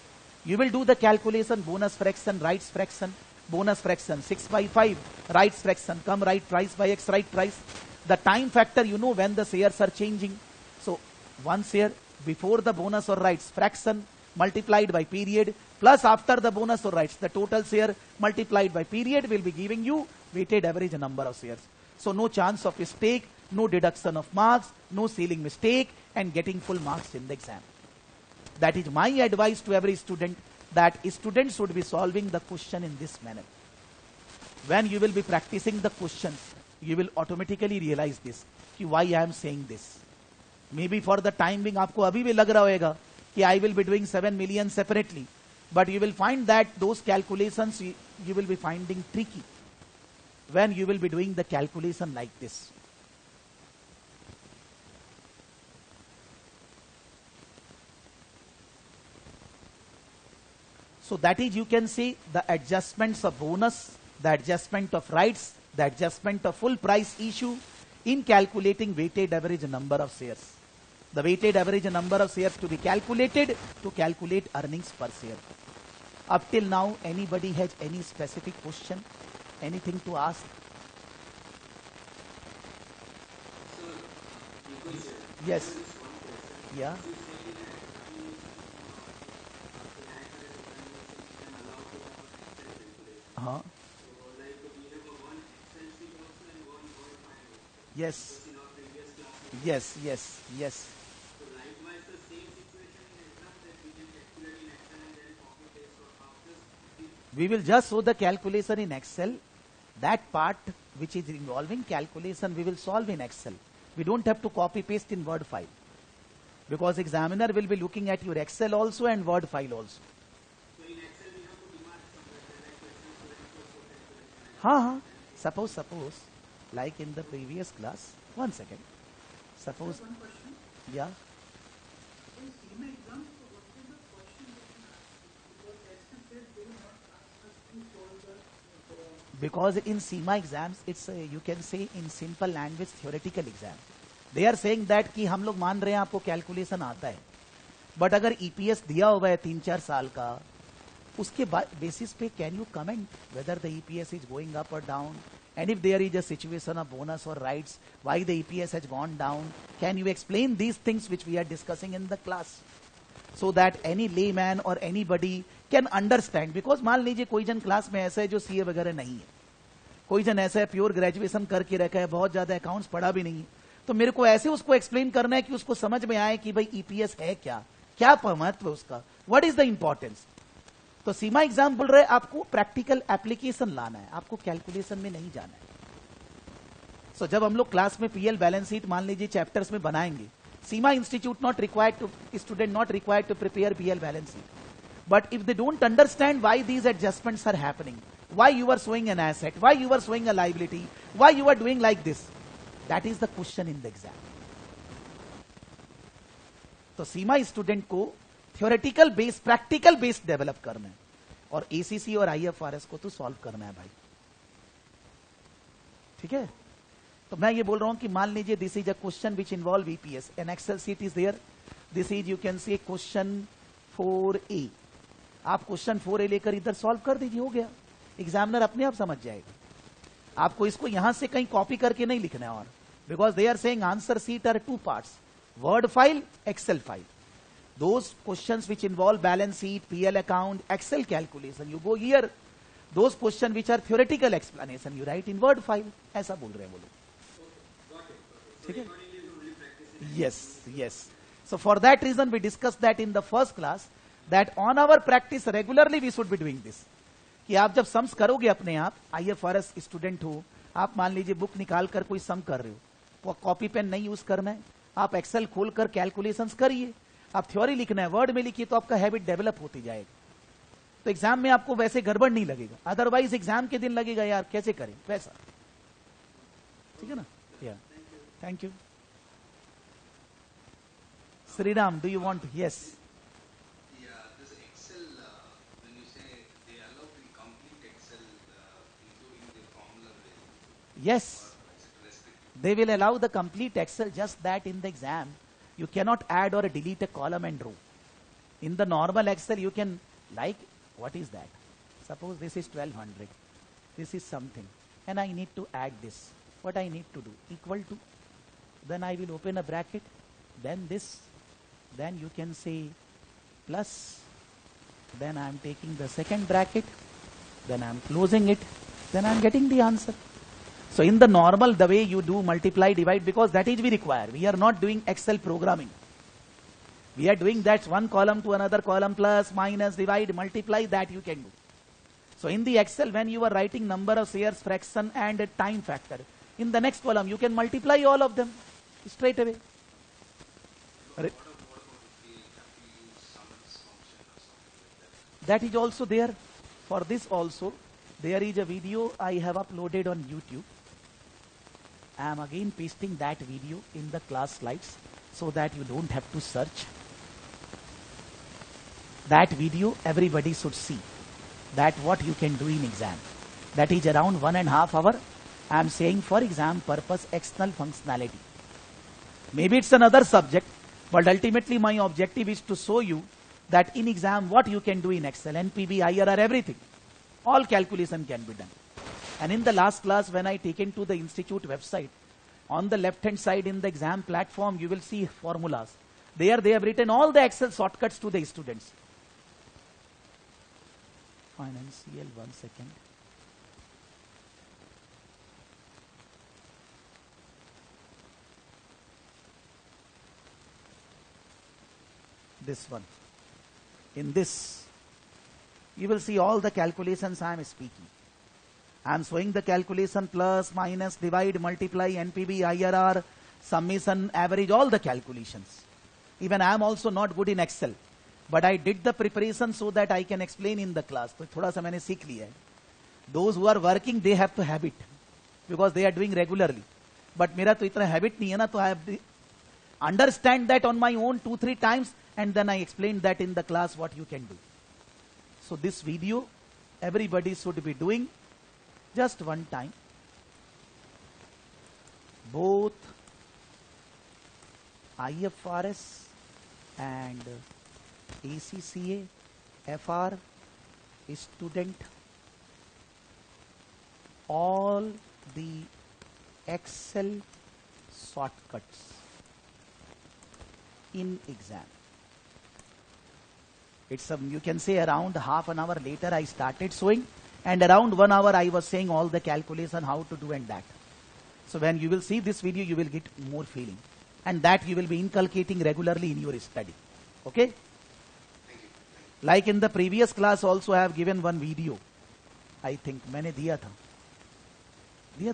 You will do the calculation, bonus fraction, rights fraction, bonus fraction, 6 by 5, rights fraction, come right price by x, right price. The time factor, you know when the shares are changing. So one share before the bonus or rights fraction multiplied by period plus after the bonus or rights, the total share multiplied by period will be giving you weighted average number of shares. So no chance of mistake, no deduction of marks, no ceiling mistake, and getting full marks in the exam. That is my advice to every student, that students should be solving the question in this manner. When you will be practicing the questions, you will automatically realize this, कि why I am saying this. Maybe for the time being आपको अभी भी लग रहा होगा कि I will be doing 7 million separately, but you will find that those calculations you will be finding tricky when you will be doing the calculation like this. So that is, you can see the adjustments of bonus, the adjustment of rights, the adjustment of full price issue in calculating weighted average number of shares. The weighted average number of shares to be calculated to calculate earnings per share. Up till now, anybody has any specific question? Anything to ask? Yes. Yeah. Uh-huh. Yes. Yes, yes, yes. We will just show the calculation in Excel. That part which is involving calculation, we will solve in Excel. We don't have to copy paste in Word file, because examiner will be looking at your Excel also and Word file also. Suppose, like in the previous class, one second. Suppose, yeah. In CMA exams, what is the question that you ask? Because Excel says they will not ask us to solve the Because in CMA exams, it's you can say in simple language theoretical exam. They are saying that कि हम लोग मान रहे हैं आपको calculation आता है, but अगर ईपीएस दिया हुआ है 3-4 साल का, उसके बेसिस पे can you comment whether the EPS is going up और down, and if there is a situation of bonus or rights, why the EPS has gone down, can you explain these things which we are discussing in the class, so that any layman or anybody can understand. Because मान लीजिए कोई जन class में ऐसा है जो CA वगैरह नहीं है, कोई जन ऐसा है प्योर ग्रेजुएशन करके रखा है, बहुत ज्यादा अकाउंट्स पढ़ा भी नहीं है, तो मेरे को ऐसे उसको एक्सप्लेन करना है कि उसको समझ में आए कि भाई ईपीएस है क्या, क्या महत्व उसका, व्हाट इज द इंपॉर्टेंस. तो सीमा एग्जाम बोल रहे आपको प्रैक्टिकल एप्लीकेशन लाना है, आपको कैलकुलेशन में नहीं जाना है. सो जब हम लोग क्लास में पीएल बैलेंस शीट मान लीजिए चैप्टर्स में बनाएंगे, CMA institute not required to, student not required to prepare PL balance sheet, but if they don't understand why these adjustments are happening, why you are showing an asset, why you are showing a liability, why you are doing like this, that is the question in the exam. तो CMA student को theoretical base, practical base develop करना है, और ACC और IFRS को तो solve करना है भाई. ठीक है. तो मैं ये बोल रहा हूं कि मान लीजिए this is a question which involve EPS, an excel sheet is there, this is you can see question 4A. आप क्वेश्चन 4A लेकर इधर सॉल्व कर दीजिए, हो गया. एग्जामिनर अपने आप समझ जाएगा. आपको इसको यहां से कहीं कॉपी करके नहीं लिखना है, और because they are saying answer sheet are 2 parts, word file, excel file. Those questions which involve balance sheet, PL account, Excel calculation, you go here. Those questions which are theoretical explanation, you write in word file. ऐसा बोल रहे हैं वो लोग. ठीक है? Yes, yes. So for that reason we discussed that in the first class, that on our practice regularly we should be doing this. कि आप जब सम्स करोगे अपने आप, IFRS स्टूडेंट हो, आप मान लीजिए बुक निकाल कर कोई सम कर रहे हो, कॉपी पेन नहीं यूज करना है, आप एक्सेल खोलकर कैलकुलेशंस करिए. आप थ्योरी लिखना है, वर्ड में लिखिए, तो आपका हैबिट डेवलप होती जाएगा. तो एग्जाम में आपको वैसे गड़बड़ नहीं लगेगा, अदरवाइज एग्जाम के दिन लगेगा यार कैसे करें वैसा. ठीक है ना. या thank you. Shriram, do you want? Yes. Yes, they will allow the complete Excel, just that in the exam, you cannot add or delete a column and row. In the normal Excel, you can, like, what is that? Suppose this is 1200. This is something. And I need to add this. What I need to do? Equal to. Then I will open a bracket. Then this. Then you can say plus. Then I am taking the second bracket. Then I am closing it. Then I am getting the answer. So in the normal, the way you do multiply, divide, because that is we require. We are not doing Excel programming. We are doing that one column to another column, plus, minus, divide, multiply, that you can do. So in the Excel, when you are writing number of shares, fraction and time factor, in the next column, you can multiply all of them straight away. That is also there. For this also, there is a video I have uploaded on YouTube. I am again pasting that video in the class slides so that you don't have to search. That video everybody should see. That what you can do in exam. That is around 1.5 hours. I am saying for exam purpose external functionality. Maybe it's another subject, but ultimately my objective is to show you that in exam what you can do in Excel, NPV, IRR, everything. All calculation can be done. And in the last class, when I taken to the institute website, on the left hand side in the exam platform, you will see formulas. There they have written all the Excel shortcuts to the students. Financial, 1 second. This one. In this, you will see all the calculations I am speaking. I am showing the calculation plus, minus, divide, multiply, NPV, IRR, summation, average, all the calculations. Even I am also not good in Excel. But I did the preparation so that I can explain in the class. तो थोड़ा सा मैंने सीख लिया है. Those who are working, they have to have it. Because they are doing regularly. But मेरा तो इतना habit नहीं है ना, तो I have to understand that on my own 2-3 times and then I explained that in the class what you can do. So this video, everybody should be doing just one time. Both IFRS and ACCA, FR, student, all the Excel shortcuts in exam. It's you can say around half an hour later I started showing, and around 1 hour I was saying all the calculation how to do and that. So when you will see this video, you will get more feeling, and that you will be inculcating regularly in your study. Okay? Like in the previous class also I have given one video. I think मैंने दिया था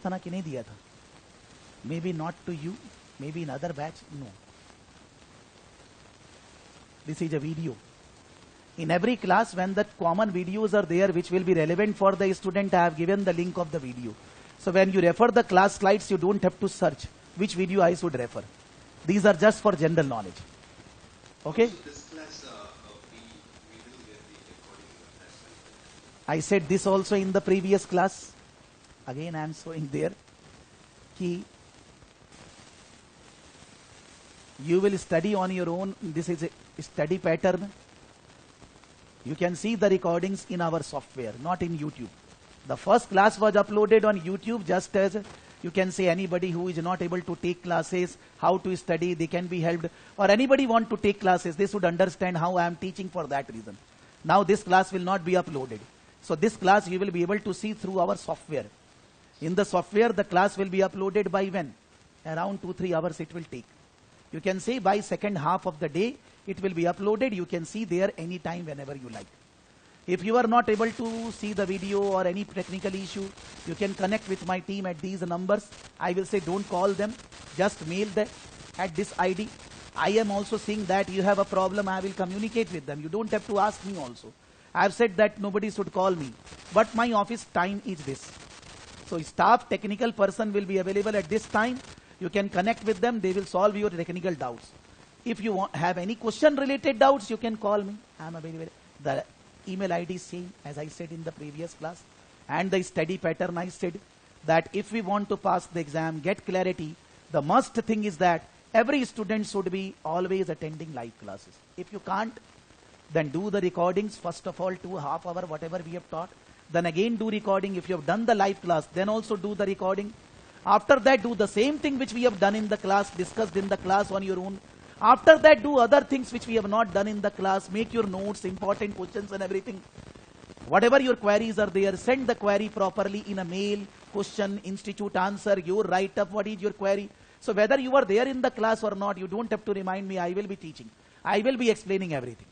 ना कि नहीं दिया था? Maybe not to you, maybe in other batch. No. This is a video. In every class, when the common videos are there which will be relevant for the student, I have given the link of the video. So when you refer the class slides, you don't have to search which video I should refer. These are just for general knowledge. Okay? So this class, we will get the recording of that. I said this also in the previous class. Again I am showing there. Ki you will study on your own. This is a study pattern. You can see the recordings in our software, not in YouTube. The first class was uploaded on YouTube just as you can say anybody who is not able to take classes, how to study, they can be helped. Or anybody want to take classes, they should understand how I am teaching for that reason. Now this class will not be uploaded. So this class you will be able to see through our software. In the software, the class will be uploaded by when? Around 2-3 hours it will take. You can say by second half of the day, it will be uploaded. You can see there anytime whenever you like. If you are not able to see the video or any technical issue, you can connect with my team at these numbers. I will say don't call them, just mail them at this ID. I am also seeing that you have a problem, I will communicate with them. You don't have to ask me also. I have said that nobody should call me, but my office time is this. So staff technical person will be available at this time. You can connect with them, they will solve your technical doubts. If you have any question related doubts, you can call me. I am available. The email ID is same as I said in the previous class. And the study pattern I said. that if we want to pass the exam, get clarity, the must thing is that every student should be always attending live classes. If you can't, then do the recordings, first of all, 2.5 hours, whatever we have taught. Then again do recording. If you have done the live class, then also do the recording. After that, do the same thing which we have done in the class, discussed in the class on your own. After that, do other things which we have not done in the class. Make your notes, important questions and everything. Whatever your queries are there, send the query properly in a mail, question, institute answer, your write-up, what is your query. So whether you are there in the class or not, you don't have to remind me, I will be teaching. I will be explaining everything.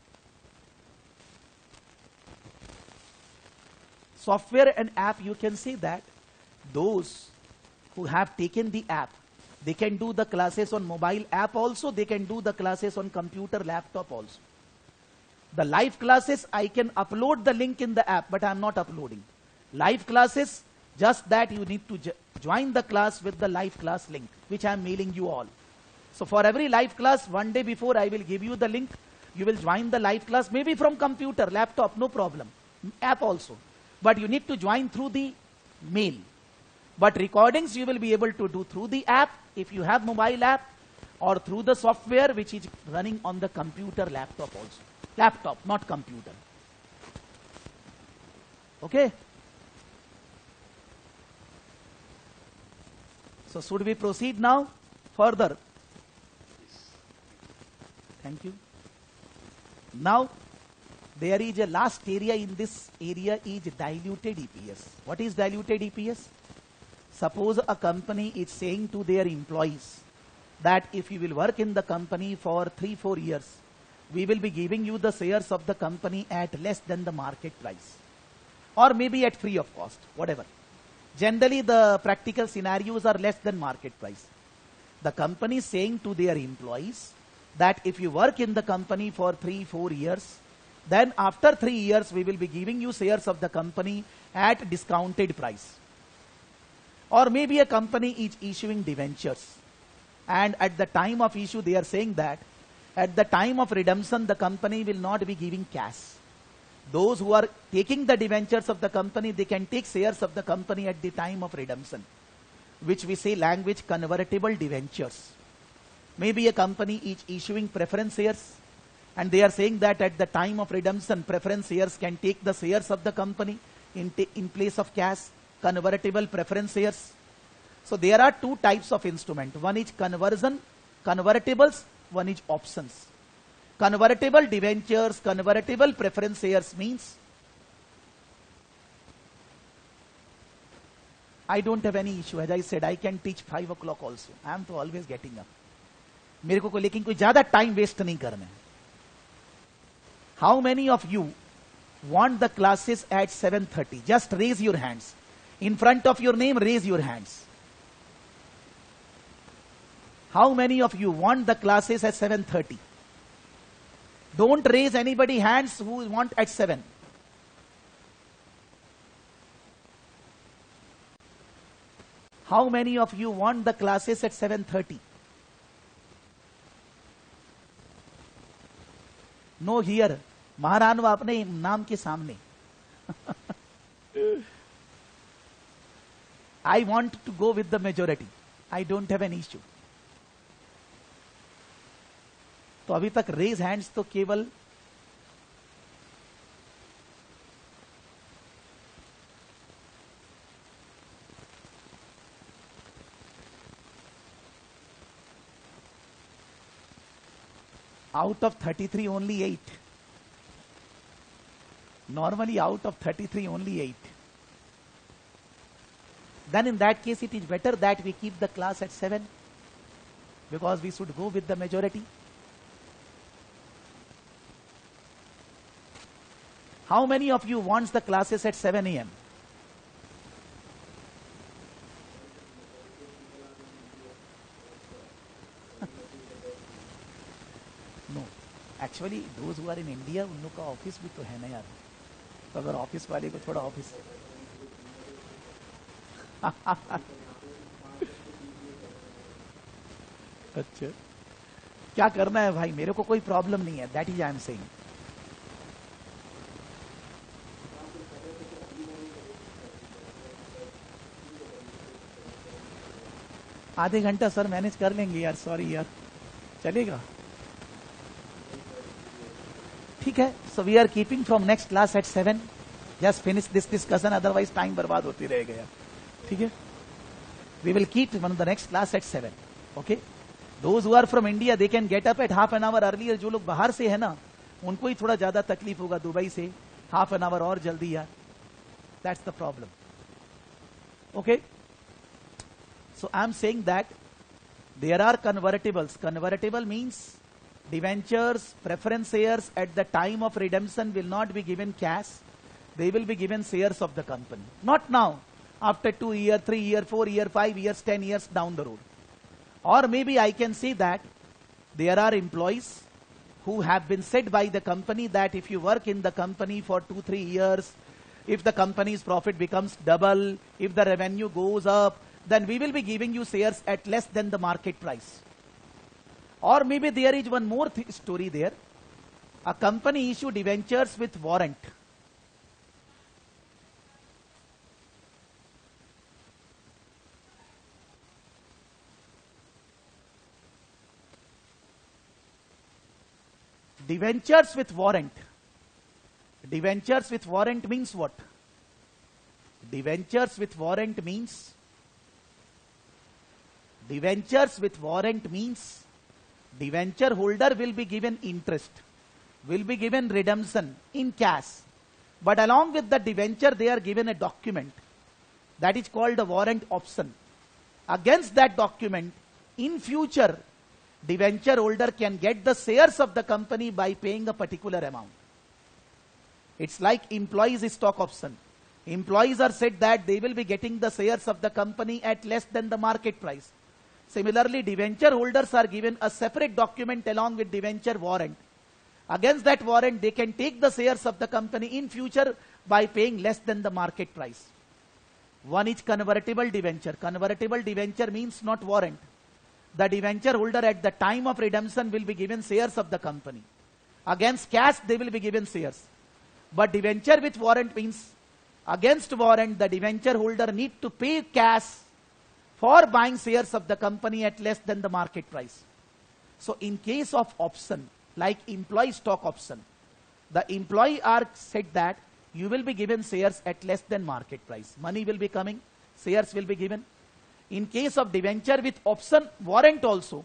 Software and app, you can say that those who have taken the app, they can do the classes on mobile app also, they can do the classes on computer, laptop also. The live classes, I can upload the link in the app, but I am not uploading. Live classes, just that you need to join the class with the live class link, which I am mailing you all. So for every live class, one day before I will give you the link. You will join the live class, maybe from computer, laptop, no problem. App also. But you need to join through the mail. But recordings you will be able to do through the app, if you have mobile app, or through the software which is running on the computer, laptop also. Laptop, not computer. Okay? So should we proceed now further? Thank you. Now, there is a last area in this area is diluted EPS. What is diluted EPS? Suppose a company is saying to their employees that if you will work in the company for 3-4 years, we will be giving you the shares of the company at less than the market price. Or maybe at free of cost, whatever. Generally, the practical scenarios are less than market price. The company is saying to their employees that if you work in the company for 3-4 years, then after 3 years, we will be giving you shares of the company at discounted price. Or maybe a company is issuing debentures. And at the time of issue, they are saying that at the time of redemption, the company will not be giving cash. Those who are taking the debentures of the company, they can take shares of the company at the time of redemption, which we say language convertible debentures. Maybe a company is issuing preference shares, and they are saying that at the time of redemption, preference shares can take the shares of the company in place of cash, convertible preference shares. So there are two types of instrument. One is conversion, convertibles, one is options. Convertible debentures, convertible preference shares means I don't have any issue. As I said, I can teach 5 o'clock also. I am always getting up. मेरे को लेकिन कोई ज्यादा time waste नहीं करना है. How many of you want the classes at 7:30? Just raise your hands. In front of your name, raise your hands. How many of you want the classes at 7:30? Don't raise anybody hands who want at 7. How many of you want the classes at 7:30? No here. महारानवा अपने नाम के सामने. I want to go with the majority. I don't have an issue. तो अभी तक raise hands तो केवल out of 33 only 8. Normally out of 33 only 8. Then in that case it is better that we keep the class at 7 because we should go with the majority. How many of you wants the classes at 7 a.m.? No. Actually, those who are in India, उन लोग का office भी तो है ना यार. तो अगर ऑफिस वाले को थोड़ा ऑफिस अच्छा क्या करना है भाई, मेरे को कोई प्रॉब्लम नहीं है. That is I am saying. आधे घंटा सर मैनेज कर लेंगे यार, सॉरी यार, चलेगा? ठीक है. So we are keeping from next class at 7. Just finish this discussion, otherwise time बर्बाद होती रहेगा यार. ठीक है. We will keep one the next class at 7. Okay. Those who are from India they can get up at half an hour earlier. जो लोग बाहर से है ना, उनको ही थोड़ा ज्यादा तकलीफ होगा, दुबई से हाफ एन आवर और जल्दी यार. That's the problem. Okay. So I am saying that there are convertibles. Convertible means debentures, preference shares at the time of redemption will not be given cash. They will be given shares of the company. Not now. After 2 years, 3 years, 4 years, 5 years, 10 years down the road. Or maybe I can say that there are employees who have been said by the company that if you work in the company for 2-3 years, if the company's profit becomes double, if the revenue goes up, then we will be giving you shares at less than the market price. Or maybe there is one more story there. A company issued debentures with warrant. Debentures with warrant. Debentures with warrant means what? Debentures with warrant means debenture holder will be given interest, will be given redemption in cash. But along with the debenture, they are given a document that is called a warrant option. Against that document, in future, debenture holder can get the shares of the company by paying a particular amount. It's like employees' stock option. Employees are said that they will be getting the shares of the company at less than the market price. Similarly, debenture holders are given a separate document along with debenture warrant. Against that warrant, they can take the shares of the company in future by paying less than the market price. One is convertible debenture. Convertible debenture means not warrant. The debenture holder at the time of redemption will be given shares of the company. Against cash, they will be given shares. But debenture with warrant means against warrant, the debenture holder need to pay cash for buying shares of the company at less than the market price. So in case of option, like employee stock option, the employee are said that you will be given shares at less than market price. Money will be coming, shares will be given. In case of debenture with option warrant also,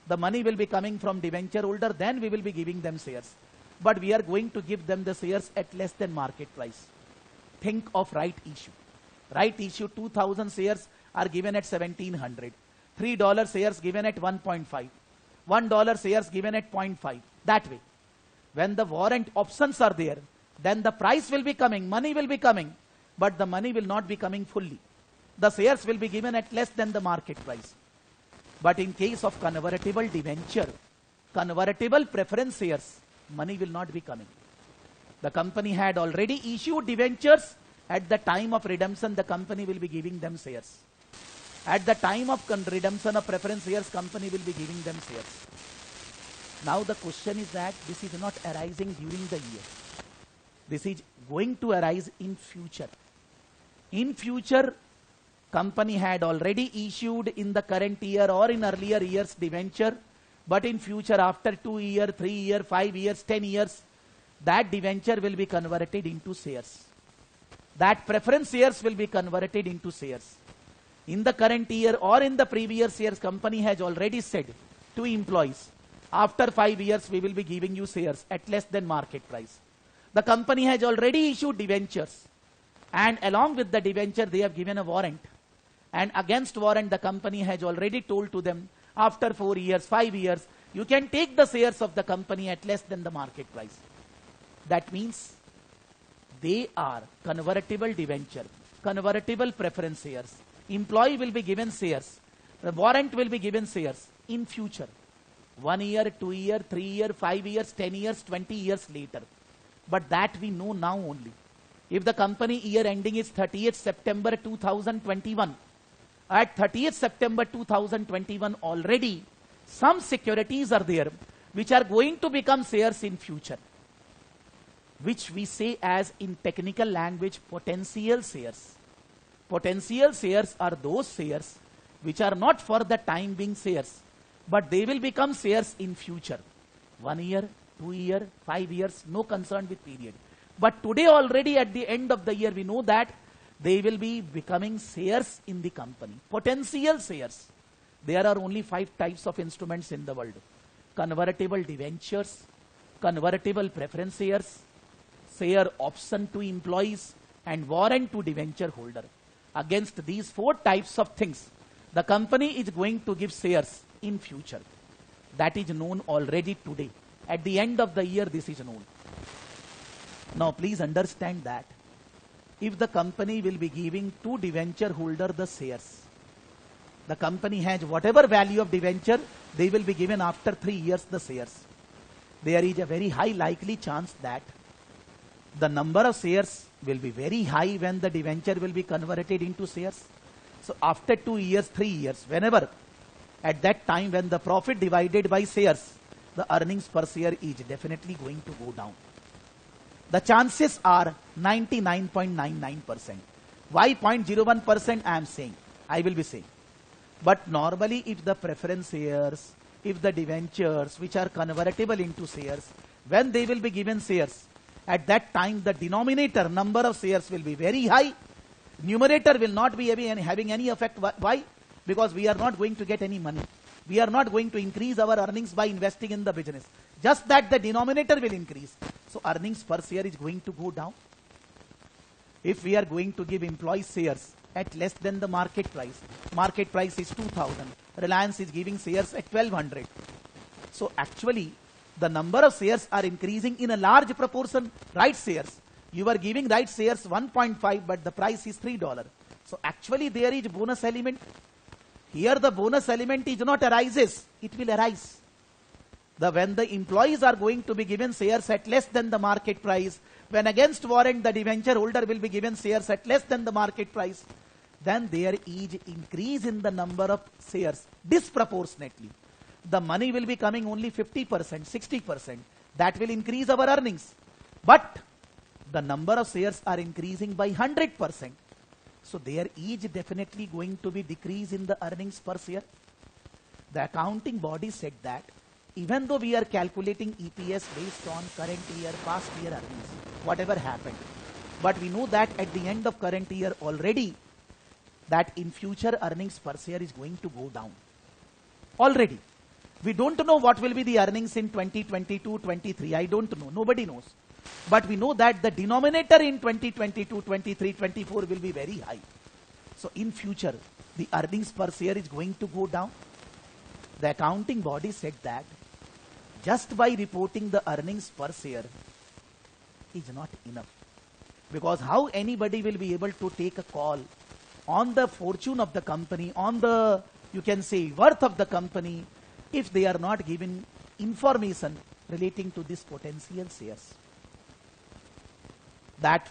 the money will be coming from debenture holder, then we will be giving them shares. But we are going to give them the shares at less than market price. Think of right issue. Right issue, 2,000 shares are given at 1,700. $3 shares given at 1.5. $1 shares given at 0.5. That way. When the warrant options are there, then the price will be coming, money will be coming, but the money will not be coming fully. The shares will be given at less than the market price. But in case of convertible debenture, convertible preference shares, money will not be coming. The company had already issued debentures. At the time of redemption, the company will be giving them shares. At the time of redemption of preference shares, company will be giving them shares. Now the question is that this is not arising during the year. This is going to arise in future. In future, company had already issued in the current year or in earlier years debenture, but in future after 2 years, 3 years, 5 years, 10 years, that debenture will be converted into shares. That preference shares will be converted into shares. In the current year or in the previous years, company has already said to employees, after 5 years we will be giving you shares at less than market price. The company has already issued debentures, and along with the debenture they have given a warrant. And against warrant, the company has already told to them, after 4 years, 5 years, you can take the shares of the company at less than the market price. That means they are convertible debenture, convertible preference shares. Employee will be given shares. The warrant will be given shares in future. 1 year, 2 year, 3 year, 5 years, 10 years, 20 years later. But that we know now only. If the company year ending is 30th September 2021, at 30th September 2021 already, some securities are there which are going to become shares in future, which we say as in technical language potential shares. Potential shares are those shares which are not for the time being shares, but they will become shares in future. 1 year, 2 year, 5 years, no concern with period. But today already at the end of the year, we know that they will be becoming shares in the company, potential shares. There are only 5 types of instruments in the world: convertible debentures, convertible preference shares, share option to employees, and warrant to debenture holder. Against these 4 types of things, the company is going to give shares in future. That is known already today. At the end of the year, this is known. Now, please understand that if the company will be giving to debenture holder the shares, the company has whatever value of debenture, they will be given after 3 years the shares. There is a very high likely chance that the number of shares will be very high when the debenture will be converted into shares. So after 2 years, 3 years, whenever, at that time when the profit divided by shares, the earnings per share is definitely going to go down. The chances are 99.99%. Why 0.01% I am saying? I will be saying. But normally if the preference shares, if the debentures which are convertible into shares, when they will be given shares, at that time the denominator number of shares will be very high. Numerator will not be having any effect. Why? Because we are not going to get any money. We are not going to increase our earnings by investing in the business. Just that the denominator will increase. So earnings per share is going to go down. If we are going to give employee shares at less than the market price is 2,000. Reliance is giving shares at 1,200. So actually, the number of shares are increasing in a large proportion. Right shares. You are giving right shares 1.5, but the price is $3. So actually there is bonus element. Here the bonus element is not arises, it will arise. When the employees are going to be given shares at less than the market price, when against warrant the debenture holder will be given shares at less than the market price, then there is increase in the number of shares disproportionately. The money will be coming only 50%, 60%. That will increase our earnings. But the number of shares are increasing by 100%. So there is definitely going to be decrease in the earnings per share. The accounting body said that even though we are calculating EPS based on current year, past year earnings, whatever happened, but we know that at the end of current year already, that in future earnings per share is going to go down. Already. We don't know what will be the earnings in 2022, 23. I don't know. Nobody knows. But we know that the denominator in 2022, 23, 24 will be very high. So in future, the earnings per share is going to go down. The accounting body said that just by reporting the earnings per share is not enough. Because how anybody will be able to take a call on the fortune of the company, on the, you can say, worth of the company, if they are not given information relating to this potential shares. That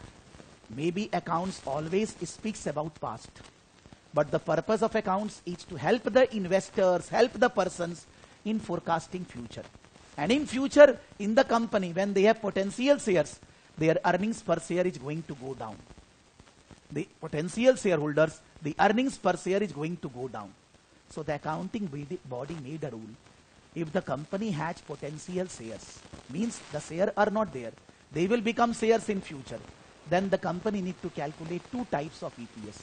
maybe accounts always speaks about past. But the purpose of accounts is to help the investors, help the persons in forecasting future. And in future, in the company, when they have potential shares, their earnings per share is going to go down. The potential shareholders, the earnings per share is going to go down. So the accounting body made a rule. If the company has potential shares, means the shares are not there, they will become shares in future. Then the company need to calculate 2 types of EPS.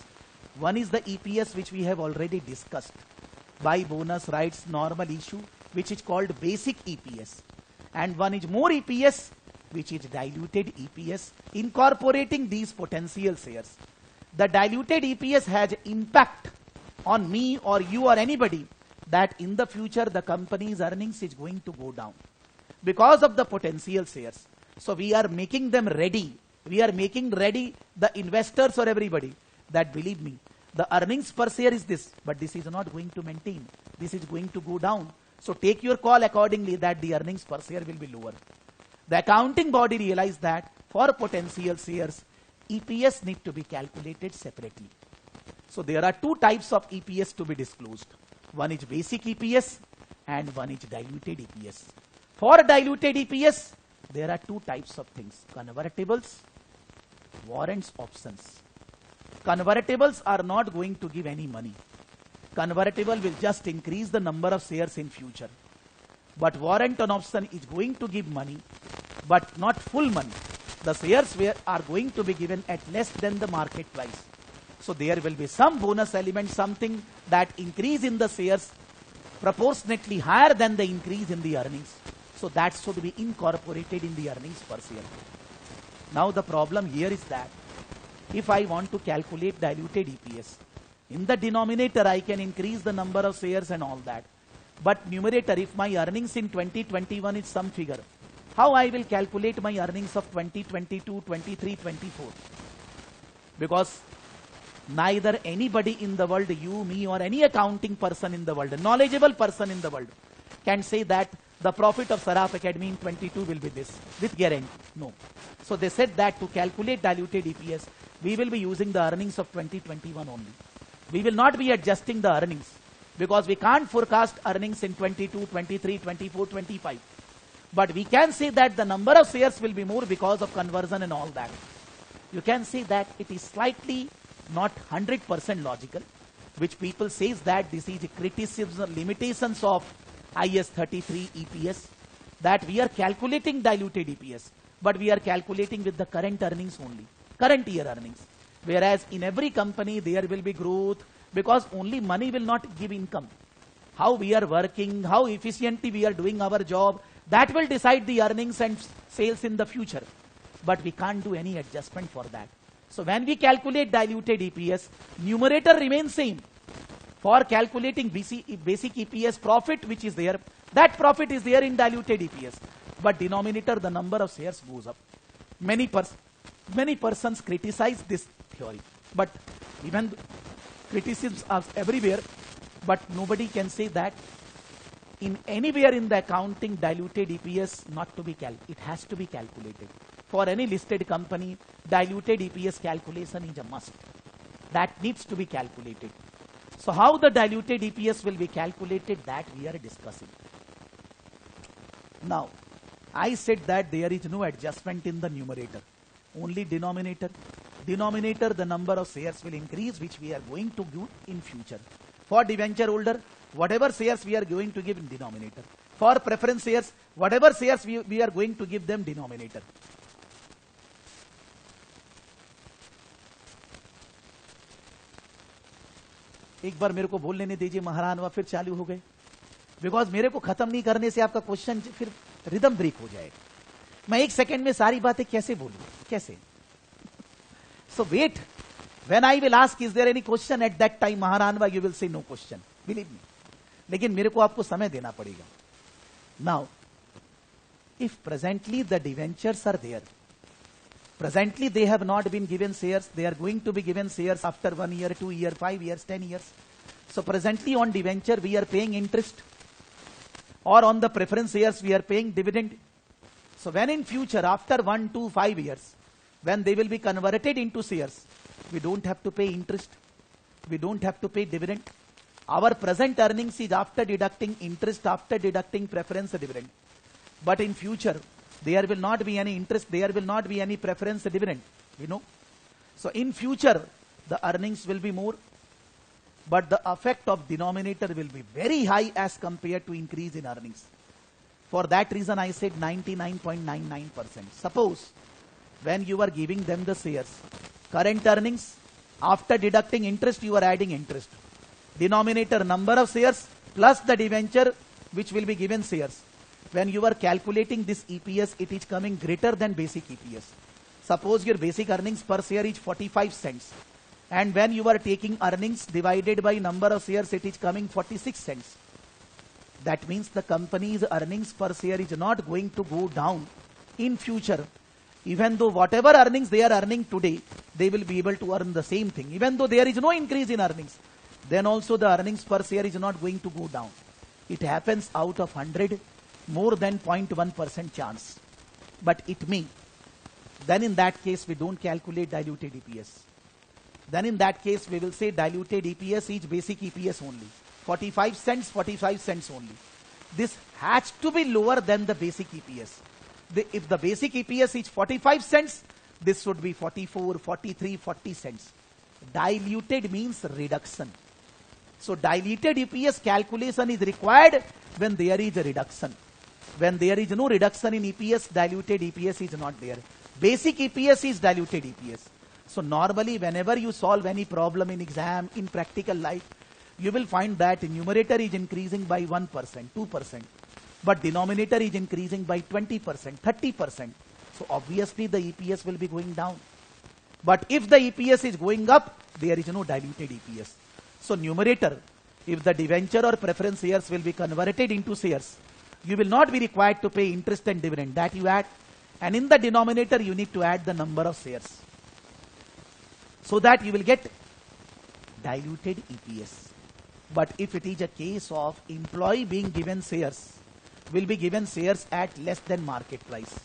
One is the EPS which we have already discussed by bonus rights normal issue, which is called basic EPS. And one is more EPS, which is diluted EPS, incorporating these potential shares. The diluted EPS has impact on me or you or anybody that in the future the company's earnings is going to go down because of the potential shares. So we are making them ready. We are making ready the investors or everybody that believe me, the earnings per share is this, but this is not going to maintain. This is going to go down. So take your call accordingly that the earnings per share will be lower. The accounting body realized that for potential shares, EPS need to be calculated separately. So there are 2 types of EPS to be disclosed. One is basic EPS and one is diluted EPS. For diluted EPS, there are 2 types of things: convertibles, warrants, options. Convertibles are not going to give any money. Convertible will just increase the number of shares in future. But warrant and option is going to give money, but not full money. The shares are going to be given at less than the market price. So there will be some bonus element, something that increase in the shares proportionately higher than the increase in the earnings. So that should be incorporated in the earnings per share. Now the problem here is that if I want to calculate diluted EPS, in the denominator I can increase the number of shares and all that. But numerator, if my earnings in 2021 is some figure, how I will calculate my earnings of 2022, 23, 24? Because neither anybody in the world, you, me, or any accounting person in the world, a knowledgeable person in the world, can say that the profit of Saraf Academy in 22 will be this, with guarantee. No. So they said that to calculate diluted EPS, we will be using the earnings of 2021 only. We will not be adjusting the earnings, because we can't forecast earnings in 22, 23, 24, 25. But we can say that the number of shares will be more because of conversion and all that. You can say that it is slightly not 100% logical, which people says that this is a criticism, limitations of IS 33 EPS, that we are calculating diluted EPS, but we are calculating with the current earnings only, current year earnings. Whereas in every company there will be growth, because only money will not give income. How we are working, how efficiently we are doing our job, that will decide the earnings and sales in the future. But we can't do any adjustment for that. So when we calculate diluted EPS, numerator remains same. For calculating basic EPS profit which is there, that profit is there in diluted EPS. But denominator, the number of shares goes up. Many persons criticize this theory. But even criticisms are everywhere, but nobody can say that in anywhere in the accounting diluted EPS not to be it has to be calculated. For any listed company, diluted EPS calculation is a must. That needs to be calculated. So how the diluted EPS will be calculated, that we are discussing. Now, I said that there is no adjustment in the numerator, only denominator. Denominator, the number of shares will increase, which we are going to give in future. For debenture holder, whatever shares we are going to give in denominator. For preference shares, whatever shares we are going to give them denominator. एक बार मेरे को बोल लेने दीजिए महारानवा, फिर चालू हो गए, बिकॉज मेरे को खत्म नहीं करने से आपका क्वेश्चन फिर रिदम ब्रेक हो जाएगा. मैं एक सेकंड में सारी बातें कैसे बोलूं, कैसे? So wait, when I will ask, is there any question at that time, Maharanva, you will say no question. Believe me. लेकिन मेरे को आपको समय देना पड़ेगा. Now, if presently the debentures are there, presently they have not been given shares, they are going to be given shares after 1 year, 2 years, 5 years, 10 years. So presently on debenture we are paying interest, or on the preference shares we are paying dividend. So when in future, after 1 to 5 years, when they will be converted into shares, we don't have to pay interest, we don't have to pay dividend. Our present earnings is after deducting interest, after deducting preference dividend. But in future, there will not be any interest, there will not be any preference dividend, you know. So in future, the earnings will be more, but the effect of denominator will be very high as compared to increase in earnings. For that reason, I said 99.99%. Suppose when you are giving them the shares, current earnings, after deducting interest, you are adding interest. Denominator, number of shares plus the debenture which will be given shares. When you are calculating this EPS, it is coming greater than basic EPS. Suppose your basic earnings per share is 45 cents. And when you are taking earnings divided by number of shares, it is coming 46 cents. That means the company's earnings per share is not going to go down in future. Even though whatever earnings they are earning today, they will be able to earn the same thing. Even though there is no increase in earnings, then also the earnings per share is not going to go down. It happens out of 100, more than 0.1% chance. But it may. Then in that case, we don't calculate diluted EPS. Then in that case, we will say diluted EPS is basic EPS only. 45 cents only. This has to be lower than the basic EPS. If the basic EPS is 45 cents, this should be 44, 43, 40 cents. Diluted means reduction. So diluted EPS calculation is required when there is a reduction. When there is no reduction in EPS, diluted EPS is not there. Basic EPS is diluted EPS. So normally whenever you solve any problem in exam, in practical life, you will find that numerator is increasing by 1%, 2%, but denominator is increasing by 20%, 30%. So obviously the EPS will be going down. But if the EPS is going up, there is no diluted EPS. So numerator, if the debenture or preference shares will be converted into shares, you will not be required to pay interest and dividend, that you add. And in the denominator, you need to add the number of shares, so that you will get diluted EPS. But if it is a case of employee being given shares, will be given shares at less than market price.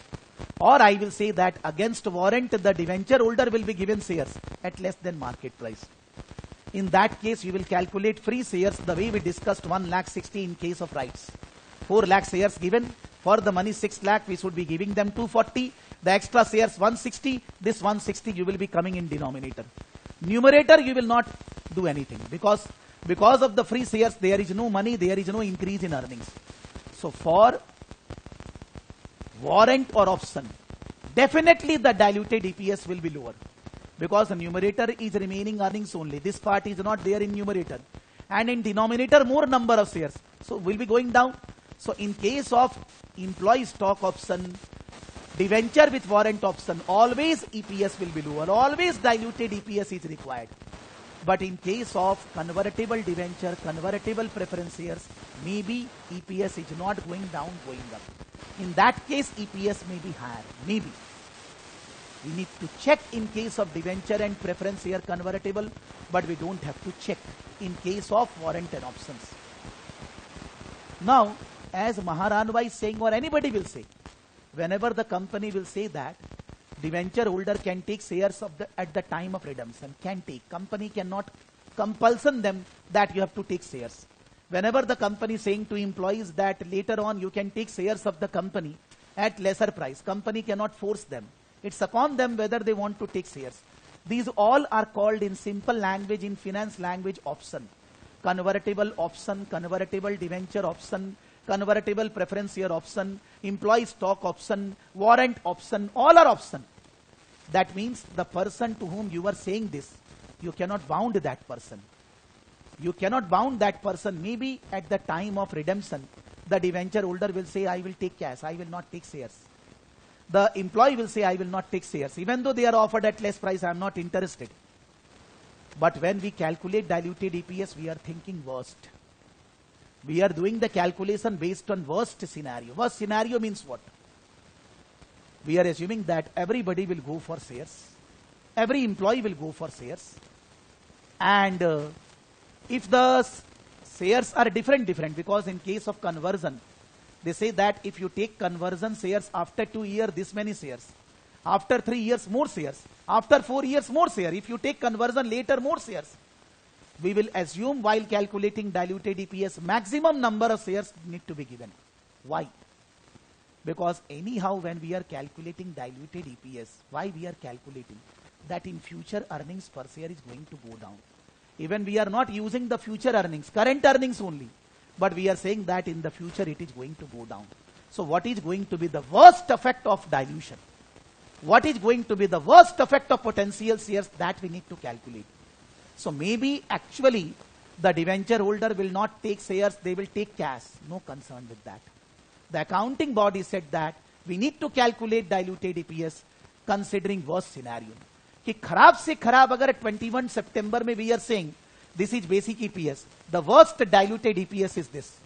Or I will say that against warrant, the debenture holder will be given shares at less than market price. In that case, you will calculate free shares the way we discussed 1,60,000 in case of rights. 4 lakh shares given, for the money 6 lakh, we should be giving them 240, the extra shares 160, this 160 you will be coming in denominator. Numerator you will not do anything, because of the free shares there is no money, there is no increase in earnings. So for warrant or option, definitely the diluted EPS will be lower, because the numerator is remaining earnings only. This part is not there in numerator, and in denominator more number of shares, so will be going down. So in case of employee stock option, debenture with warrant option, always EPS will be lower, always diluted EPS is required. But in case of convertible debenture, convertible preference shares, maybe EPS is not going down, going up. In that case, EPS may be higher, maybe. We need to check in case of debenture and preference share convertible, but we don't have to check in case of warrant and options. Now, as Maharanva is saying, or anybody will say, whenever the company will say that debenture holder can take shares of at the time of redemption, can take. Company cannot compulsion them that you have to take shares. Whenever the company is saying to employees that later on you can take shares of the company at lesser price, company cannot force them. It's upon them whether they want to take shares. These all are called in simple language, in finance language, option. Convertible option, convertible debenture option, convertible preference share option, employee stock option, warrant option, all are option. That means the person to whom you are saying this, you cannot bound that person. You cannot bound that person. Maybe at the time of redemption, the debenture holder will say, I will take cash, I will not take shares. The employee will say, I will not take shares. Even though they are offered at less price, I am not interested. But when we calculate diluted EPS, we are thinking worst. We are doing the calculation based on worst scenario. Worst scenario means what? We are assuming that everybody will go for shares. Every employee will go for shares. And if the shares are different, because in case of conversion, they say that if you take conversion shares after 2 years, this many shares. After 3 years, more shares. After 4 years, more shares. If you take conversion later, more shares. We will assume while calculating diluted EPS, maximum number of shares need to be given. Why? Because anyhow, when we are calculating diluted EPS, why we are calculating? That in future earnings per share is going to go down. Even we are not using the future earnings, current earnings only. But we are saying that in the future it is going to go down. So what is going to be the worst effect of dilution? What is going to be the worst effect of potential shares, that we need to calculate. So maybe actually the debenture holder will not take shares, they will take cash. No concern with that. The accounting body said that we need to calculate diluted EPS considering worst scenario. कि खराब से खराब अगर 21 September में we are saying this is basic EPS, the worst diluted EPS is this.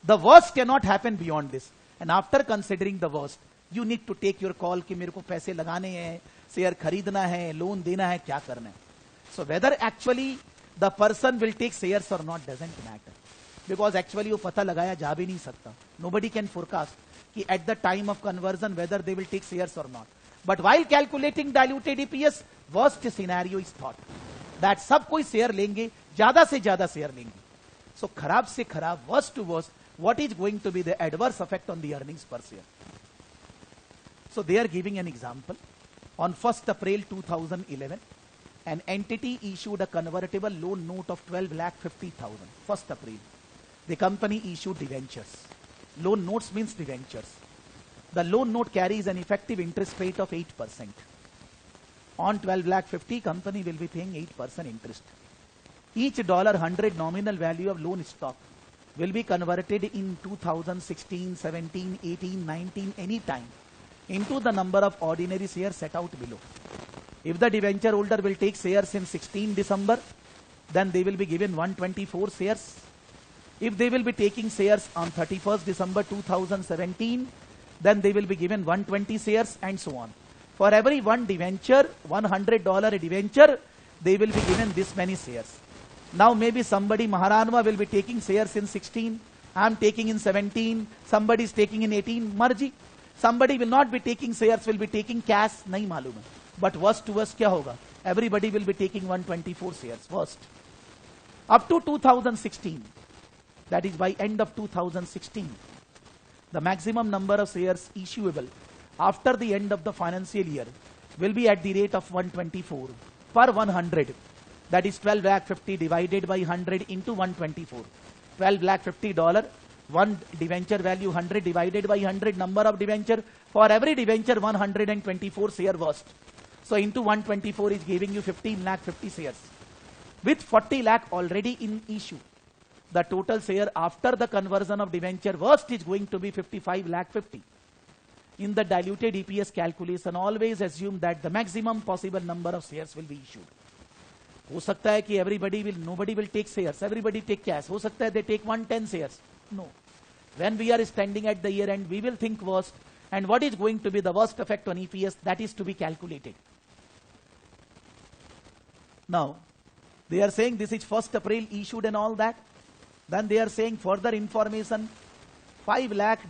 The worst cannot happen beyond this. And after considering the worst, you need to take your call कि मेरे को पैसे लगाने हैं, share खरीदना है, loan देना है, क्या करना है. So whether actually the person will take shares or not doesn't matter. Because actually वो पता लगाया जा भी नहीं सकता. Nobody can forecast कि at the time of conversion whether they will take shares or not. But while calculating diluted EPS, worst scenario is thought that सब कोई शेयर लेंगे, ज्यादा से ज्यादा शेयर लेंगे. So खराब से खराब, worst to worst, what is going to be the adverse effect on the earnings per share? So they are giving an example. On 1st April 2011, an entity issued a convertible loan note of 12,50,000, 1st April. The company issued debentures. Loan notes means debentures. The loan note carries an effective interest rate of 8%. On 12,50,000, company will be paying 8% interest. Each $100 nominal value of loan stock will be converted in 2016, 17, 18, 19, any time into the number of ordinary shares set out below. If the debenture holder will take shares in 16 December, then they will be given 124 shares. If they will be taking shares on 31st December 2017, then they will be given 120 shares and so on. For every one debenture, $100 debenture, they will be given this many shares. Now maybe somebody, Maharanwa, will be taking shares in 16, I am taking in 17, somebody is taking in 18, marji. Somebody will not be taking shares, will be taking cash, nahi malum hai. But worst to worst kya hoga? Everybody will be taking 124 shares, worst. Up to 2016, that is by end of 2016, the maximum number of shares issuable after the end of the financial year will be at the rate of 124 per 100. That is 12,50,000 divided by 100 into 124. $12,50,000, one debenture value 100 divided by 100 number of debenture. For every debenture 124 share worst. So into 124 is giving you 15,50,000 shares. With 40 lakh already in issue, the total share after the conversion of debenture worst is going to be 55,50,000. In the diluted EPS calculation, always assume that the maximum possible number of shares will be issued. हो सकता है कि nobody will take shares, everybody take cash. हो सकता है they take 110 shares. No. When we are standing at the year end, we will think worst. And what is going to be the worst effect on EPS, that is to be calculated. Now, they are saying this is 1st April issued and all that. Then they are saying further information, $5 lakh,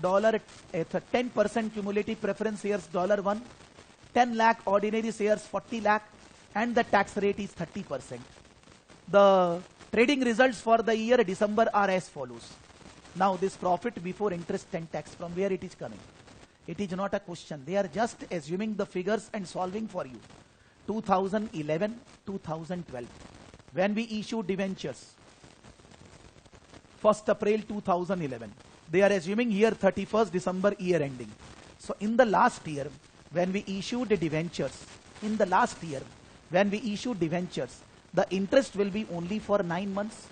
10% cumulative preference shares, $1, 10 lakh ordinary shares, 40 lakh, and the tax rate is 30%. The trading results for the year December are as follows. Now this profit before interest and tax, from where it is coming? It is not a question. They are just assuming the figures and solving for you. 2011, 2012. When we issued debentures, 1st April 2011. They are assuming here 31st December year ending. So in the last year, when we issued the debentures, the interest will be only for 9 months,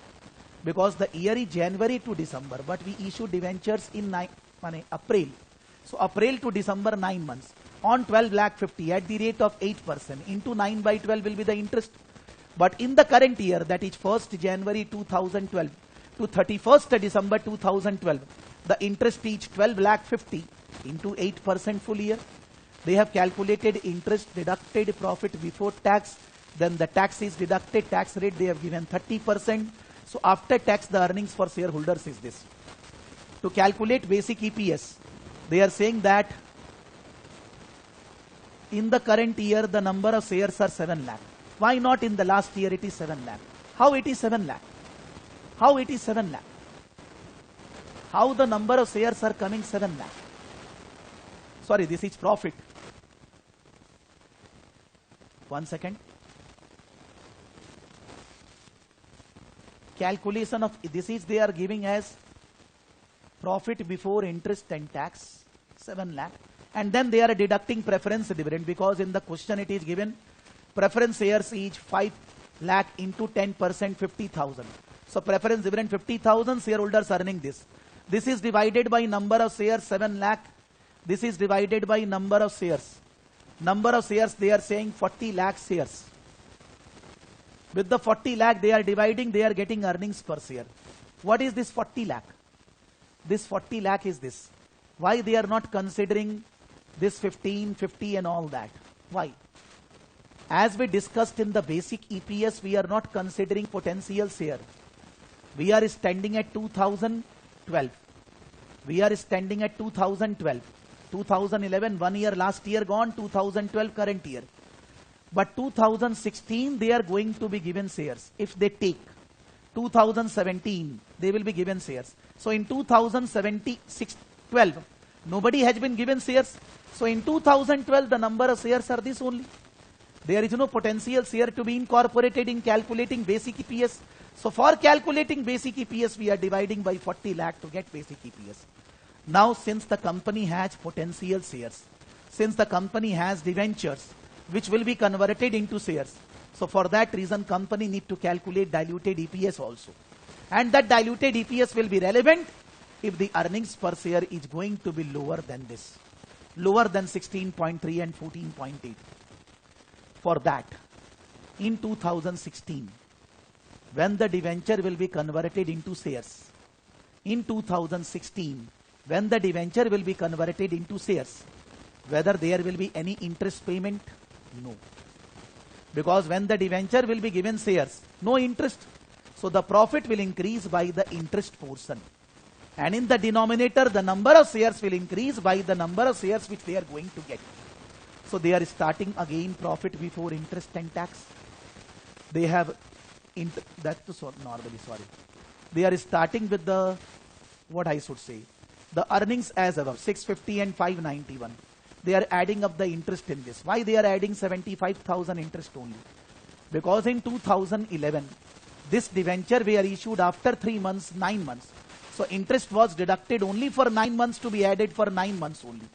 because the year is January to December, but we issued debentures in April. So April to December, 9 months. On 12,50,000 at the rate of 8% into 9 by 12 will be the interest. But in the current year, that is 1st January 2012 to 31st December 2012, the interest is 12,50,000 into 8% full year. They have calculated interest deducted profit before tax, then the tax is deducted, tax rate they have given 30%. So after tax, the earnings for shareholders is this. To calculate basic EPS, they are saying that in the current year, the number of shares are 7 lakh. Why not in the last year it is 7 lakh? How it is 7 lakh? How it is 7 lakh? How the number of shares are coming 7 lakh? Sorry, this is profit. 1 second. Calculation of this is they are giving as profit before interest and tax, 7 lakh. And then they are deducting preference dividend, because in the question it is given preference shares each 5 lakh into 10%, 50,000. So preference dividend 50,000, shareholders earning this. This is divided by number of shares 7 lakh. This is divided by number of shares. Number of shares they are saying 40 lakh shares. With the 40 lakh they are dividing, they are getting earnings per share. What is this 40 lakh? This 40 lakh is this. Why they are not considering this 15, 50 and all that? Why? As we discussed in the basic EPS, we are not considering potential share. We are standing at 2012. We are standing at 2012. 2011, 1 year last year gone, 2012 current year. But 2016, they are going to be given shares. If they take 2017, they will be given shares. So in 12, nobody has been given shares. So in 2012, the number of shares are this only. There is no potential share to be incorporated in calculating basic EPS. So for calculating basic EPS, we are dividing by 40 lakh to get basic EPS. Now, since the company has potential shares, since the company has debentures, which will be converted into shares, so for that reason, company need to calculate diluted EPS also. And that diluted EPS will be relevant if the earnings per share is going to be lower than this, lower than 16.3 and 14.8. For that, in 2016, when the debenture will be converted into shares, in 2016, when the debenture will be converted into shares, whether there will be any interest payment? No. Because when the debenture will be given shares, no interest. So the profit will increase by the interest portion. And in the denominator, the number of shares will increase by the number of shares which they are going to get. So they are starting again profit before interest and tax. They have, they are starting with the, what I should say, the earnings as above, 650 and 591. They are adding up the interest in this. Why they are adding 75,000 interest only? Because in 2011, this debenture were issued after 3 months, 9 months. So interest was deducted only for 9 months to be added for 9 months only.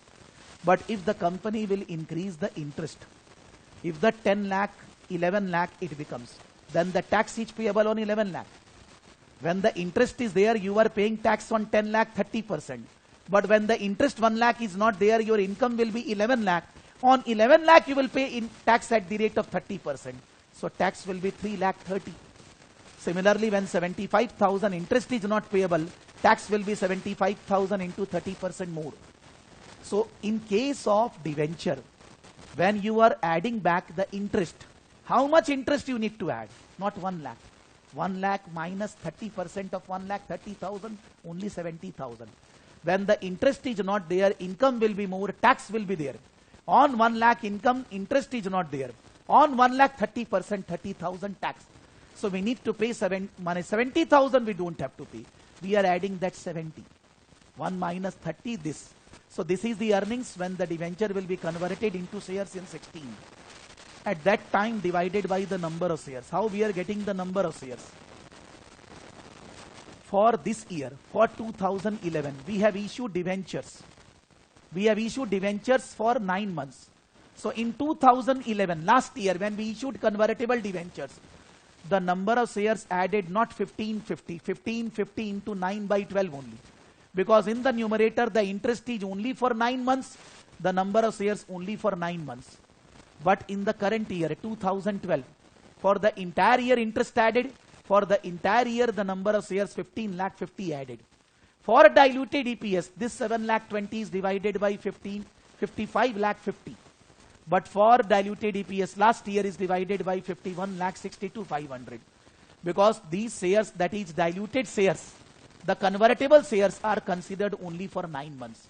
But if the company will increase the interest, if the 10 lakh, 11 lakh it becomes, then the tax is payable on 11 lakh. When the interest is there, you are paying tax on 10 lakh, 30%. But when the interest 1 lakh is not there, your income will be 11 lakh. On 11 lakh, you will pay in tax at the rate of 30%. So tax will be 3 lakh 30. Similarly, when 75,000 interest is not payable, tax will be 75,000 into 30% more. So in case of debenture, when you are adding back the interest, how much interest you need to add? Not 1 lakh. 1 lakh minus 30% of 1 lakh 30,000, only 70,000. When the interest is not there, income will be more, tax will be there. On 1 lakh income, interest is not there. On 1 lakh 30%, 30,000 tax. So we need to pay 70,000 we don't have to pay. We are adding that 70. 1 minus 30 this. So this is the earnings when the debenture will be converted into shares in 16. At that time divided by the number of shares. How we are getting the number of shares? For this year, for 2011, we have issued debentures. We have issued debentures for 9 months. So in 2011, last year, when we issued convertible debentures, the number of shares added not 1550 into 9 by 12 only. Because in the numerator, the interest is only for 9 months, the number of shares only for 9 months. But in the current year, 2012, for the entire year interest added, for the entire year the number of shares 15 lakh 50 added. For diluted EPS, this 7 lakh 20 is divided by 55 lakh 50. But for diluted EPS last year is divided by 51 lakh 62 500. Because these shares, that is diluted shares, the convertible shares are considered only for 9 months.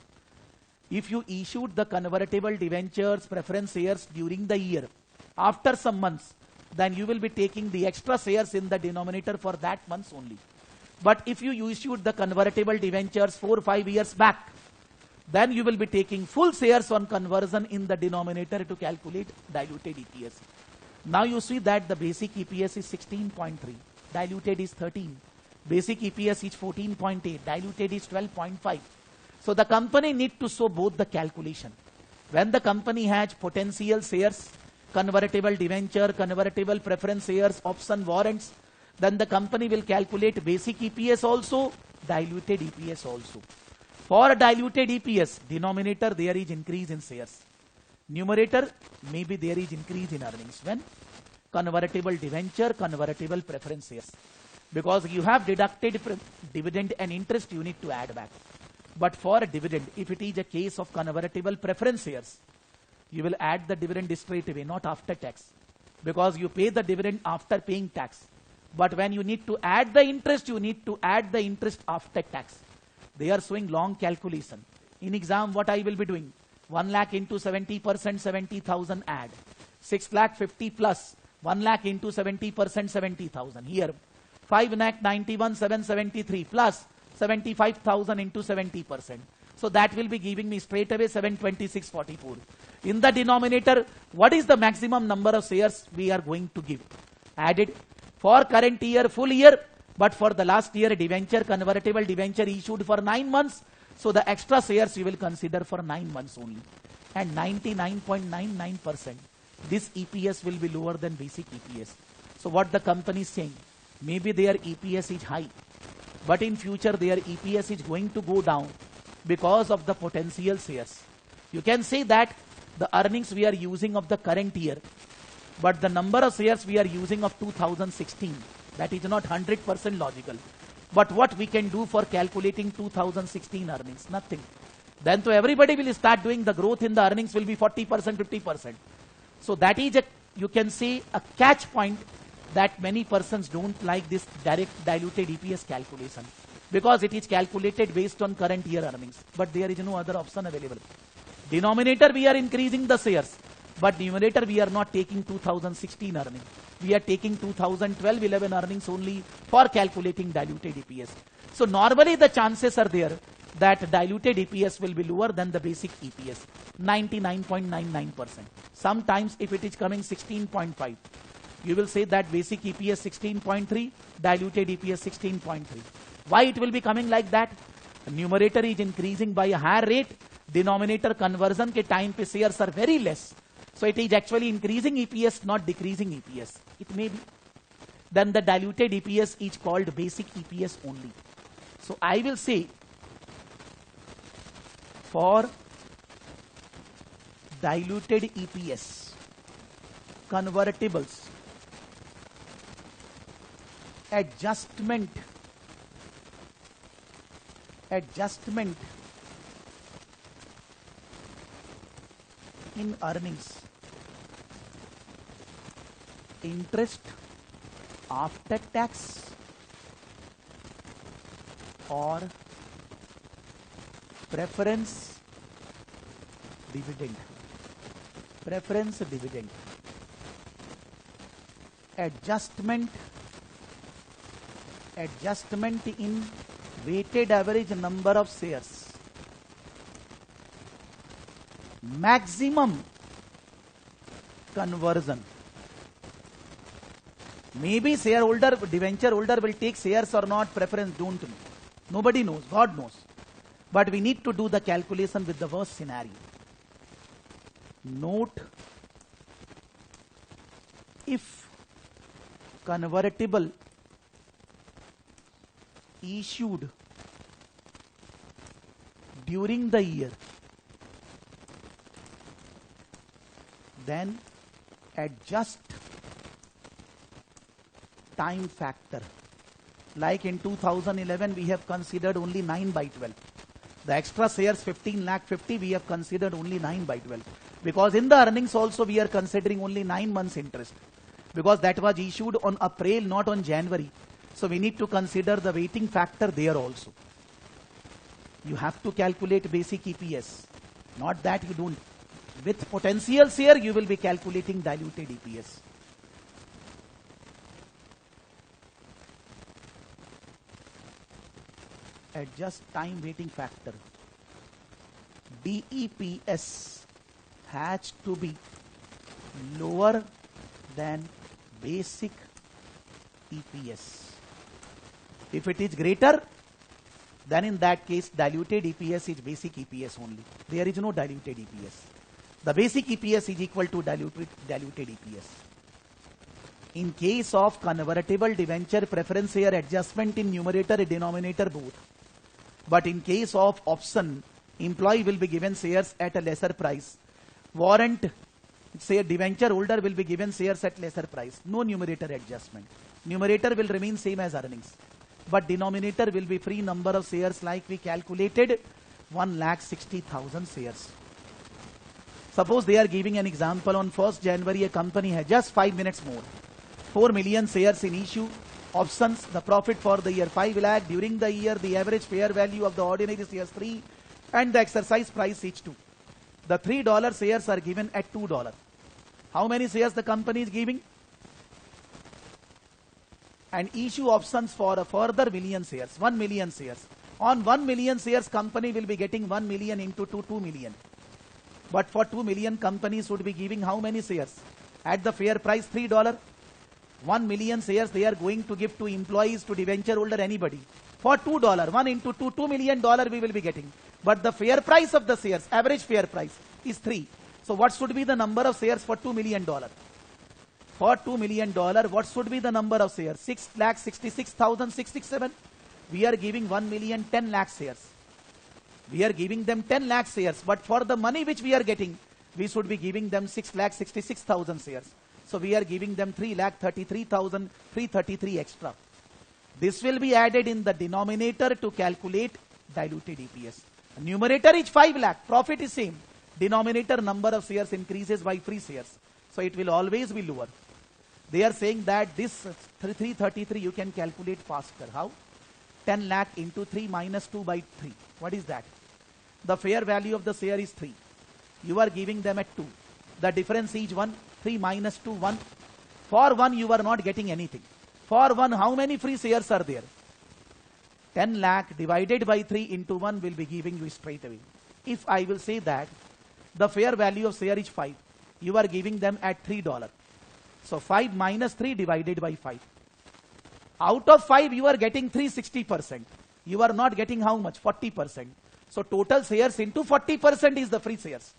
If you issued the convertible debentures, preference shares during the year, after some months, then you will be taking the extra shares in the denominator for that months only. But if you issued the convertible debentures 4 or 5 years back, then you will be taking full shares on conversion in the denominator to calculate diluted EPS. Now you see that the basic EPS is 16.3, diluted is 13, basic EPS is 14.8, diluted is 12.5. So the company need to show both the calculation. When the company has potential shares, convertible debenture, convertible preference shares, option warrants, then the company will calculate basic EPS also, diluted EPS also. For diluted EPS, denominator there is increase in shares. Numerator, maybe there is increase in earnings. When? Convertible debenture, convertible preference shares. Because you have deducted dividend and interest, you need to add back. But for a dividend, if it is a case of convertible preference shares, you will add the dividend straight away, not after tax. Because you pay the dividend after paying tax. But when you need to add the interest, you need to add the interest after tax. They are showing long calculation. In exam, what I will be doing? 1 lakh into 70%, 70,000 add. 6 lakh 50 plus 1 lakh into 70%, 70,000. Here, 5 lakh 91, 773 plus 75,000 into 70%. So that will be giving me straight away 726.44. In the denominator, what is the maximum number of shares we are going to give? Added for current year, full year, but for the last year, debenture, convertible debenture issued for 9 months. So the extra shares you will consider for 9 months only. And 99.99%, this EPS will be lower than basic EPS. So what the company is saying, maybe their EPS is high, but in future their EPS is going to go down because of the potential shares. You can say that the earnings we are using of the current year, but the number of shares we are using of 2016, that is not 100% logical. But what we can do for calculating 2016 earnings? Nothing. Then to everybody will start doing the growth in the earnings will be 40%, 50%. So that is a, you can say, a catch point that many persons don't like this direct diluted EPS calculation, because it is calculated based on current year earnings, but there is no other option available. Denominator we are increasing the shares, but numerator we are not taking 2016 earnings. We are taking 2012-11 earnings only for calculating diluted EPS. So normally the chances are there that diluted EPS will be lower than the basic EPS, 99.99%. Sometimes if it is coming 16.5, you will say that basic EPS 16.3, diluted EPS 16.3. Why it will be coming like that? Numerator is increasing by a higher rate, denominator conversion के time पे shares are very less. So it is actually increasing EPS, not decreasing EPS. It may be. Then the diluted EPS is called basic EPS only. So I will say for diluted EPS, convertibles, adjustment in earnings, interest after tax or preference dividend, adjustment in weighted average number of shares, maximum conversion. Maybe shareholder, debenture holder will take shares or not, preference don't know. Nobody knows, God knows. But we need to do the calculation with the worst scenario. Note, if convertible issued during the year, then adjust time factor. Like in 2011, we have considered only 9/12. The extra shares 15,50,000 we have considered only 9/12. Because in the earnings also we are considering only 9 months interest. Because that was issued on April, not on January. So we need to consider the weighting factor there also. You have to calculate basic EPS. Not that you don't. With potential share, you will be calculating diluted EPS. Adjust time weighting factor. DEPS has to be lower than basic EPS. If it is greater, then in that case diluted EPS is basic EPS only. There is no diluted EPS. The basic EPS is equal to diluted EPS. In case of convertible debenture, preference share adjustment in numerator and denominator both. But in case of option, employee will be given shares at a lesser price. Warrant, say debenture holder will be given shares at lesser price. No numerator adjustment. Numerator will remain same as earnings. But denominator will be free number of shares like we calculated 1,60,000 shares. Suppose they are giving an example on 1st January, a company has just 5 minutes more. 4 million shares in issue. Options, the profit for the year 5 lakh. During the year, the average fair value of the ordinary shares 3 and the exercise price each 2. The $3 shares are given at $2. How many shares the company is giving? And issue options for a further million shares, 1 million shares. On 1 million shares, company will be getting 1 million into 2 million. But for 2 million, companies would be giving how many shares? At the fair price, $3. 1 million shares they are going to give to employees, to debenture holder, anybody. For $2, 1 into 2, $2 million we will be getting. But the fair price of the shares, average fair price, is 3. So what should be the number of shares for $2 million? For $2 million, what should be the number of shares? 6,66,667. We are giving 1 million 10 lakh shares. We are giving them 10 lakh shares. But for the money which we are getting, we should be giving them 6,66,000 shares. So we are giving them 3,33,333 extra. This will be added in the denominator to calculate diluted EPS. Numerator is 5 lakh. Profit is same. Denominator number of shares increases by free shares. So it will always be lower. They are saying that this 333 you can calculate faster. How? 10 lakh into 3 minus 2 by 3. What is that? The fair value of the share is 3. You are giving them at 2. The difference is 1. 3 minus 2, 1. For 1 you are not getting anything. For 1, how many free shares are there? 10 lakh divided by 3 into 1 will be giving you straight away. If I will say that the fair value of share is 5, you are giving them at $3. So 5 minus 3 divided by 5. Out of 5 you are getting 360%. You are not getting how much? 40%. So total shares into 40% is the free shares.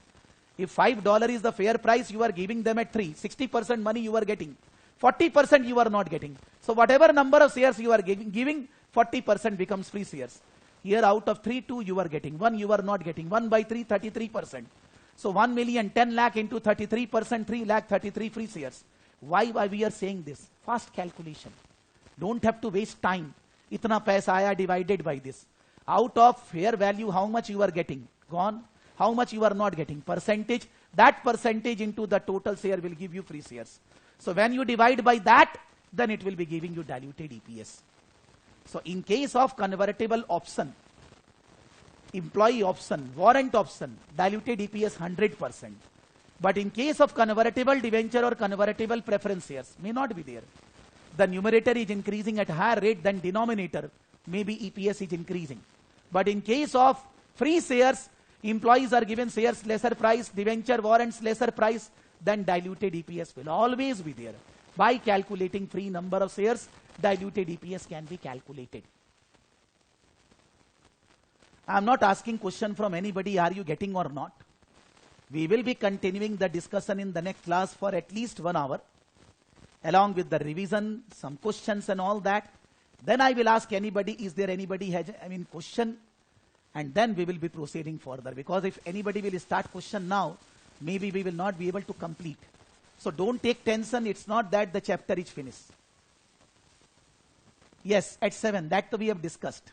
If $5 is the fair price, you are giving them at 3. 60% money you are getting. 40% you are not getting. So whatever number of shares you are giving 40% becomes free shares. Here out of 3, 2 you are getting. 1 you are not getting. 1 by 3, 33%. So 1 million, 10 lakh into 33%, 3 lakh 33 free shares. Why we are saying this? Fast calculation. Don't have to waste time. Itna paisa aaya divided by this. Out of fair value, how much you are getting? Gone. How much you are not getting? Percentage. That percentage into the total share will give you free shares. So when you divide by that, then it will be giving you diluted EPS. So in case of convertible option, employee option, warrant option, diluted EPS 100%. But in case of convertible debenture or convertible preference shares, may not be there. The numerator is increasing at higher rate than denominator. Maybe EPS is increasing. But in case of free shares, employees are given shares lesser price, debenture warrants lesser price, then diluted EPS will always be there. By calculating free number of shares, diluted EPS can be calculated. I am not asking question from anybody, are you getting or not? We will be continuing the discussion in the next class for at least 1 hour, along with the revision, some questions and all that. Then I will ask anybody, is there anybody has, question? And then we will be proceeding further. Because if anybody will start question now, maybe we will not be able to complete. So don't take tension. It's not that the chapter is finished. Yes, at 7. That we have discussed.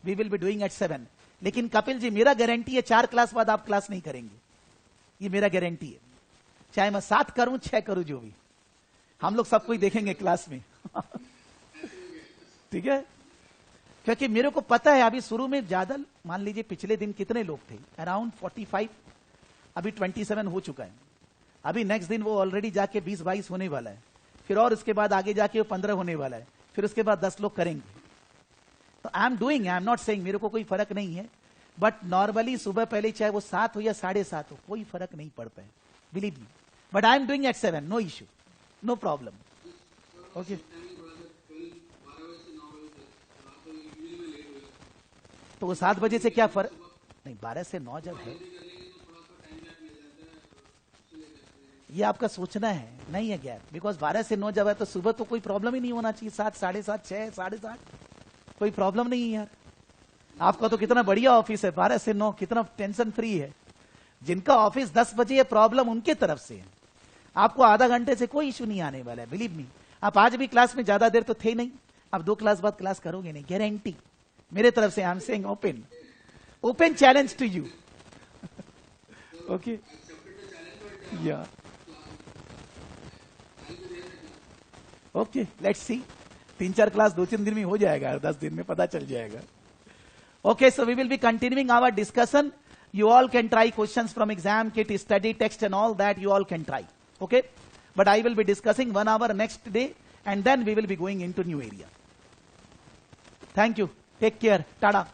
We will be doing at 7. लेकिन कपिल जी मेरा guarantee है 4 class बाद आप class नहीं करेंगे. ये मेरा guarantee है. चाहे मैं 7 करूं 6 करूं जो भी. हम लोग सबको ही देखेंगे क्लास में. ठीक है. क्योंकि मेरे को पता है अभी शुरू में ज्यादा, मान लीजिए पिछले दिन कितने लोग थे, अराउंड 45, अभी 27 हो चुका है. अभी नेक्स्ट दिन वो ऑलरेडी जाके 20-22 होने वाला है. फिर और उसके बाद आगे जाके वो 15 होने वाला है. फिर उसके बाद 10 लोग करेंगे. तो आई एम नॉट सेइंग मेरे को कोई फर्क नहीं है. बट नॉर्मली सुबह पहले चाहे वो 7 हो या 7:30 हो, कोई फर्क नहीं पड़ता है. Believe me. But I am doing at 7. No issue, no problem. Okay. तो वो 7 बजे से क्या फर्क नहीं, 12 से 9 जब है, ये आपका सोचना है, नहीं है गैप. बिकॉज 12 से 9 जब है तो सुबह तो कोई प्रॉब्लम ही नहीं होना चाहिए. 7, 7:30, 6, 7:30 कोई प्रॉब्लम नहीं है यार. आपका तो कितना बढ़िया ऑफिस है. 12 से 9 कितना टेंशन फ्री है. जिनका ऑफिस 10 बजे है, प्रॉब्लम उनके तरफ से है. आपको आधा घंटे से कोई इश्यू नहीं आने वाला है. बिलीव मी. आप आज भी क्लास में ज्यादा देर तो थे नहीं, अब 2 क्लास बाद क्लास करोगे नहीं, गारंटी मेरे तरफ से. I am saying open challenge to you. Okay. या ओके, लेट्स सी. 3-4 क्लास 2-3 दिन में हो जाएगा, 10 दिन में पता चल जाएगा. Okay, so we will be continuing our discussion. You all can try questions from exam kit, study text and all that you all can try. Okay? But I will be discussing 1 hour next day and then we will be going into new area. Thank you. Take care. Tada.